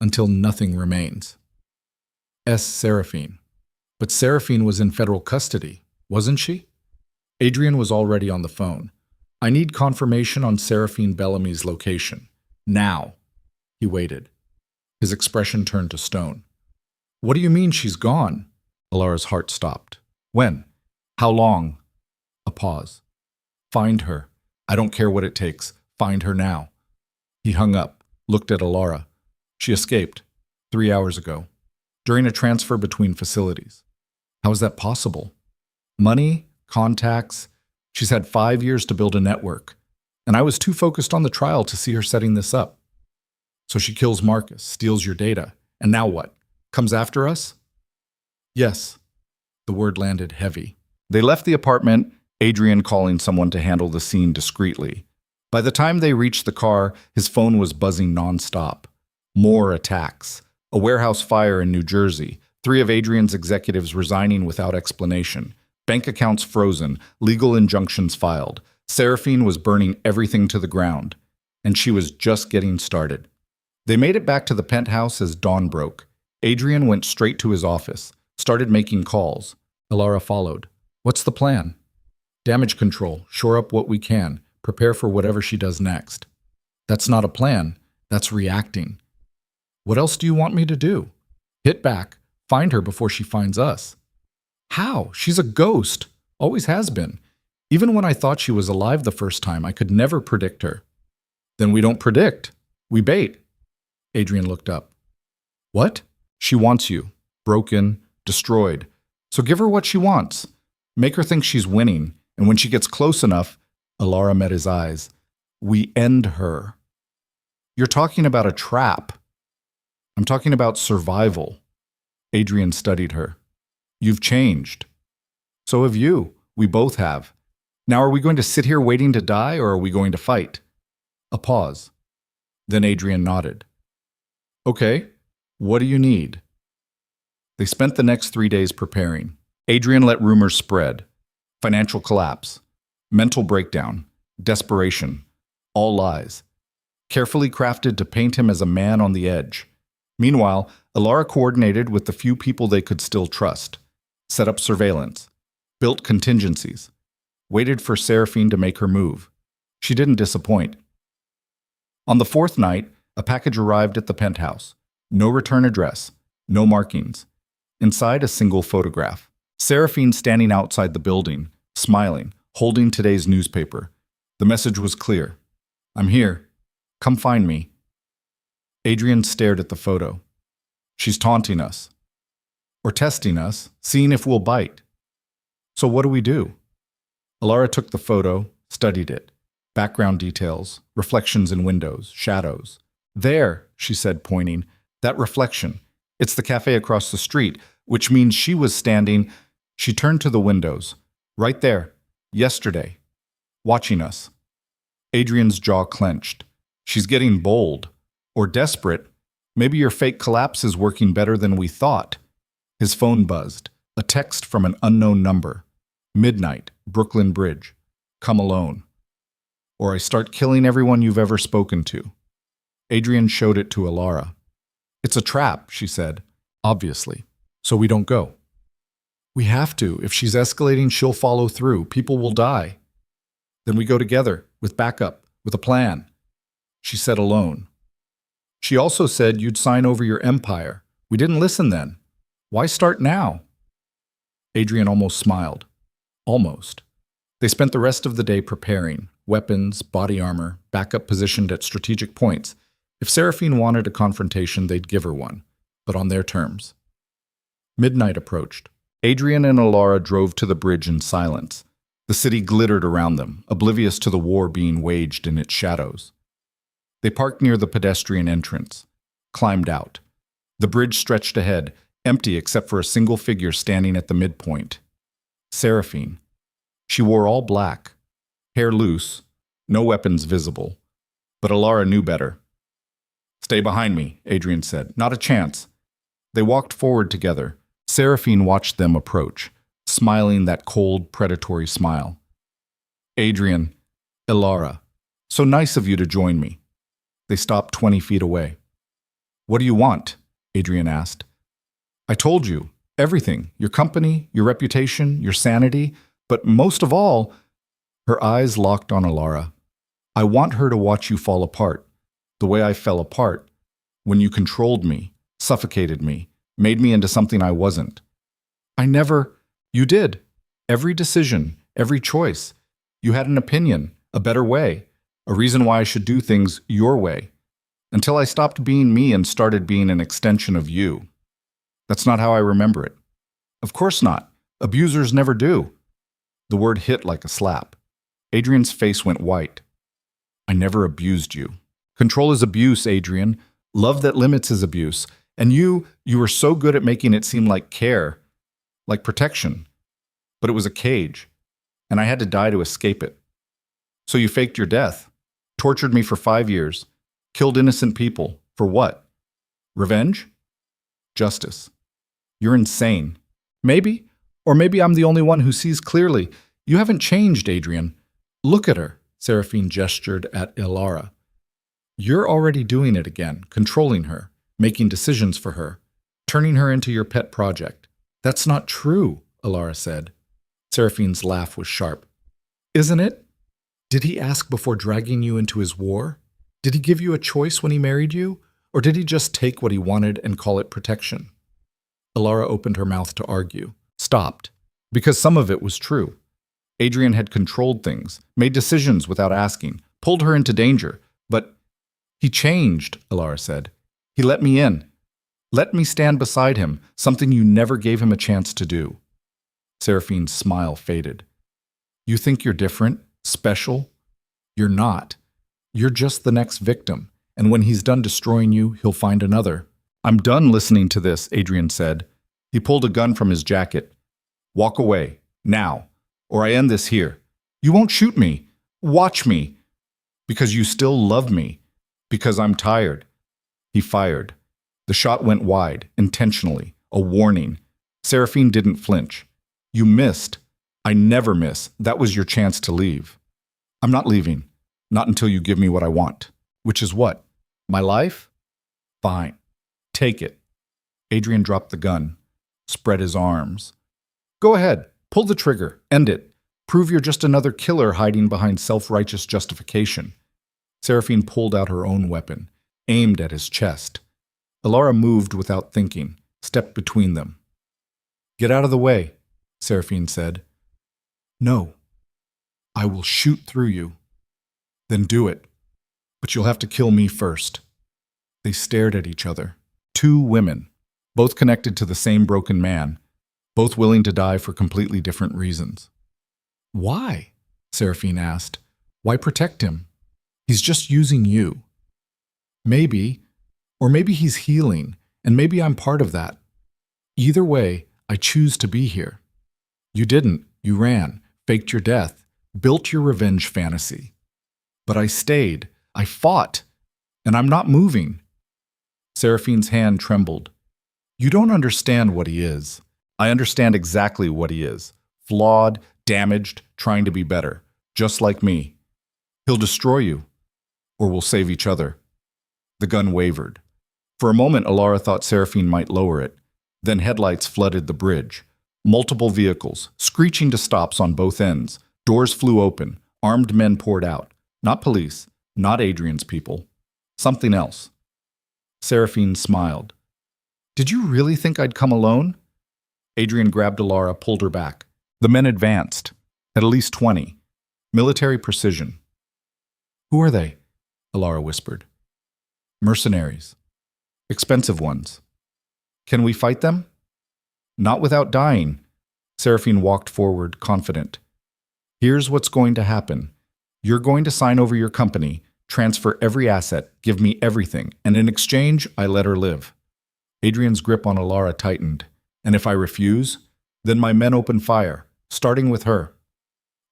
Speaker 1: until nothing remains. S. Seraphine. But Seraphine was in federal custody, wasn't she? Adrian was already on the phone. I need confirmation on Seraphine Bellamy's location. Now. He waited. His expression turned to stone. What do you mean she's gone? Alara's heart stopped. When? How long? A pause. Find her. I don't care what it takes. Find her now. He hung up, looked at Alara. She escaped 3 hours ago, during a transfer between facilities. How is that possible? Money, contacts. She's had 5 years to build a network, and I was too focused on the trial to see her setting this up. So she kills Marcus, steals your data, and now what? Comes after us? Yes. The word landed heavy. They left the apartment, Adrian calling someone to handle the scene discreetly. By the time they reached the car, his phone was buzzing nonstop. More attacks. A warehouse fire in New Jersey. 3 of Adrian's executives resigning without explanation. Bank accounts frozen. Legal injunctions filed. Seraphine was burning everything to the ground. And she was just getting started. They made it back to the penthouse as dawn broke. Adrian went straight to his office, started making calls. Alara followed. What's the plan? Damage control. Shore up what we can. Prepare for whatever she does next. That's not a plan. That's reacting. What else do you want me to do? Hit back. Find her before she finds us. How? She's a ghost. Always has been. Even when I thought she was alive the first time, I could never predict her. Then we don't predict. We bait. Adrian looked up. What? She wants you. Broken, destroyed. So give her what she wants. Make her think she's winning. And when she gets close enough, Alara met his eyes. We end her. You're talking about a trap. I'm talking about survival. Adrian studied her. You've changed. So have you. We both have. Now are we going to sit here waiting to die, or are we going to fight? A pause. Then Adrian nodded. Okay, what do you need? They spent the next 3 days preparing. Adrian let rumors spread. Financial collapse. Mental breakdown. Desperation. All lies. Carefully crafted to paint him as a man on the edge. Meanwhile, Alara coordinated with the few people they could still trust. Set up surveillance. Built contingencies. Waited for Seraphine to make her move. She didn't disappoint. On the 4th night, a package arrived at the penthouse. No return address. No markings. Inside, a single photograph. Seraphine standing outside the building, smiling, holding today's newspaper. The message was clear. I'm here. Come find me. Adrian stared at the photo. She's taunting us. Or testing us, seeing if we'll bite. So what do we do? Alara took the photo, studied it. Background details, reflections in windows, shadows. There, she said, pointing. That reflection. It's the cafe across the street, which means she was standing. She turned to the windows. Right there. Yesterday. Watching us. Adrian's jaw clenched. She's getting bold. Or desperate. Maybe your fake collapse is working better than we thought. His phone buzzed. A text from an unknown number. Midnight, Brooklyn Bridge. Come alone. Or I start killing everyone you've ever spoken to. Adrian showed it to Alara. It's a trap, she said. Obviously. So we don't go. We have to. If she's escalating, she'll follow through. People will die. Then we go together, with backup, with a plan. She said alone. She also said you'd sign over your empire. We didn't listen then. Why start now? Adrian almost smiled. Almost. They spent the rest of the day preparing. Weapons, body armor, backup positioned at strategic points. If Seraphine wanted a confrontation, they'd give her one, but on their terms. Midnight approached. Adrian and Alara drove to the bridge in silence. The city glittered around them, oblivious to the war being waged in its shadows. They parked near the pedestrian entrance, climbed out. The bridge stretched ahead, empty except for a single figure standing at the midpoint. Seraphine. She wore all black, hair loose, no weapons visible. But Alara knew better. Stay behind me, Adrian said. Not a chance. They walked forward together. Seraphine watched them approach, smiling that cold, predatory smile. Adrian, Alara, so nice of you to join me. They stopped 20 feet away. What do you want? Adrian asked. I told you, everything, your company, your reputation, your sanity, but most of all, her eyes locked on Alara. I want her to watch you fall apart. The way I fell apart. When you controlled me, suffocated me, made me into something I wasn't. I never... You did. Every decision, every choice. You had an opinion, a better way, a reason why I should do things your way. Until I stopped being me and started being an extension of you. That's not how I remember it. Of course not. Abusers never do. The word hit like a slap. Adrian's face went white. I never abused you. Control is abuse, Adrian. Love that limits is abuse. And you were so good at making it seem like care, like protection. But it was a cage, and I had to die to escape it. So you faked your death, tortured me for 5 years, killed innocent people. For what? Revenge? Justice. You're insane. Maybe, or maybe I'm the only one who sees clearly. You haven't changed, Adrian. Look at her, Seraphine gestured at Ilara. You're already doing it again, controlling her, making decisions for her, turning her into your pet project. That's not true, Ilara said. Seraphine's laugh was sharp. Isn't it? Did he ask before dragging you into his war? Did he give you a choice when he married you? Or did he just take what he wanted and call it protection? Ilara opened her mouth to argue, stopped, because some of it was true. Adrian had controlled things, made decisions without asking, pulled her into danger, but he changed, Ilara said. He let me in. Let me stand beside him, something you never gave him a chance to do. Seraphine's smile faded. You think you're different, special? You're not. You're just the next victim, and when he's done destroying you, he'll find another. I'm done listening to this, Adrian said. He pulled a gun from his jacket. Walk away, now, or I end this here. You won't shoot me. Watch me. Because you still love me. Because I'm tired. He fired. The shot went wide, intentionally, a warning. Seraphine didn't flinch. You missed. I never miss. That was your chance to leave. I'm not leaving. Not until you give me what I want. Which is what? My life? Fine. Take it. Adrian dropped the gun, spread his arms. Go ahead. Pull the trigger. End it. Prove you're just another killer hiding behind self-righteous justification. Seraphine pulled out her own weapon, aimed at his chest. Ilara moved without thinking, stepped between them. Get out of the way, Seraphine said. No. I will shoot through you. Then do it. But you'll have to kill me first. They stared at each other. Two women, both connected to the same broken man, both willing to die for completely different reasons. Why? Seraphine asked. Why protect him? He's just using you. Maybe, or maybe he's healing, and maybe I'm part of that. Either way, I choose to be here. You didn't. You ran, faked your death, built your revenge fantasy. But I stayed. I fought. And I'm not moving. Seraphine's hand trembled. You don't understand what he is. I understand exactly what he is. Flawed, damaged, trying to be better. Just like me. He'll destroy you. Or we'll save each other. The gun wavered. For a moment, Ilara thought Seraphine might lower it. Then headlights flooded the bridge. Multiple vehicles, screeching to stops on both ends. Doors flew open. Armed men poured out. Not police, not Adrian's people. Something else. Seraphine smiled. Did you really think I'd come alone? Adrian grabbed Ilara, pulled her back. The men advanced. At least 20. Military precision. Who are they? Ilara whispered. Mercenaries. Expensive ones. Can we fight them? Not without dying. Seraphine walked forward, confident. Here's what's going to happen. You're going to sign over your company, transfer every asset, give me everything, and in exchange, I let her live. Adrian's grip on Ilara tightened. And if I refuse, then my men open fire, starting with her.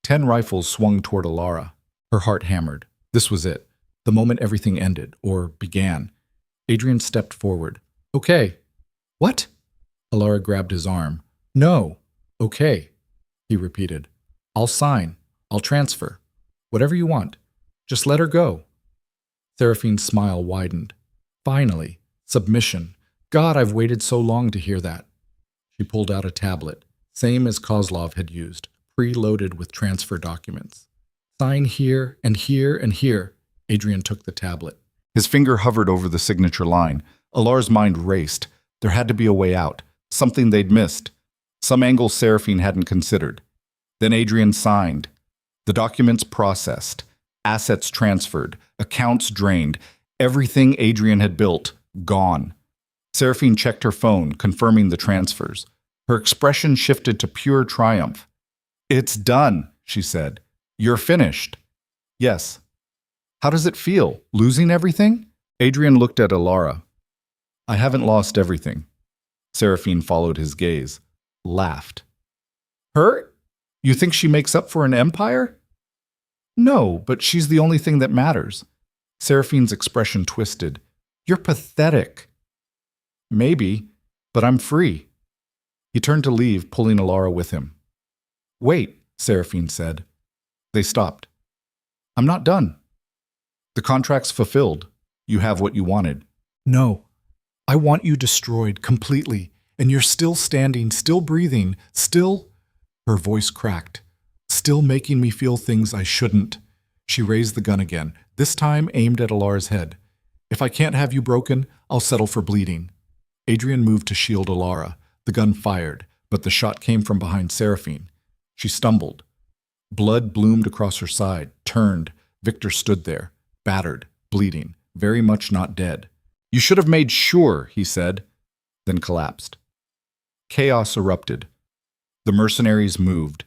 Speaker 1: 10 rifles swung toward Ilara. Her heart hammered. This was it. The moment everything ended, or began. Adrian stepped forward. Okay. What? Ilara grabbed his arm. No. Okay, he repeated. I'll sign. I'll transfer. Whatever you want. Just let her go. Seraphine's smile widened. Finally, submission. God, I've waited so long to hear that. She pulled out a tablet, same as Kozlov had used, preloaded with transfer documents. Sign here and here and here. Adrian took the tablet. His finger hovered over the signature line. Alar's mind raced. There had to be a way out, something they'd missed, some angle Seraphine hadn't considered. Then Adrian signed. The documents processed, assets transferred, accounts drained, everything Adrian had built, gone. Seraphine checked her phone, confirming the transfers. Her expression shifted to pure triumph. "It's done," she said. "You're finished." "Yes." "How does it feel, losing everything?" Adrian looked at Alara. "I haven't lost everything." Seraphine followed his gaze, laughed. "Her? You think she makes up for an empire?" "No, but she's the only thing that matters." Seraphine's expression twisted. "You're pathetic." "Maybe, but I'm free." He turned to leave, pulling Alara with him. "Wait," Seraphine said. They stopped. "I'm not done." "The contract's fulfilled. You have what you wanted." "No. I want you destroyed completely, and you're still standing, still breathing, still—" Her voice cracked. "Still making me feel things I shouldn't." She raised the gun again, this time aimed at Alara's head. "If I can't have you broken, I'll settle for bleeding." Adrian moved to shield Alara. The gun fired, but the shot came from behind Seraphine. She stumbled. Blood bloomed across her side, turned. Victor stood there, battered, bleeding, very much not dead. "You should have made sure," he said, then collapsed. Chaos erupted. The mercenaries moved.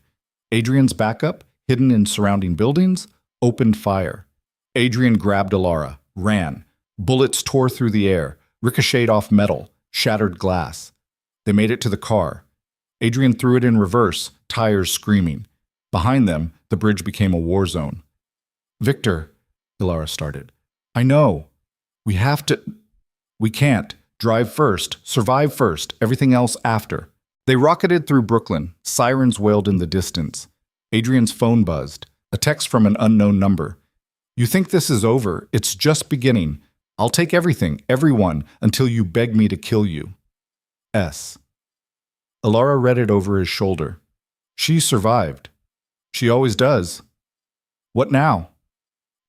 Speaker 1: Adrian's backup, hidden in surrounding buildings, opened fire. Adrian grabbed Alara, ran. Bullets tore through the air, ricocheted off metal, shattered glass. They made it to the car. Adrian threw it in reverse, tires screaming. Behind them, the bridge became a war zone. "Victor," Alara started. "I know. We have to... We can't. Drive first, survive first, everything else after." They rocketed through Brooklyn. Sirens wailed in the distance. Adrian's phone buzzed. A text from an unknown number. "You think this is over? It's just beginning. I'll take everything, everyone, until you beg me to kill you. S." Alara read it over his shoulder. She survived. She always does. "What now?"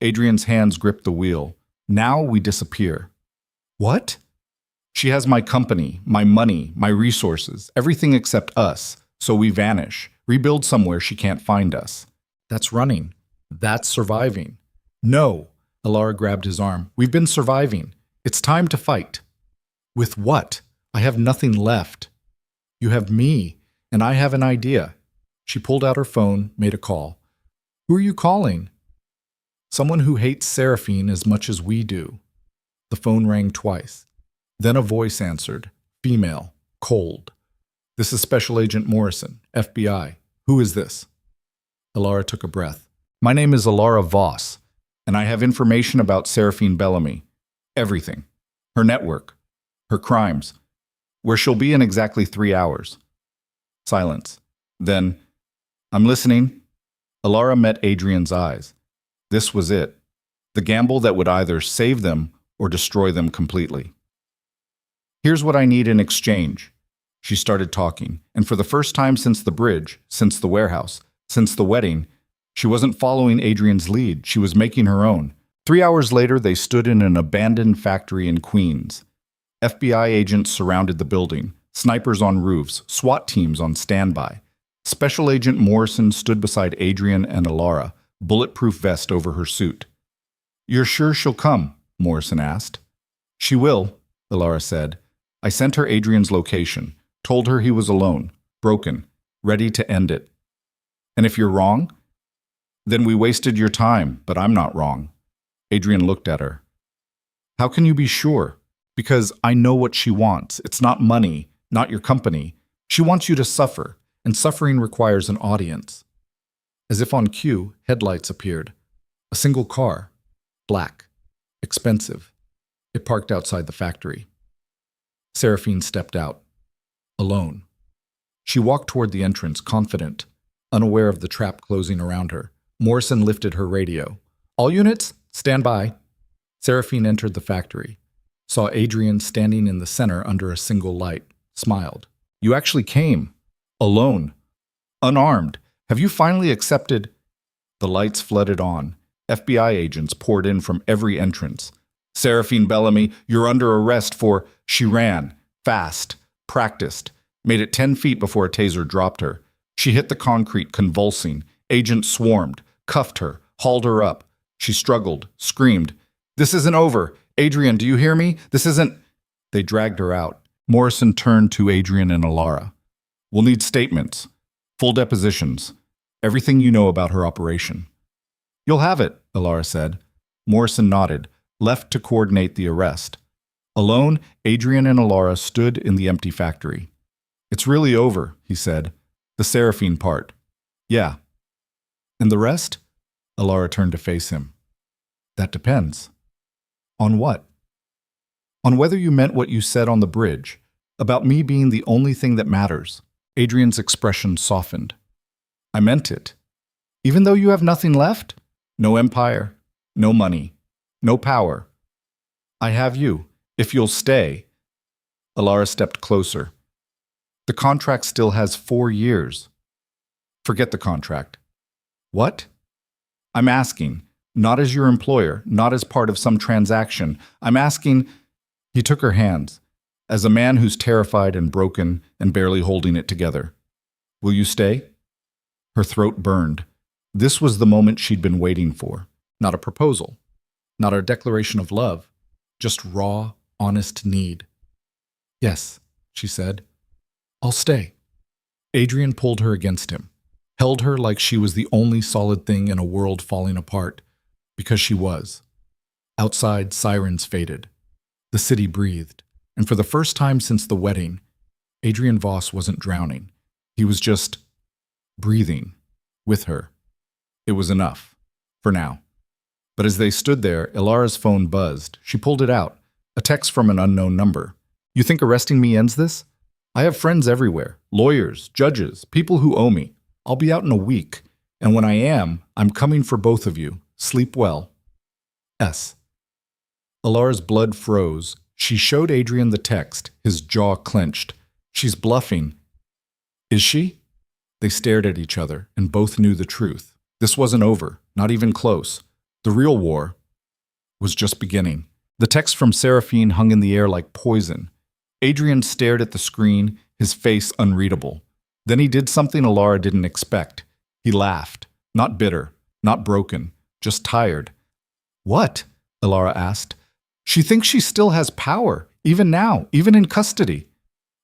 Speaker 1: Adrian's hands gripped the wheel. "Now we disappear." "What?" "She has my company, my money, my resources, everything except us, so we vanish, rebuild somewhere she can't find us." "That's running. That's surviving." "No." Alara grabbed his arm. "We've been surviving. It's time to fight." "With what? I have nothing left." "You have me, and I have an idea." She pulled out her phone, made a call. "Who are you calling?" "Someone who hates Seraphine as much as we do." The phone rang twice. Then a voice answered, female, cold. "This is Special Agent Morrison, FBI. Who is this?" Alara took a breath. "My name is Alara Voss, and I have information about Seraphine Bellamy. Everything. Her network. Her crimes. Where she'll be in exactly 3 hours." Silence. Then, "I'm listening." Alara met Adrian's eyes. This was it. The gamble that would either save them or destroy them completely. "Here's what I need in exchange." She started talking, and for the first time since the bridge, since the warehouse, since the wedding, she wasn't following Adrian's lead, she was making her own. 3 hours later, they stood in an abandoned factory in Queens. FBI agents surrounded the building, snipers on roofs, SWAT teams on standby. Special Agent Morrison stood beside Adrian and Alara, bulletproof vest over her suit. "You're sure she'll come?" Morrison asked. "She will," Alara said. "I sent her Adrian's location, told her he was alone, broken, ready to end it." "And if you're wrong?" "Then we wasted your time, but I'm not wrong." Adrian looked at her. "How can you be sure?" "Because I know what she wants. It's not money, not your company. She wants you to suffer, and suffering requires an audience." As if on cue, headlights appeared. A single car. Black. Expensive. It parked outside the factory. Seraphine stepped out. Alone. She walked toward the entrance, confident, unaware of the trap closing around her. Morrison lifted her radio. "All units, stand by." Seraphine entered the factory, saw Adrian standing in the center under a single light, smiled. "You actually came. Alone. Unarmed. Have you finally accepted—" The lights flooded on. FBI agents poured in from every entrance. Seraphine Bellamy, you're under arrest for... She ran, fast, practiced, made it 10 feet before a taser dropped her. She hit the concrete, convulsing. Agents swarmed, cuffed her, hauled her up. She struggled, screamed. This isn't over. Adrian, do you hear me? This isn't... They dragged her out. Morrison turned to Adrian and Alara. We'll need statements, full depositions, everything you know about her operation. You'll have it, Alara said. Morrison nodded, left to coordinate the arrest. Alone, Adrian and Alara stood in the empty factory. It's really over, he said. The Seraphine part. Yeah. And the rest? Alara turned to face him. That depends. On what? On whether you meant what you said on the bridge, about me being the only thing that matters. Adrian's expression softened. I meant it. Even though you have nothing left? No empire, no money, no power. I have you, if you'll stay. Alara stepped closer. The contract still has 4 years. Forget the contract. What? I'm asking, not as your employer, not as part of some transaction. I'm asking... He took her hands, as a man who's terrified and broken and barely holding it together. Will you stay? Her throat burned. This was the moment she'd been waiting for. Not a proposal, not a declaration of love, just raw, honest need. Yes, she said. I'll stay. Adrian pulled her against him, held her like she was the only solid thing in a world falling apart, because she was. Outside, sirens faded. The city breathed, and for the first time since the wedding, Adrian Voss wasn't drowning. He was just breathing with her. It was enough, for now. But as they stood there, Ilara's phone buzzed. She pulled it out, a text from an unknown number. You think arresting me ends this? I have friends everywhere, lawyers, judges, people who owe me. I'll be out in a week, and when I am, I'm coming for both of you. Sleep well. S. Ilara's blood froze. She showed Adrian the text, his jaw clenched. She's bluffing. Is she? They stared at each other, and both knew the truth. This wasn't over, not even close. The real war was just beginning. The text from Seraphine hung in the air like poison. Adrian stared at the screen, his face unreadable. Then he did something Alara didn't expect. He laughed. Not bitter, not broken, just tired. What? Alara asked. She thinks she still has power, even now, even in custody.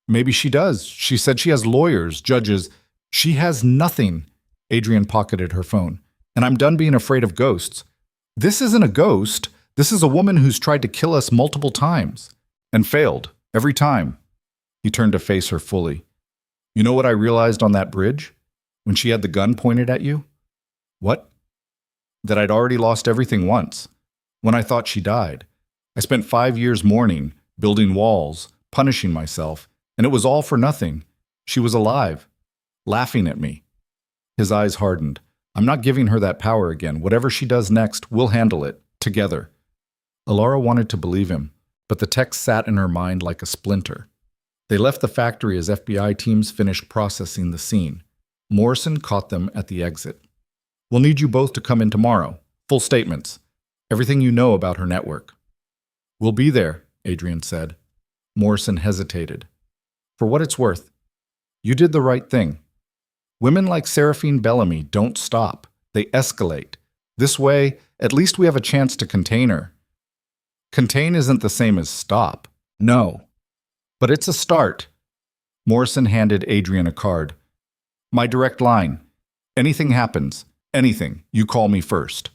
Speaker 1: Maybe she does. She said she has lawyers, judges. She has nothing. Adrian pocketed her phone. And I'm done being afraid of ghosts. This isn't a ghost. This is a woman who's tried to kill us multiple times. And failed. Every time. He turned to face her fully. You know what I realized on that bridge? When she had the gun pointed at you? What? That I'd already lost everything once. When I thought she died. I spent 5 years mourning, building walls, punishing myself, and it was all for nothing. She was alive, laughing at me. His eyes hardened. I'm not giving her that power again. Whatever she does next, we'll handle it, together. Alara wanted to believe him, but the text sat in her mind like a splinter. They left the factory as FBI teams finished processing the scene. Morrison caught them at the exit. We'll need you both to come in tomorrow. Full statements. Everything you know about her network. We'll be there, Adrian said. Morrison hesitated. For what it's worth, you did the right thing. Women like Seraphine Bellamy don't stop. They escalate. This way, at least we have a chance to contain her. Contain isn't the same as stop. No. But it's a start. Morrison handed Adrian a card. My direct line. Anything happens, anything, you call me first.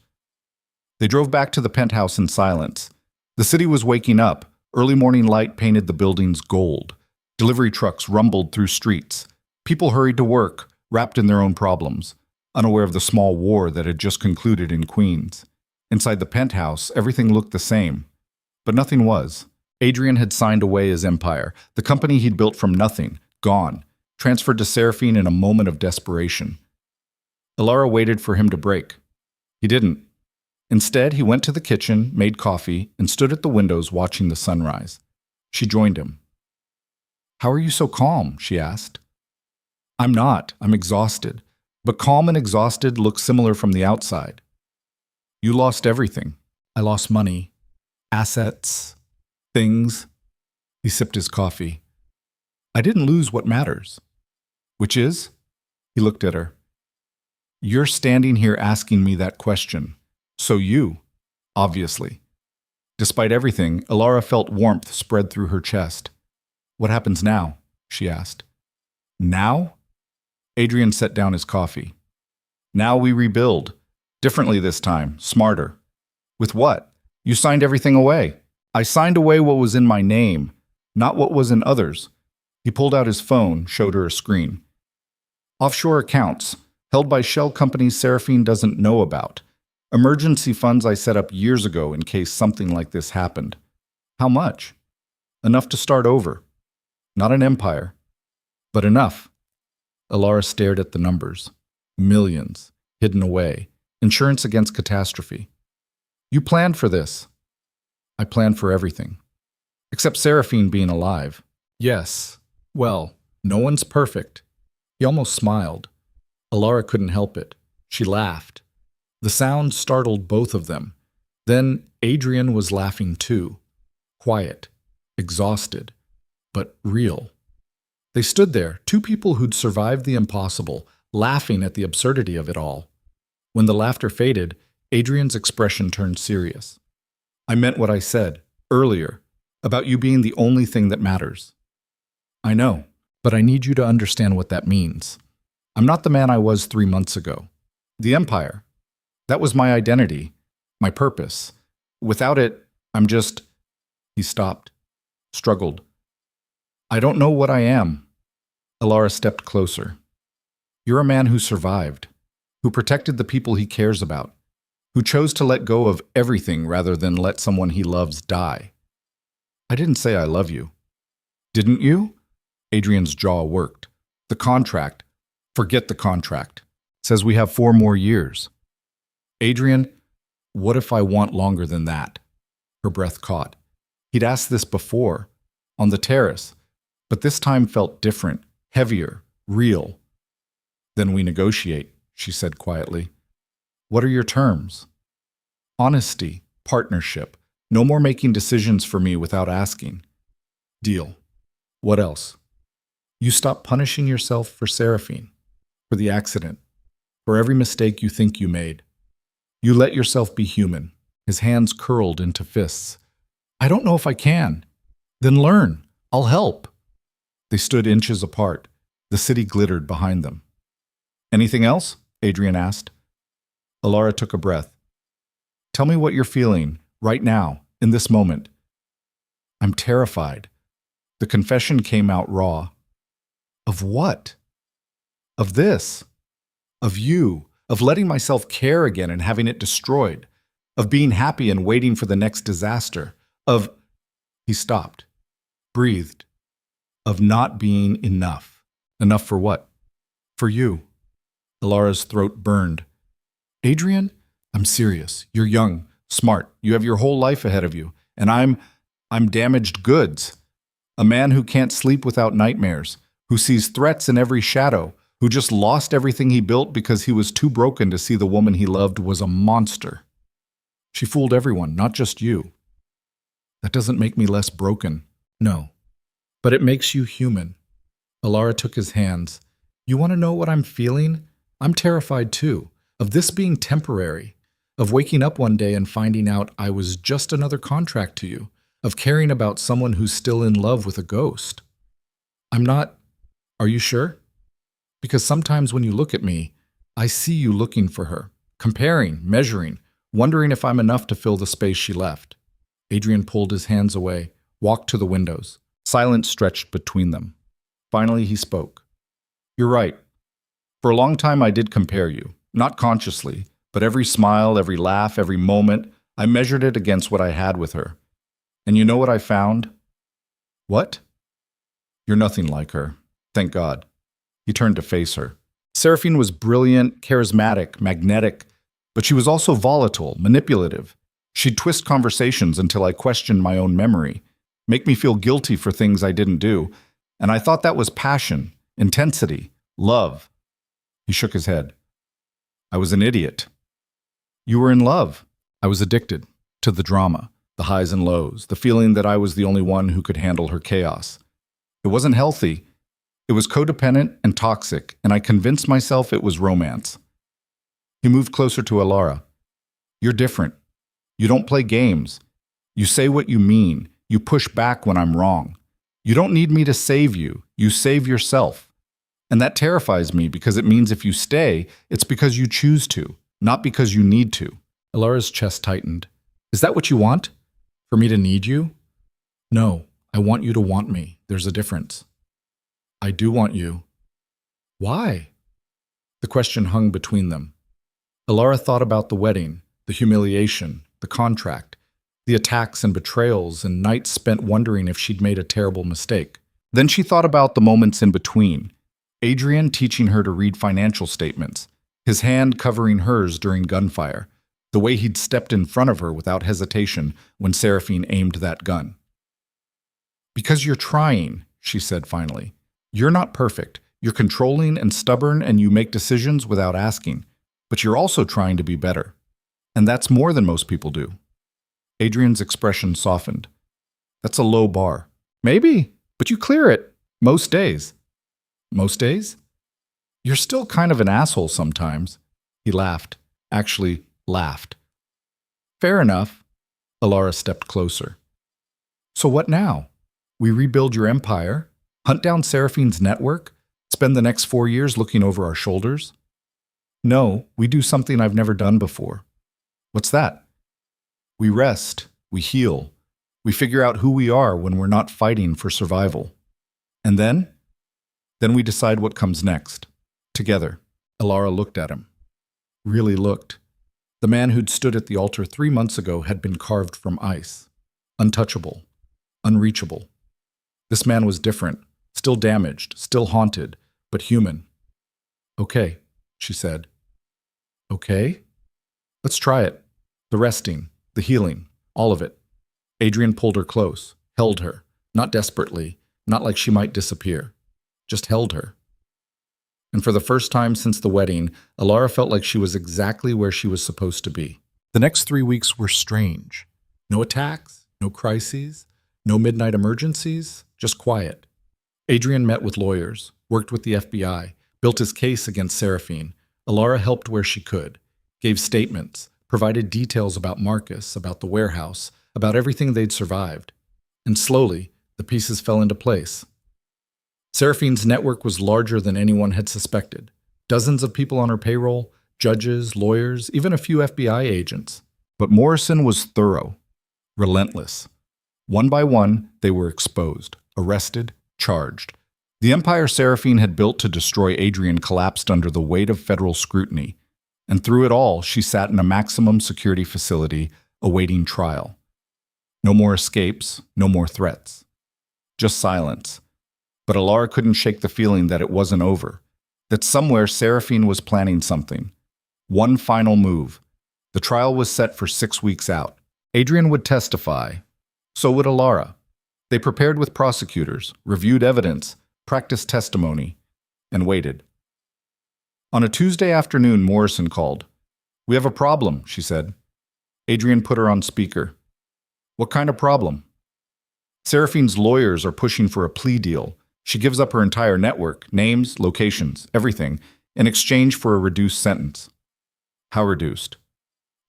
Speaker 1: They drove back to the penthouse in silence. The city was waking up. Early morning light painted the buildings gold. Delivery trucks rumbled through streets. People hurried to work, wrapped in their own problems, unaware of the small war that had just concluded in Queens. Inside the penthouse, everything looked the same. But nothing was. Adrian had signed away his empire, the company he'd built from nothing, gone, transferred to Seraphine in a moment of desperation. Alara waited for him to break. He didn't. Instead, he went to the kitchen, made coffee, and stood at the windows watching the sunrise. She joined him. How are you so calm? She asked. I'm not. I'm exhausted. But calm and exhausted look similar from the outside. You lost everything. I lost money. assets, things. He sipped his coffee. I didn't lose what matters. Which is? He looked at her. You're standing here asking me that question. So you, obviously. Despite everything, Alara felt warmth spread through her chest. What happens now? She asked. Now? Adrian set down his coffee. Now we rebuild. Differently this time, smarter. With what? You signed everything away. I signed away what was in my name, not what was in others. He pulled out his phone, showed her a screen. Offshore accounts, held by shell companies Seraphine doesn't know about. Emergency funds I set up years ago in case something like this happened. How much? Enough to start over. Not an empire, but enough. Alara stared at the numbers. Millions, hidden away. Insurance against catastrophe. You planned for this. I planned for everything. Except Seraphine being alive. Yes. Well, no one's perfect. He almost smiled. Alara couldn't help it. She laughed. The sound startled both of them. Then Adrian was laughing too. Quiet, exhausted, but real. They stood there, two people who'd survived the impossible, laughing at the absurdity of it all. When the laughter faded, Adrian's expression turned serious. I meant what I said, earlier, about you being the only thing that matters. I know, but I need you to understand what that means. I'm not the man I was 3 months ago. The Empire. That was my identity, my purpose. Without it, I'm just... He stopped, struggled. I don't know what I am. Alara stepped closer. You're a man who survived, who protected the people he cares about, who chose to let go of everything rather than let someone he loves die. I didn't say I love you. Didn't you? Adrian's jaw worked. The contract. Forget the contract. Says we have 4 more years. Adrian, what if I want longer than that? Her breath caught. He'd asked this before, on the terrace, but this time felt different, heavier, real. Then we negotiate, she said quietly. What are your terms? Honesty, partnership, no more making decisions for me without asking. Deal. What else? You stop punishing yourself for Seraphine, for the accident, for every mistake you think you made. You let yourself be human. His hands curled into fists. I don't know if I can. Then learn. I'll help. They stood inches apart. The city glittered behind them. Anything else? Adrian asked. Alara took a breath. Tell me what you're feeling, right now, in this moment. I'm terrified. The confession came out raw. Of what? Of this. Of you. Of letting myself care again and having it destroyed. Of being happy and waiting for the next disaster. Of... He stopped. Breathed. Of not being enough. Enough for what? For you. Alara's throat burned. Adrian, I'm serious. You're young, smart. You have your whole life ahead of you. And I'm damaged goods. A man who can't sleep without nightmares. Who sees threats in every shadow. Who just lost everything he built because he was too broken to see the woman he loved was a monster. She fooled everyone, not just you. That doesn't make me less broken. No. But it makes you human. Alara took his hands. You want to know what I'm feeling? I'm terrified too, of this being temporary, of waking up one day and finding out I was just another contract to you, of caring about someone who's still in love with a ghost. I'm not... Are you sure? Because sometimes when you look at me, I see you looking for her, comparing, measuring, wondering if I'm enough to fill the space she left. Adrian pulled his hands away, walked to the windows. Silence stretched between them. Finally, he spoke. You're right. For a long time, I did compare you. Not consciously, but every smile, every laugh, every moment, I measured it against what I had with her. And you know what I found? What? You're nothing like her. Thank God. He turned to face her. Seraphine was brilliant, charismatic, magnetic, but she was also volatile, manipulative. She'd twist conversations until I questioned my own memory, make me feel guilty for things I didn't do, and I thought that was passion, intensity, love. He shook his head. I was an idiot. You were in love. I was addicted to the drama, the highs and lows, the feeling that I was the only one who could handle her chaos. It wasn't healthy. It was codependent and toxic, and I convinced myself it was romance. He moved closer to Alara. You're different. You don't play games. You say what you mean. You push back when I'm wrong. You don't need me to save you. You save yourself. And that terrifies me because it means if you stay, it's because you choose to, not because you need to. Alara's chest tightened. Is that what you want? For me to need you? No, I want you to want me. There's a difference. I do want you. Why? The question hung between them. Alara thought about the wedding, the humiliation, the contract, the attacks and betrayals, and nights spent wondering if she'd made a terrible mistake. Then she thought about the moments in between. Adrian teaching her to read financial statements, his hand covering hers during gunfire, the way he'd stepped in front of her without hesitation when Seraphine aimed that gun. Because you're trying, she said finally. You're not perfect. You're controlling and stubborn, and you make decisions without asking. But you're also trying to be better. And that's more than most people do. Adrian's expression softened. That's a low bar. Maybe, but you clear it. Most days. Most days? You're still kind of an asshole sometimes. He laughed. Actually, laughed. Fair enough. Alara stepped closer. So what now? We rebuild your empire? Hunt down Seraphine's network? Spend the next 4 years looking over our shoulders? No, we do something I've never done before. What's that? We rest. We heal. We figure out who we are when we're not fighting for survival. And then? Then we decide what comes next. Together. Alara looked at him. Really looked. The man who'd stood at the altar 3 months ago had been carved from ice. Untouchable. Unreachable. This man was different. Still damaged. Still haunted. But human. Okay, she said. Okay? Let's try it. The resting. The healing. All of it. Adrian pulled her close. Held her. Not desperately. Not like she might disappear. Just held her. And for the first time since the wedding, Alara felt like she was exactly where she was supposed to be. The next 3 weeks were strange. No attacks, no crises, no midnight emergencies, just quiet. Adrian met with lawyers, worked with the FBI, built his case against Seraphine. Alara helped where she could, gave statements, provided details about Marcus, about the warehouse, about everything they'd survived. And slowly, the pieces fell into place. Seraphine's network was larger than anyone had suspected. Dozens of people on her payroll, judges, lawyers, even a few FBI agents. But Morrison was thorough, relentless. One by one, they were exposed, arrested, charged. The empire Seraphine had built to destroy Adrian collapsed under the weight of federal scrutiny. And through it all, she sat in a maximum security facility, awaiting trial. No more escapes, no more threats. Just silence. But Alara couldn't shake the feeling that it wasn't over, that somewhere Seraphine was planning something. One final move. The trial was set for 6 weeks out. Adrian would testify. So would Alara. They prepared with prosecutors, reviewed evidence, practiced testimony, and waited. On a Tuesday afternoon, Morrison called. We have a problem, she said. Adrian put her on speaker. What kind of problem? Seraphine's lawyers are pushing for a plea deal. She gives up her entire network, names, locations, everything, in exchange for a reduced sentence. How reduced?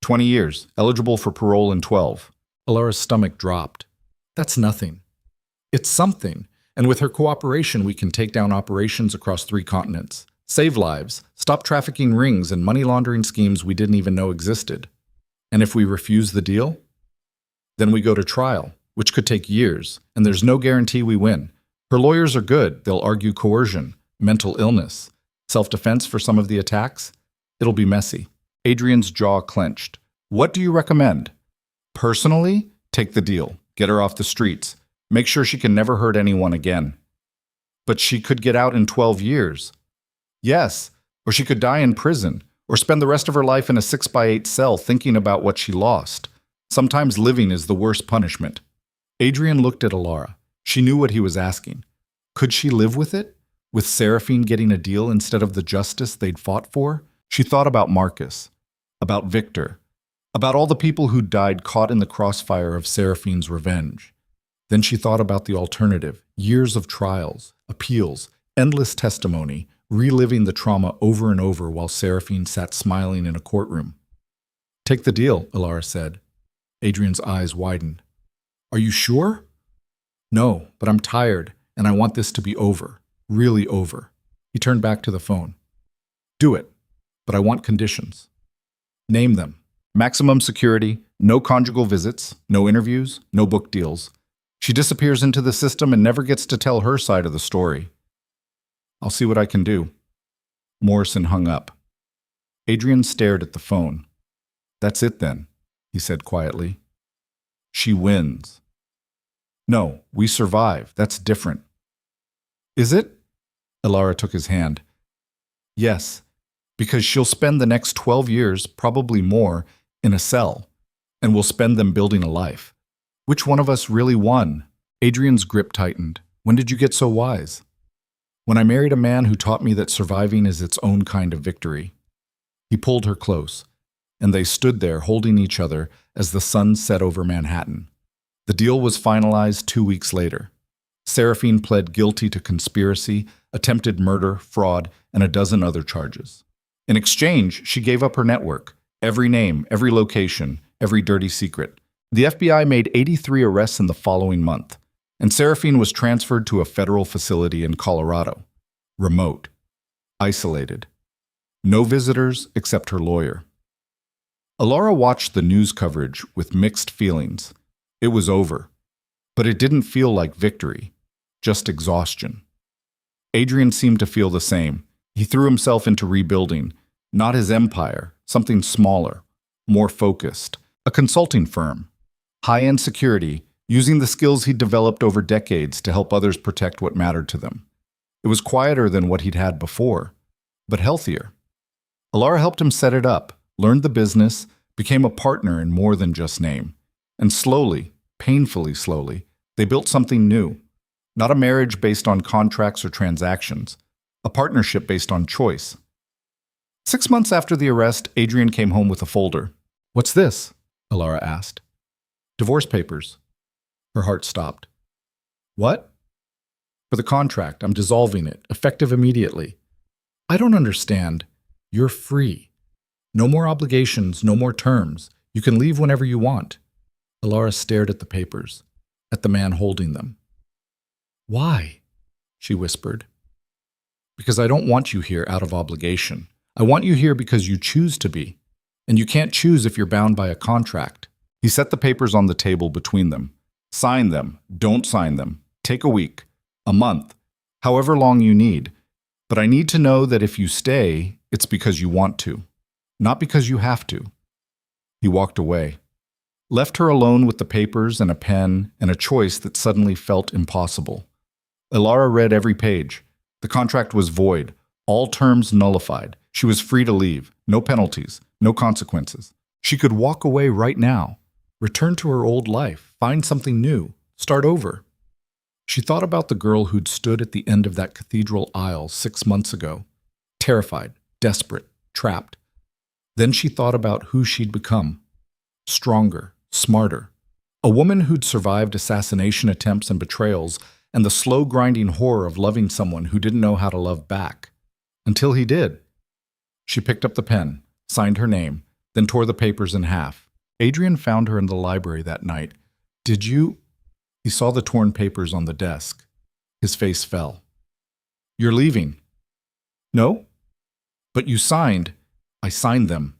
Speaker 1: 20 years, eligible for parole in 12. Alara's stomach dropped. That's nothing. It's something, and with her cooperation we can take down operations across 3 continents, save lives, stop trafficking rings and money laundering schemes we didn't even know existed. And if we refuse the deal? Then we go to trial, which could take years, and there's no guarantee we win. Her lawyers are good. They'll argue coercion, mental illness, self-defense for some of the attacks. It'll be messy. Adrian's jaw clenched. What do you recommend? Personally, take the deal. Get her off the streets. Make sure she can never hurt anyone again. But she could get out in 12 years. Yes, or she could die in prison, or spend the rest of her life in a 6x8 cell thinking about what she lost. Sometimes living is the worst punishment. Adrian looked at Alara. She knew what he was asking. Could she live with it? With Seraphine getting a deal instead of the justice they'd fought for? She thought about Marcus, about Victor, About all the people who died caught in the crossfire of Seraphine's revenge. Then she thought about the alternative, years of trials, appeals, endless testimony, reliving the trauma over and over while Seraphine sat smiling in a courtroom. Take the deal, Alara said. Adrian's eyes widened. Are you sure? No, but I'm tired, and I want this to be over. Really over. He turned back to the phone. Do it, but I want conditions. Name them. Maximum security, no conjugal visits, no interviews, no book deals. She disappears into the system and never gets to tell her side of the story. I'll see what I can do. Morrison hung up. Adrian stared at the phone. That's it then, he said quietly. She wins. No, we survive. That's different. Is it? Alara took his hand. Yes, because she'll spend the next 12 years, probably more, in a cell, and we'll spend them building a life. Which one of us really won? Adrian's grip tightened. When did you get so wise? When I married a man who taught me that surviving is its own kind of victory. He pulled her close, and they stood there holding each other as the sun set over Manhattan. The deal was finalized 2 weeks later. Seraphine pled guilty to conspiracy, attempted murder, fraud, and a dozen other charges. In exchange, she gave up her network, every name, every location, every dirty secret. The FBI made 83 arrests in the following month, and Seraphine was transferred to a federal facility in Colorado. Remote. Isolated. No visitors except her lawyer. Alara watched the news coverage with mixed feelings. It was over, but it didn't feel like victory, just exhaustion. Adrian seemed to feel the same. He threw himself into rebuilding, not his empire, something smaller, more focused, a consulting firm, high-end security, using the skills he'd developed over decades to help others protect what mattered to them. It was quieter than what he'd had before, but healthier. Alara helped him set it up, learned the business, became a partner in more than just name. And slowly, painfully slowly, they built something new. Not a marriage based on contracts or transactions, a partnership based on choice. 6 months after the arrest, Adrian came home with a folder. What's this? Alara asked. Divorce papers. Her heart stopped. What? For the contract, I'm dissolving it, effective immediately. I don't understand. You're free. No more obligations, no more terms. You can leave whenever you want. Alara stared at the papers, at the man holding them. Why? She whispered. Because I don't want you here out of obligation. I want you here because you choose to be. And you can't choose if you're bound by a contract. He set the papers on the table between them. Sign them. Don't sign them. Take a week, a month, however long you need. But I need to know that if you stay, it's because you want to, not because you have to. He walked away, left her alone with the papers and a pen and a choice that suddenly felt impossible. Alara read every page. The contract was void, all terms nullified. She was free to leave, no penalties, no consequences. She could walk away right now, return to her old life, find something new, start over. She thought about the girl who'd stood at the end of that cathedral aisle 6 months ago, terrified, desperate, trapped. Then she thought about who she'd become. Stronger, smarter. A woman who'd survived assassination attempts and betrayals and the slow grinding horror of loving someone who didn't know how to love back. Until he did. She picked up the pen, signed her name, then tore the papers in half. Adrian found her in the library that night. Did you? He saw the torn papers on the desk. His face fell. You're leaving. No? But you signed. I signed them.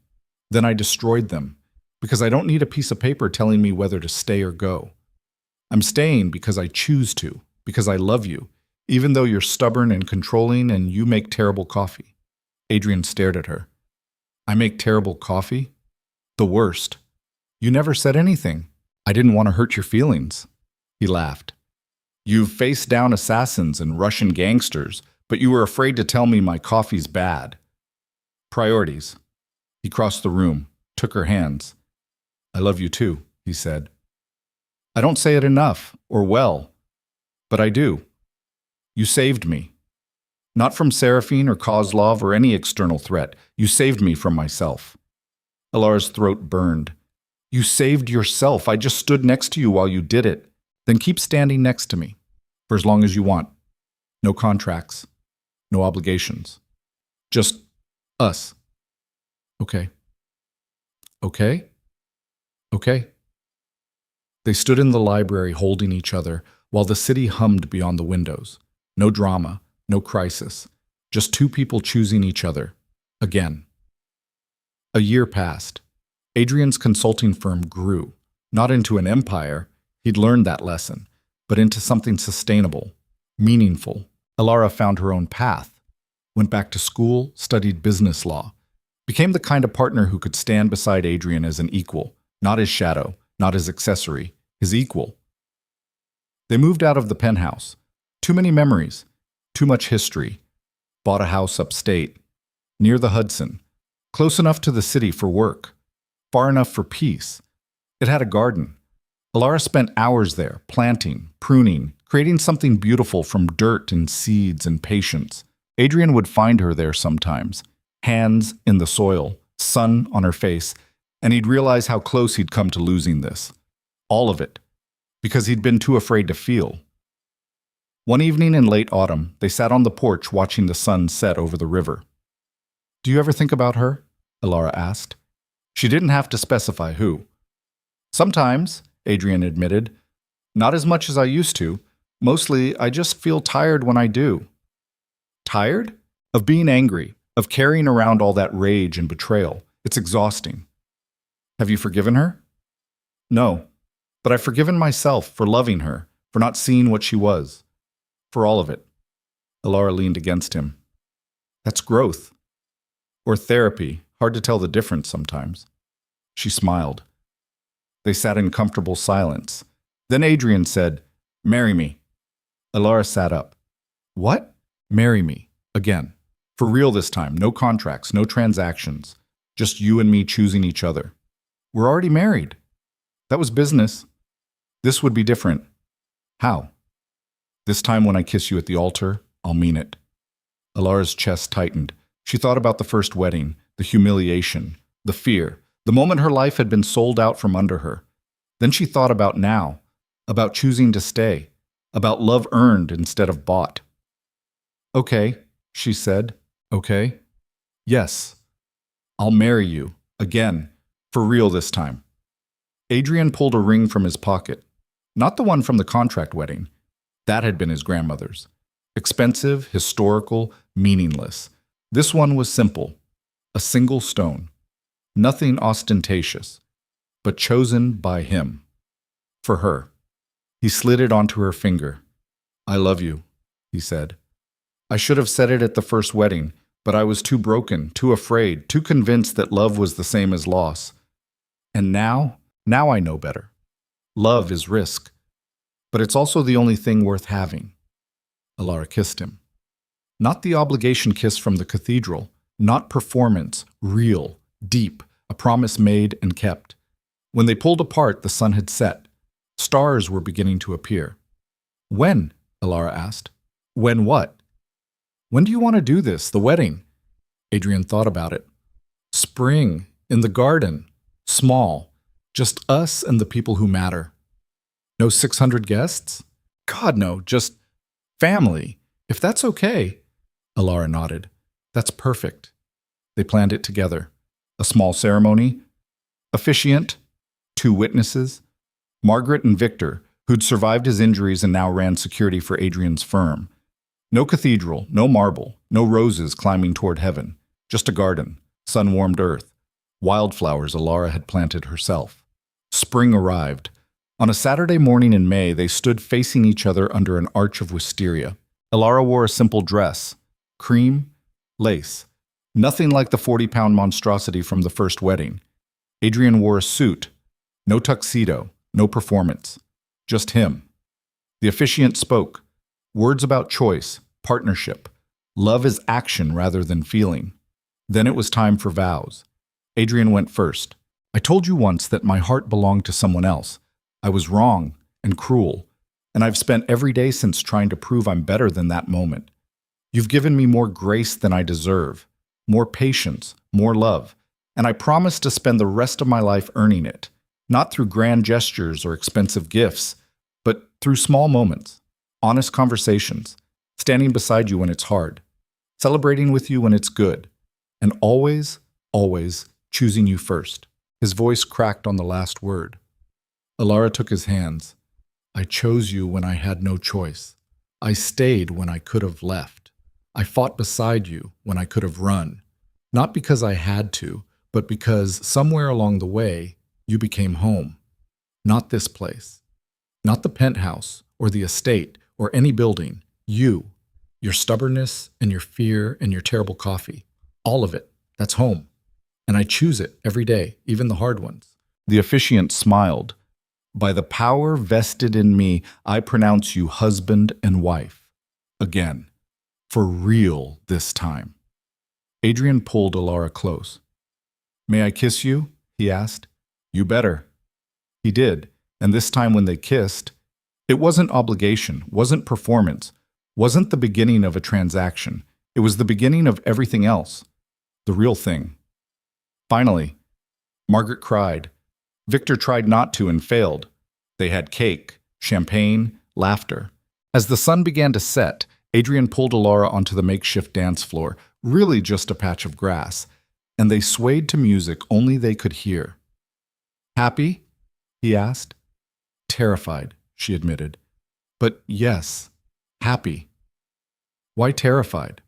Speaker 1: Then I destroyed them, because I don't need a piece of paper telling me whether to stay or go. I'm staying because I choose to, because I love you, even though you're stubborn and controlling and you make terrible coffee. Adrian stared at her. I make terrible coffee? The worst. You never said anything. I didn't want to hurt your feelings. He laughed. You've faced down assassins and Russian gangsters, but you were afraid to tell me my coffee's bad. Priorities. He crossed the room, took her hands. I love you too, he said. I don't say it enough, or well, but I do. You saved me. Not from Seraphine or Kozlov or any external threat. You saved me from myself. Alara's throat burned. You saved yourself. I just stood next to you while you did it. Then keep standing next to me. For as long as you want. No contracts. No obligations. Just us. Okay. Okay? Okay. They stood in the library holding each other while the city hummed beyond the windows. No drama, no crisis. Just two people choosing each other. Again. A year passed. Adrian's consulting firm grew. Not into an empire, he'd learned that lesson, but into something sustainable, meaningful. Alara found her own path. Went back to school, studied business law. Became the kind of partner who could stand beside Adrian as an equal, not his shadow, not his accessory, his equal. They moved out of the penthouse. Too many memories, too much history. Bought a house upstate, near the Hudson, close enough to the city for work, far enough for peace. It had a garden. Alara spent hours there, planting, pruning, creating something beautiful from dirt and seeds and patience. Adrian would find her there sometimes, hands in the soil, sun on her face, and he'd realize how close he'd come to losing this. All of it. Because he'd been too afraid to feel. One evening in late autumn, they sat on the porch watching the sun set over the river. Do you ever think about her? Alara asked. She didn't have to specify who. Sometimes, Adrian admitted. Not as much as I used to. Mostly, I just feel tired when I do. Tired? Of being angry, of carrying around all that rage and betrayal. It's exhausting. Have you forgiven her? No, but I've forgiven myself for loving her, for not seeing what she was. For all of it. Alara leaned against him. That's growth. Or therapy. Hard to tell the difference sometimes. She smiled. They sat in comfortable silence. Then Adrian said, Marry me. Alara sat up. What? Marry me. Again. For real this time. No contracts, no transactions. Just you and me choosing each other. We're already married. That was business. This would be different. How? This time when I kiss you at the altar, I'll mean it. Alara's chest tightened. She thought about the first wedding, the humiliation, the fear, the moment her life had been sold out from under her. Then she thought about now, about choosing to stay, about love earned instead of bought. Okay, she said. Okay? Yes. I'll marry you. Again. For real this time. Adrian pulled a ring from his pocket. Not the one from the contract wedding. That had been his grandmother's. Expensive, historical, meaningless. This one was simple. A single stone. Nothing ostentatious. But chosen by him. For her. He slid it onto her finger. I love you, he said. I should have said it at the first wedding, but I was too broken, too afraid, too convinced that love was the same as loss. And now I know better. Love is risk. But it's also the only thing worth having. Alara kissed him. Not the obligation kiss from the cathedral, not performance, real, deep, a promise made and kept. When they pulled apart, the sun had set. Stars were beginning to appear. When? Alara asked. When what? When do you want to do this, the wedding? Adrian thought about it. Spring, in the garden, small, just us and the people who matter. No 600 guests? God, no, just family. If that's okay. Alara nodded. That's perfect. They planned it together. A small ceremony. Officiant. 2 witnesses. Margaret and Victor, who'd survived his injuries and now ran security for Adrian's firm. No cathedral, no marble, no roses climbing toward heaven. Just a garden, sun-warmed earth. Wildflowers Alara had planted herself. Spring arrived. On a Saturday morning in May, they stood facing each other under an arch of wisteria. Alara wore a simple dress. Cream, lace. Nothing like the 40-pound monstrosity from the first wedding. Adrian wore a suit. No tuxedo, no performance. Just him. The officiant spoke. Words about choice, partnership. Love is action rather than feeling. Then it was time for vows. Adrian went first. I told you once that my heart belonged to someone else. I was wrong and cruel, and I've spent every day since trying to prove I'm better than that moment. You've given me more grace than I deserve, more patience, more love, and I promise to spend the rest of my life earning it. Not through grand gestures or expensive gifts, but through small moments, honest conversations, standing beside you when it's hard, celebrating with you when it's good, and always, always choosing you first. His voice cracked on the last word. Alara took his hands. I chose you when I had no choice. I stayed when I could have left. I fought beside you when I could have run. Not because I had to, but because somewhere along the way, you became home. Not this place. Not the penthouse or the estate or any building. You. Your stubbornness and your fear and your terrible coffee. All of it. That's home. And I choose it every day, even the hard ones. The officiant smiled. By the power vested in me, I pronounce you husband and wife. Again. For real this time. Adrian pulled Alara close. May I kiss you? He asked. You better. He did, and this time when they kissed, it wasn't obligation, wasn't performance, wasn't the beginning of a transaction. It was the beginning of everything else. The real thing. Finally, Margaret cried. Victor tried not to and failed. They had cake, champagne, laughter. As the sun began to set, Adrian pulled Alara onto the makeshift dance floor, really just a patch of grass, and they swayed to music only they could hear. Happy? He asked. Terrified, she admitted. But yes, happy. Why terrified?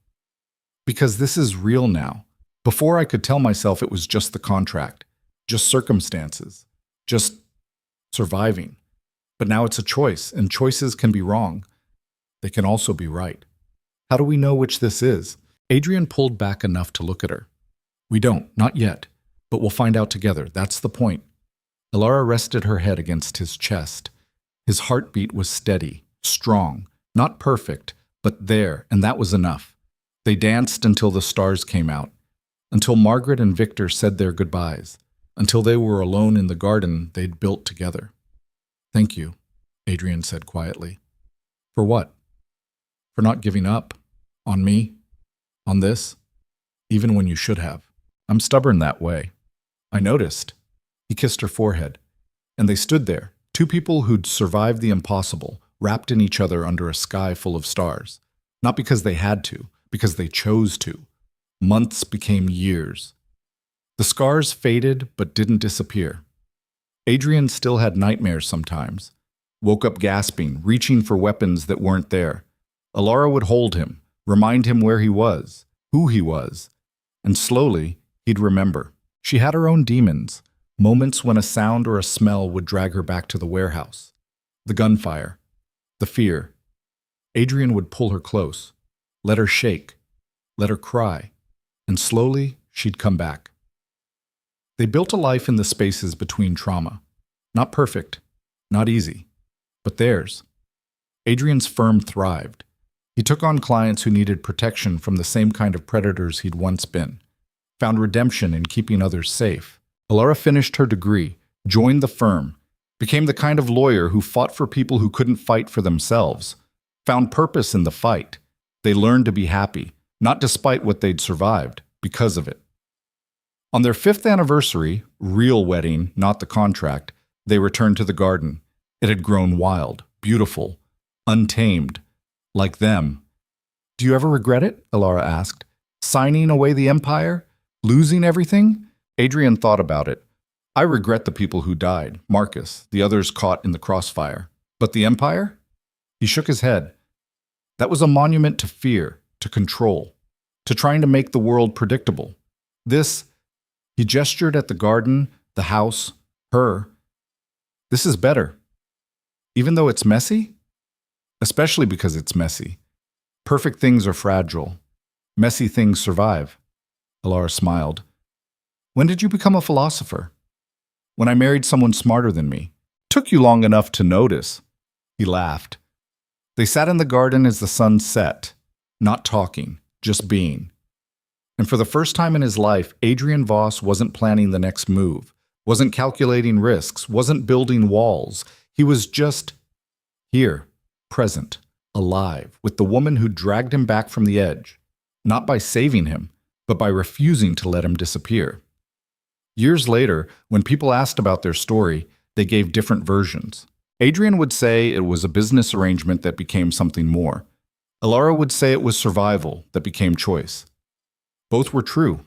Speaker 1: Because this is real now. Before I could tell myself it was just the contract, just circumstances, just surviving. But now it's a choice, and choices can be wrong. They can also be right. How do we know which this is? Adrian pulled back enough to look at her. We don't, not yet, but we'll find out together. That's the point. Alara rested her head against his chest. His heartbeat was steady, strong, not perfect, but there, and that was enough. They danced until the stars came out, until Margaret and Victor said their goodbyes, until they were alone in the garden they'd built together. Thank you, Adrian said quietly. For what? For not giving up. On me. On this. Even when you should have. I'm stubborn that way. I noticed. He kissed her forehead. And they stood there, two people who'd survived the impossible, wrapped in each other under a sky full of stars. Not because they had to, because they chose to. Months became years. The scars faded but didn't disappear. Adrian still had nightmares sometimes. Woke up gasping, reaching for weapons that weren't there. Alara would hold him, remind him where he was, who he was, and slowly he'd remember. She had her own demons, moments when a sound or a smell would drag her back to the warehouse. The gunfire, the fear. Adrian would pull her close, let her shake, let her cry, and slowly she'd come back. They built a life in the spaces between trauma. Not perfect, not easy, but theirs. Adrian's firm thrived. He took on clients who needed protection from the same kind of predators he'd once been, found redemption in keeping others safe. Alara finished her degree, joined the firm, became the kind of lawyer who fought for people who couldn't fight for themselves, found purpose in the fight. They learned to be happy, not despite what they'd survived, because of it. On their 5th anniversary, real wedding, not the contract, they returned to the garden. It had grown wild, beautiful, untamed. Like them. Do you ever regret it? Alara asked. Signing away the empire? Losing everything? Adrian thought about it. I regret the people who died, Marcus, the others caught in the crossfire. But the empire? He shook his head. That was a monument to fear, to control, to trying to make the world predictable. This, he gestured at the garden, the house, her. This is better. Even though it's messy? Especially because it's messy. Perfect things are fragile. Messy things survive. Alara smiled. When did you become a philosopher? When I married someone smarter than me. Took you long enough to notice. He laughed. They sat in the garden as the sun set, not talking, just being. And for the first time in his life, Adrian Voss wasn't planning the next move, wasn't calculating risks, wasn't building walls. He was just here. Present, alive, with the woman who dragged him back from the edge, not by saving him, but by refusing to let him disappear. Years later, when people asked about their story, they gave different versions. Adrian would say it was a business arrangement that became something more. Alara would say it was survival that became choice. Both were true.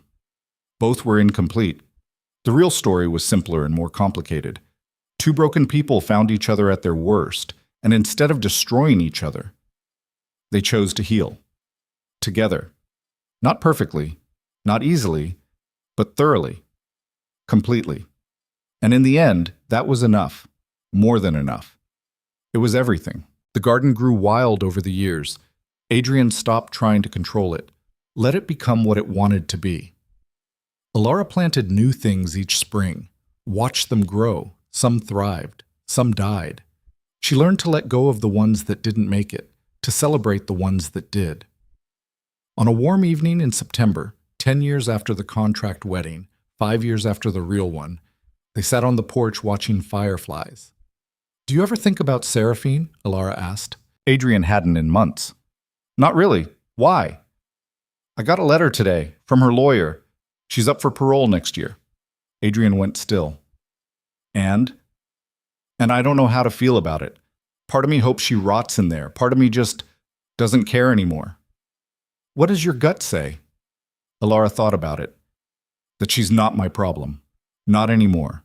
Speaker 1: Both were incomplete. The real story was simpler and more complicated. Two broken people found each other at their worst, and instead of destroying each other, they chose to heal. Together. Not perfectly, not easily, but thoroughly, completely. And in the end, that was enough. More than enough. It was everything. The garden grew wild over the years. Adrian stopped trying to control it. Let it become what it wanted to be. Alara planted new things each spring, watched them grow. Some thrived, some died. She learned to let go of the ones that didn't make it, to celebrate the ones that did. On a warm evening in September, 10 years after the contract wedding, 5 years after the real one, they sat on the porch watching fireflies. "Do you ever think about Seraphine?" Alara asked. Adrian hadn't in months. "Not really. Why?" "I got a letter today from her lawyer. She's up for parole next year." Adrian went still. And I don't know how to feel about it. Part of me hopes she rots in there. Part of me just doesn't care anymore. What does your gut say? Alara thought about it. That she's not my problem. Not anymore.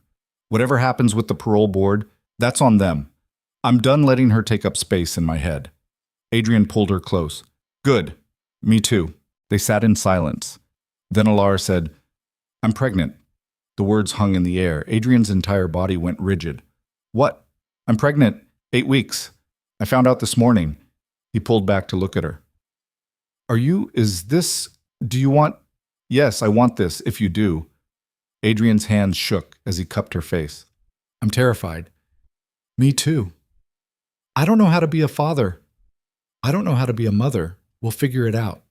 Speaker 1: Whatever happens with the parole board, that's on them. I'm done letting her take up space in my head. Adrian pulled her close. Good. Me too. They sat in silence. Then Alara said, I'm pregnant. The words hung in the air. Adrian's entire body went rigid. What? I'm pregnant. 8 weeks. I found out this morning. He pulled back to look at her. Do you want? Yes, I want this, if you do. Adrian's hands shook as he cupped her face. I'm terrified. Me too. I don't know how to be a father. I don't know how to be a mother. We'll figure it out.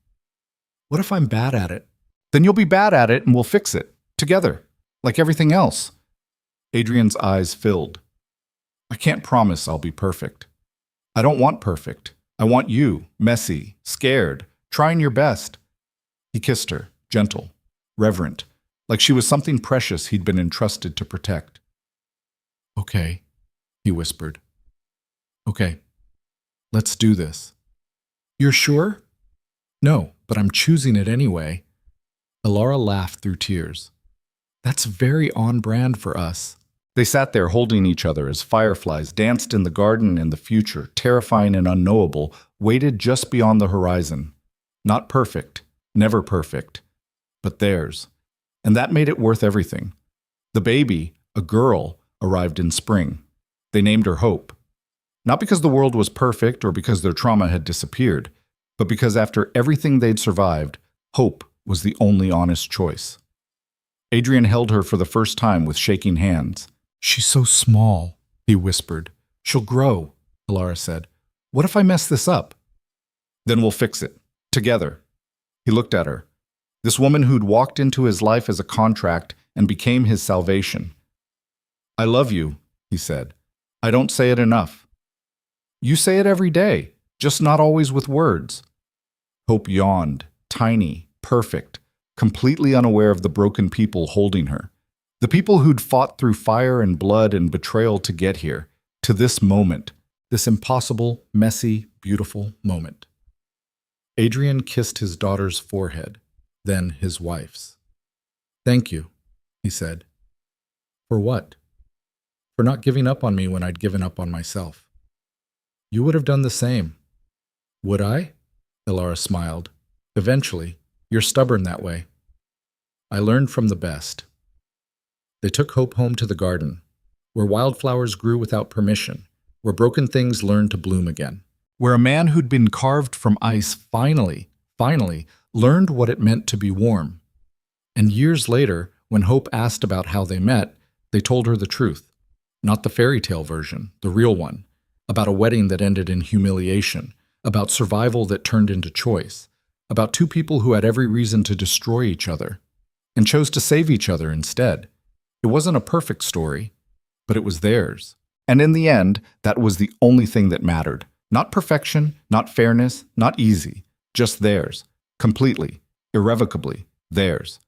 Speaker 1: What if I'm bad at it? Then you'll be bad at it and we'll fix it. Together. Like everything else. Adrian's eyes filled. I can't promise I'll be perfect. I don't want perfect. I want you, messy, scared, trying your best. He kissed her, gentle, reverent, like she was something precious he'd been entrusted to protect. Okay, he whispered. Okay, let's do this. You're sure? No, but I'm choosing it anyway. Alara laughed through tears. That's very on brand for us. They sat there holding each other as fireflies danced in the garden, and the future, terrifying and unknowable, waited just beyond the horizon. Not perfect, never perfect, but theirs. And that made it worth everything. The baby, a girl, arrived in spring. They named her Hope. Not because the world was perfect or because their trauma had disappeared, but because after everything they'd survived, hope was the only honest choice. Adrian held her for the first time with shaking hands. She's so small, he whispered. She'll grow, Alara said. What if I mess this up? Then we'll fix it. Together. He looked at her. This woman who'd walked into his life as a contract and became his salvation. I love you, he said. I don't say it enough. You say it every day, just not always with words. Hope yawned, tiny, perfect, completely unaware of the broken people holding her. The people who'd fought through fire and blood and betrayal to get here, to this moment, this impossible, messy, beautiful moment. Adrian kissed his daughter's forehead, then his wife's. Thank you, he said. For what? For not giving up on me when I'd given up on myself. You would have done the same. Would I? Alara smiled. Eventually. You're stubborn that way. I learned from the best. They took Hope home to the garden, where wildflowers grew without permission, where broken things learned to bloom again, where a man who'd been carved from ice finally learned what it meant to be warm. And years later, when Hope asked about how they met, they told her the truth. Not the fairy tale version, the real one, about a wedding that ended in humiliation, about survival that turned into choice, about two people who had every reason to destroy each other and chose to save each other instead. It wasn't a perfect story, but it was theirs. And in the end, that was the only thing that mattered. Not perfection, not fairness, not easy, just theirs. Completely, irrevocably theirs.